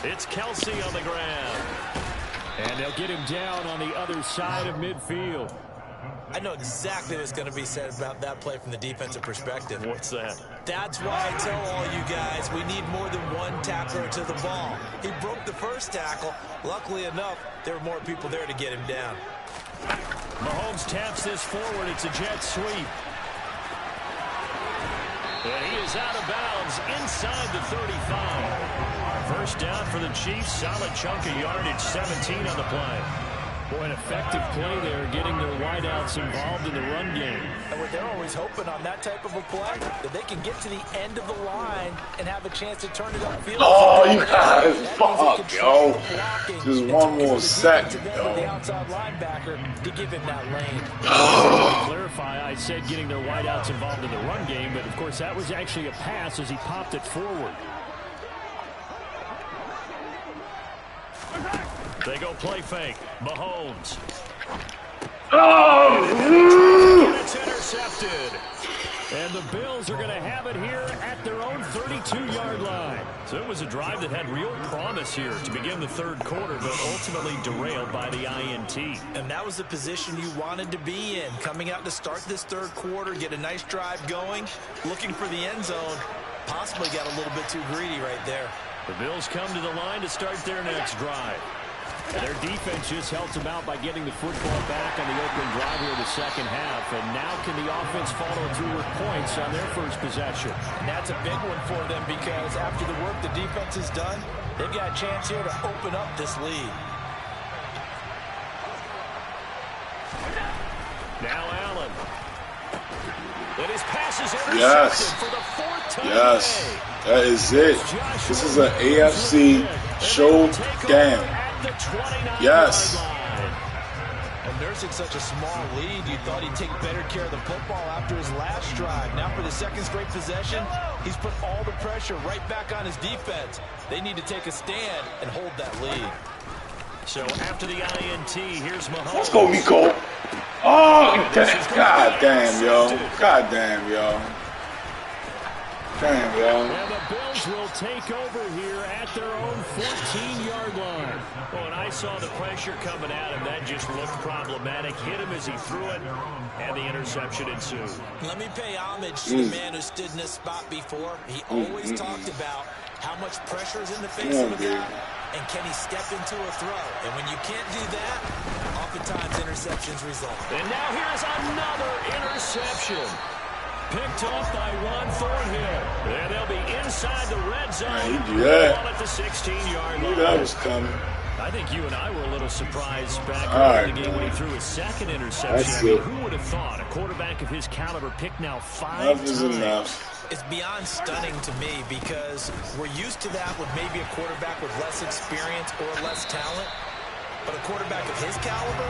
play. It's Kelsey on the ground. And they'll get him down on the other side of midfield. I know exactly what's going to be said about that play from the defensive perspective. What's that? That's why I tell all you guys we need more than one tackler to the ball. He broke the first tackle. Luckily enough, there were more people there to get him down. Mahomes taps this forward. It's a jet sweep. And he is out of bounds inside the 35. First down for the Chiefs. Solid chunk of yardage, 17 on the play. Boy, an effective play there, getting their wideouts involved in the run game. And what they're always hoping on that type of a play, that they can get to the end of the line and have a chance to turn it upfield. Oh, you guys, fuck, yo. Just one more second, yo. The outside linebacker to give him that lane. To clarify, I said getting their wideouts involved in the run game, but of course that was actually a pass as he popped it forward. They go play fake. Mahomes. Oh! And it's intercepted. And the Bills are going to have it here at their own 32. 32-yard line. So it was a drive that had real promise here to begin the third quarter, but ultimately derailed by the INT. And that was the position you wanted to be in. Coming out to start this third quarter, get a nice drive going, looking for the end zone. Possibly got a little bit too greedy right there. The Bills come to the line to start their next drive. And their defense just helped them out by getting the football back on the opening drive here in the second half. And now can the offense follow through with points on their first possession? And that's a big one for them because after the work the defense has done, they've got a chance here to open up this lead. Now Allen. And his pass is intercepted for the fourth time Yes. That is it. This is an AFC showdown. Yes. And nursing such a small lead, you thought he'd take better care of the football after his last drive. Now for the second straight possession, he's put all the pressure right back on his defense. They need to take a stand and hold that lead. So after the INT, here's Mahomes. Let's go, Nico. Oh, God damn, yo. God damn, yo. Damn, yo. And the Bills will take over here at their own 14-yard line. Oh, and I saw the pressure coming at him. That just looked problematic. Hit him as he threw it, and the interception ensued. Let me pay homage to the man who stood in this spot before. He always talked about how much pressure is in the face of a guy, and can he step into a throw? And when you can't do that, oftentimes interceptions result. And now here's another interception. Picked off by Juan Thornhill. And they'll be inside the red zone. He do that. At the 16-yard Knew line. that was coming. I think you and I were a little surprised back All in the right, game when he threw his second interception. I mean, who would have thought a quarterback of his caliber picked now 5 Enough is times? enough. It's beyond stunning to me because we're used to that with maybe a quarterback with less experience or less talent. But a quarterback of his caliber,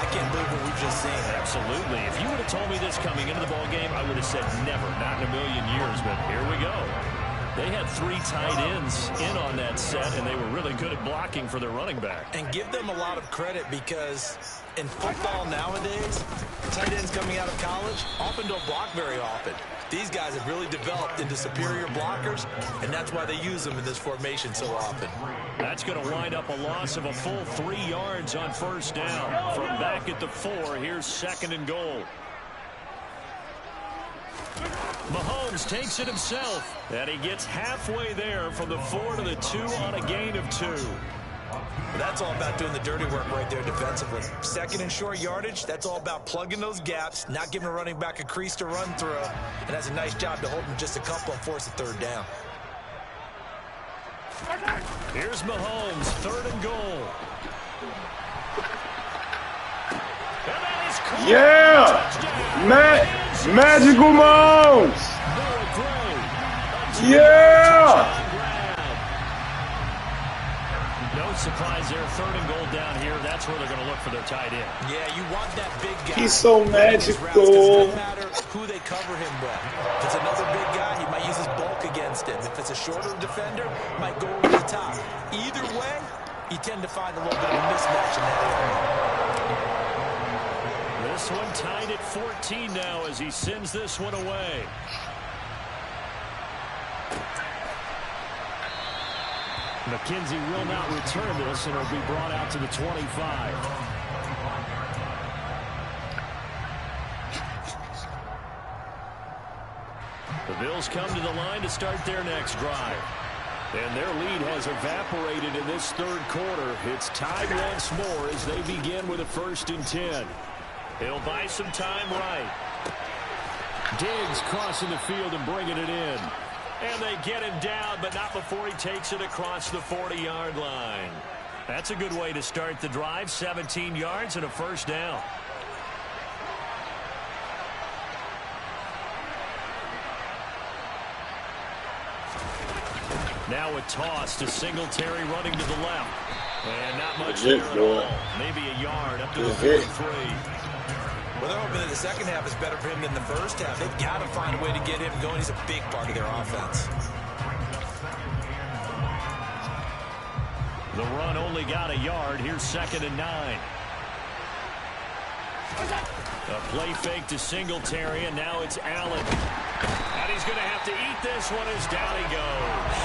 I can't believe what we've just seen. Absolutely. If you would have told me this coming into the ball game, I would have said never, not in a million years. But here we go. They had 3 tight ends in on that set, and they were really good at blocking for their running back. And give them a lot of credit because in football nowadays, tight ends coming out of college often don't block very often. These guys have really developed into superior blockers, and that's why they use them in this formation so often. That's going to wind up a loss of a full 3 yards on first down. From back at the 4, here's 2nd and goal. Mahomes takes it himself, and he gets halfway there from the 4 to the 2 on a gain of 2. That's all about doing the dirty work right there defensively. Second and short yardage, that's all about plugging those gaps, not giving a running back a crease to run through, and that's a nice job to hold him just a couple and force a third down. Here's Mahomes, 3rd and goal. Yeah! Magical Mahomes! Yeah! No surprise there, 3rd and goal down here. That's where they're going to look for their tight end. Yeah, you want that big guy. He's so magical. It doesn't matter who they cover him with. If it's another big guy, he might use his bulk against him. If it's a shorter defender, he might go over the top. Either way, you tend to find a little bit of a mismatch in that area. This one tied at 14 now as he sends this one away. McKenzie will not return this, and it'll be brought out to the 25. The Bills come to the line to start their next drive. And their lead has evaporated in this third quarter. It's tied once more as they begin with a 1st and 10. He'll buy some time right. Diggs crossing the field and bringing it in. And they get him down, but not before he takes it across the 40-yard line. That's a good way to start the drive. 17 yards and a 1st down. Now a toss to Singletary running to the left. And not much there at all. Maybe a yard up to the 43. Well, they're hoping that the second half is better for him than the first half. They've got to find a way to get him going. He's a big part of their offense. The run only got a yard. Here's 2nd and 9. A play fake to Singletary, and now it's Allen. And he's going to have to eat this one as down he goes.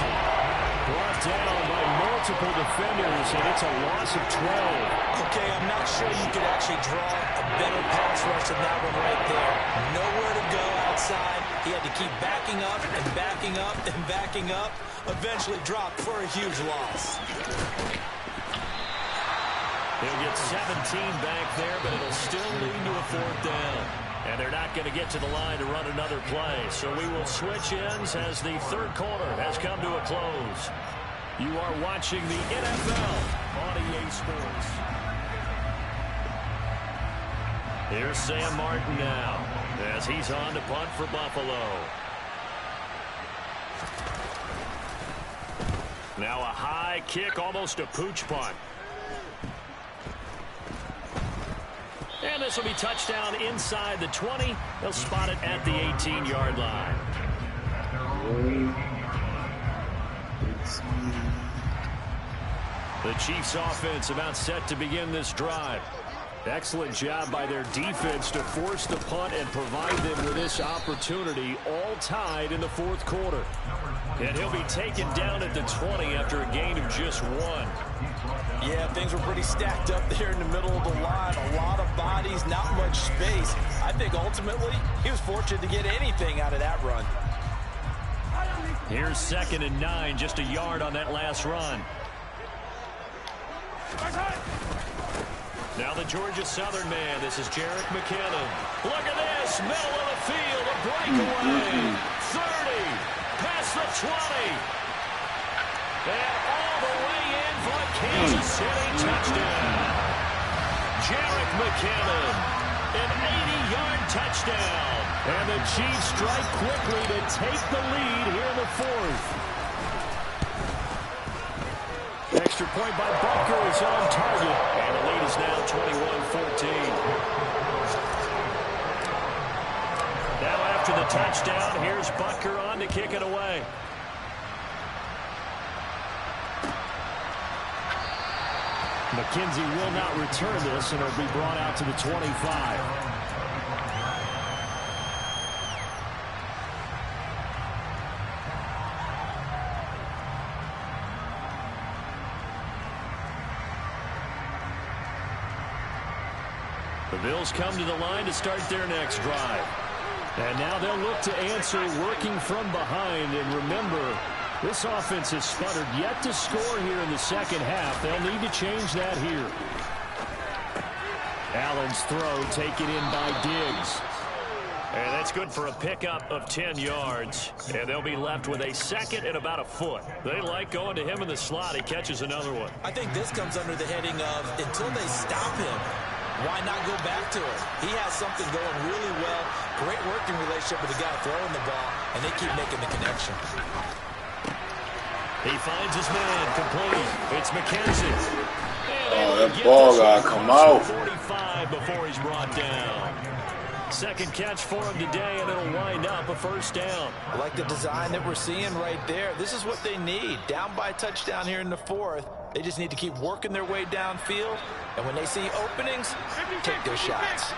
Brought down by multiple defenders, and it's a loss of 12. Okay, I'm not sure you could actually draw a better pass rush than that one right there. Nowhere to go outside. He had to keep backing up and backing up and backing up. Eventually dropped for a huge loss. He'll get 17 back there, but it'll still lead to a 4th down. And they're not going to get to the line to run another play. So we will switch ends as the 3rd quarter has come to a close. You are watching the NFL on EA Sports. Here's Sam Martin now as he's on to punt for Buffalo. Now a high kick, almost a pooch punt. And this will be touchdown inside the 20. They'll spot it at the 18-yard line. The Chiefs offense about set to begin this drive. Excellent job by their defense to force the punt and provide them with this opportunity, all tied in the 4th quarter. And he'll be taken down at the 20 after a gain of just 1. Yeah, things were pretty stacked up there in the middle of the line. A lot of bodies, not much space. I think ultimately he was fortunate to get anything out of that run. Here's 2nd and 9, just a yard on that last run. Now the Georgia Southern man. This is Jerick McKinnon. Look at this. Middle of the field. A breakaway. 30. Past the 20. And all the way in for a Kansas City touchdown. Jerick McKinnon. An 80-yard touchdown. And the Chiefs strike quickly to take the lead here in the 4th. Extra point by Butker is on target. And the lead is now 21-14. Now after the touchdown, here's Butker on to kick it away. McKenzie will not return this, and it'll be brought out to the 25. The Bills come to the line to start their next drive. And now they'll look to answer working from behind. And remember, this offense has sputtered yet to score here in the 2nd half. They'll need to change that here. Allen's throw taken in by Diggs. And that's good for a pickup of 10 yards. And they'll be left with a 2nd and about a foot. They like going to him in the slot. He catches another one. I think this comes under the heading of until they stop him, why not go back to it? He has something going really well. Great working relationship with the guy throwing the ball, and they keep making the connection. He finds his man complete. It's McKenzie. Oh, that ball got to come out. 45 before he's brought down. 2nd catch for him today, and it'll wind up a 1st down. I like the design that we're seeing right there. This is what they need. Down by a touchdown here in the 4th. They just need to keep working their way downfield. And when they see openings, take their shots.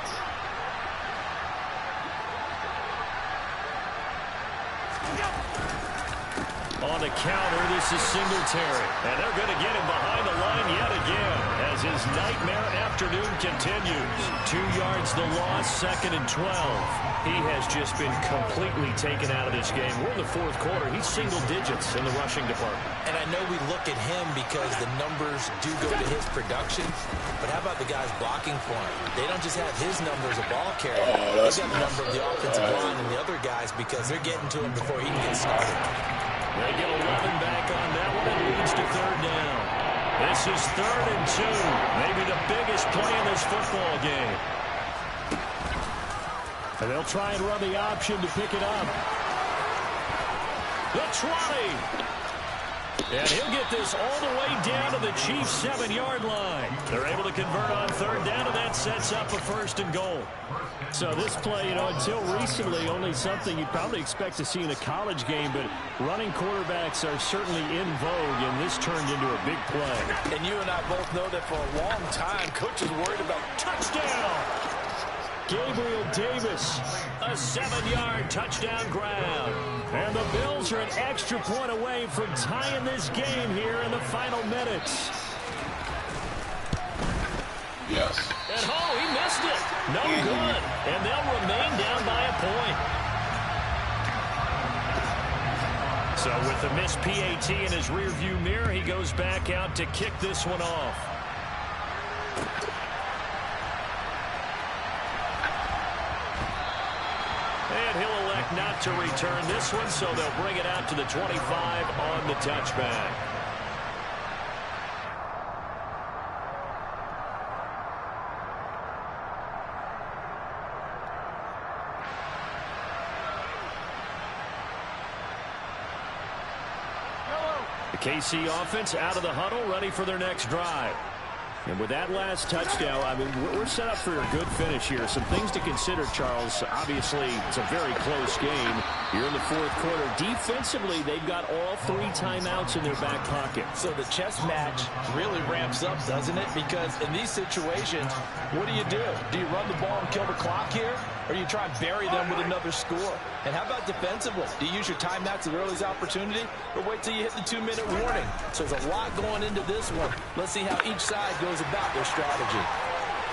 On the counter, this is Singletary. And they're going to get him behind the line yet again as his nightmare afternoon continues. 2 yards the loss, 2nd and 12. He has just been completely taken out of this game. We're in the 4th quarter. He's single digits in the rushing department. And I know we look at him because the numbers do go to his production. But how about the guys blocking for him? They don't just have his number as a ball carrier. They got the number of the offensive line and the other guys because they're getting to him before he can get started. They get 11 back on that one. It leads to 3rd down. This is 3rd and 2. Maybe the biggest play in this football game. And they'll try and run the option to pick it up. The 20. And he'll get this all the way down to the Chiefs' 7-yard line. They're able to convert on 3rd down, and that sets up a 1st and goal. So this play, until recently, only something you'd probably expect to see in a college game, but running quarterbacks are certainly in vogue, and this turned into a big play. And you and I both know that for a long time, coaches worried about touchdown. Gabriel Davis. A 7-yard touchdown grab. And the Bills are an extra point away from tying this game here in the final minutes. Yes. And he missed it. No good. And they'll remain down by a point. So with the missed PAT in his rearview mirror, he goes back out to kick this one off. And he'll elect not to return this one, so they'll bring it out to the 25 on the touchback. The KC offense out of the huddle, ready for their next drive. And with that last touchdown, I mean, we're set up for a good finish here. Some things to consider, Charles. Obviously, it's a very close game. You're in the fourth quarter. Defensively, they've got all 3 timeouts in their back pocket. So the chess match really ramps up, doesn't it? Because in these situations, what do? Do you run the ball and kill the clock here? Or do you try and bury them with another score? And how about defensively? Do you use your timeouts at earliest opportunity? Or wait till you hit the 2-minute warning? So there's a lot going into this one. Let's see how each side goes about their strategy.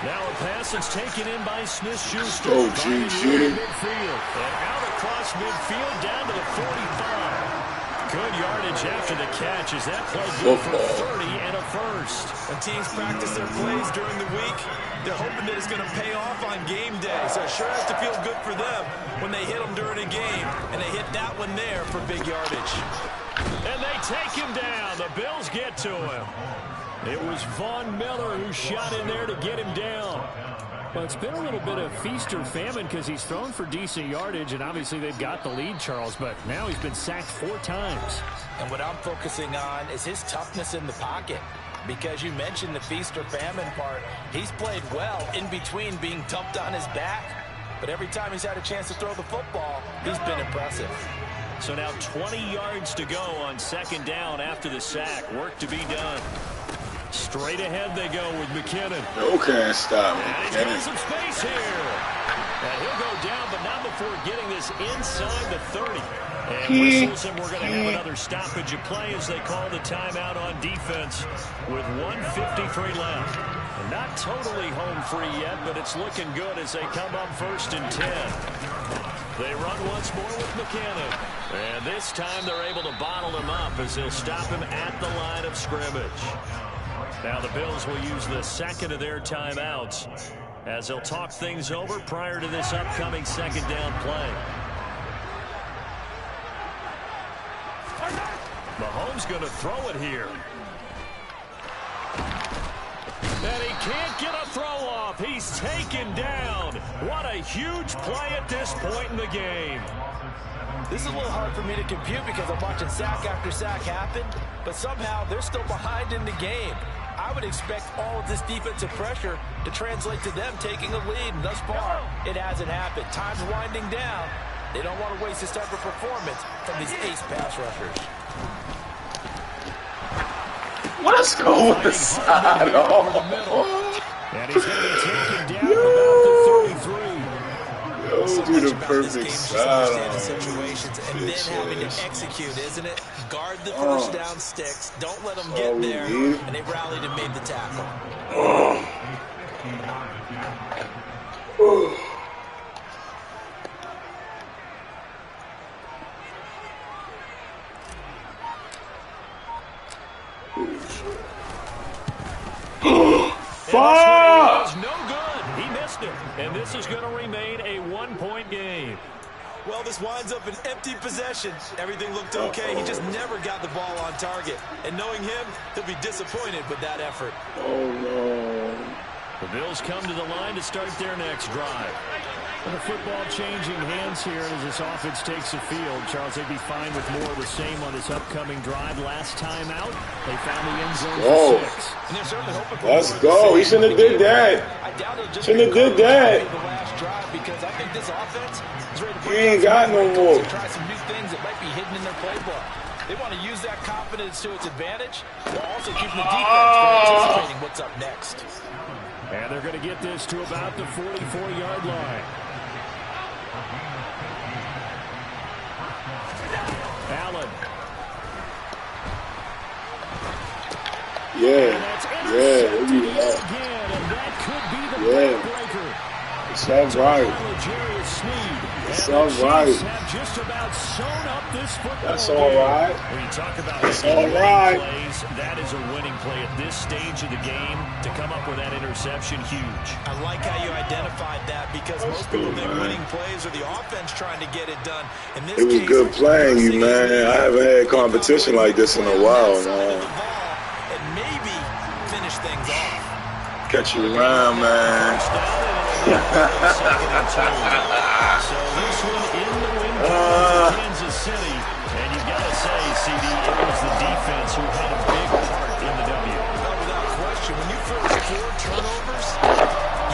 Now a pass that's taken in by Smith-Schuster. Oh, gee. Midfield. And out across midfield down to the 45. Good yardage after the catch as that play good for 30 and a first. When teams practice their plays during the week, they're hoping that it's going to pay off on game day. So it sure has to feel good for them when they hit them during a game. And they hit that one there for big yardage. And they take him down. The Bills get to him. It was Von Miller who shot in there to get him down. Well, it's been a little bit of feast or famine because he's thrown for decent yardage, and obviously they've got the lead, Charles, but now he's been sacked 4 times. And what I'm focusing on is his toughness in the pocket. Because you mentioned the feast or famine part. He's played well in between being dumped on his back. But every time he's had a chance to throw the football, he's been impressive. So now 20 yards to go on 2nd down after the sack. Work to be done. Straight ahead they go with McKinnon. No can't stop me. And he's got some space here. And he'll go down, but not before getting this inside the 30. And whistles, and we're going to have another stoppage of play as they call the timeout on defense with 1:53 left. And not totally home free yet, but it's looking good as they come up 1st and 10. They run once more with McKinnon. And this time they're able to bottle him up as they'll stop him at the line of scrimmage. Now the Bills will use the 2nd of their timeouts as they'll talk things over prior to this upcoming 2nd down play. Mahomes going to throw it here. And he can't get a throw off. He's taken down. What a huge play at this point in the game. This is a little hard for me to compute because I'm watching sack after sack happen, but somehow they're still behind in the game. I would expect all of this defensive pressure to translate to them taking a lead, and thus far, it hasn't happened. Time's winding down. They don't want to waste this type of performance from these ace pass rushers. Let's go with the side. And he's going to be taken down about the 33. Go do the perfect side. Situations and then having to execute, isn't it? Guard the first down sticks. Don't let them get there. And they rallied and made the tackle. Was no good. He missed it. And this is going to remain a 1-point game. Well, this winds up an empty possession. Everything looked okay. He just never got the ball on target. And knowing him, he'll be disappointed with that effort. Oh, no. The Bills come to the line to start their next drive. And the football changing hands here as this offense takes the field. Charles, they'd be fine with more of the same on this upcoming drive. Last time out, they found the end zone for 6. And they're certainly hoping for Let's go. He shouldn't have did that. I doubt it'll just shouldn't have did that. The last drive because I think this offense is ready to he ain't got no more. Try some new things that might be hidden in their playbook. They want to use that confidence to its advantage while also keeping the defense from anticipating what's up next. And they're going to get this to about the 44-yard line. Allen. Yeah, it's all right. It's all right. That's all right. When you talk about it's all right. Plays, that is a winning play at this stage of the game. To come up with that interception, huge. I like how you identified that because most people think winning plays are the offense trying to get it done. In this it was case, good playing you, man. I haven't had competition like this in a while, man. And maybe finish things off. Catch you around, man. So this one in the win for Kansas City. And you got to say, CD, it was the defense who had a big part in the W. Without question, when you force 4 turnovers,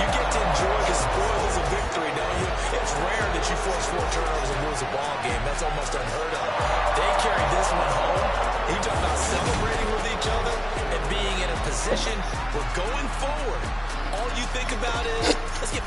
you get to enjoy the spoils of victory, don't you? It's rare that you force 4 turnovers and lose a ball game. That's almost unheard of. They carried this one home. You talk about celebrating with each other and being in a position where going forward, all you think about is, let's get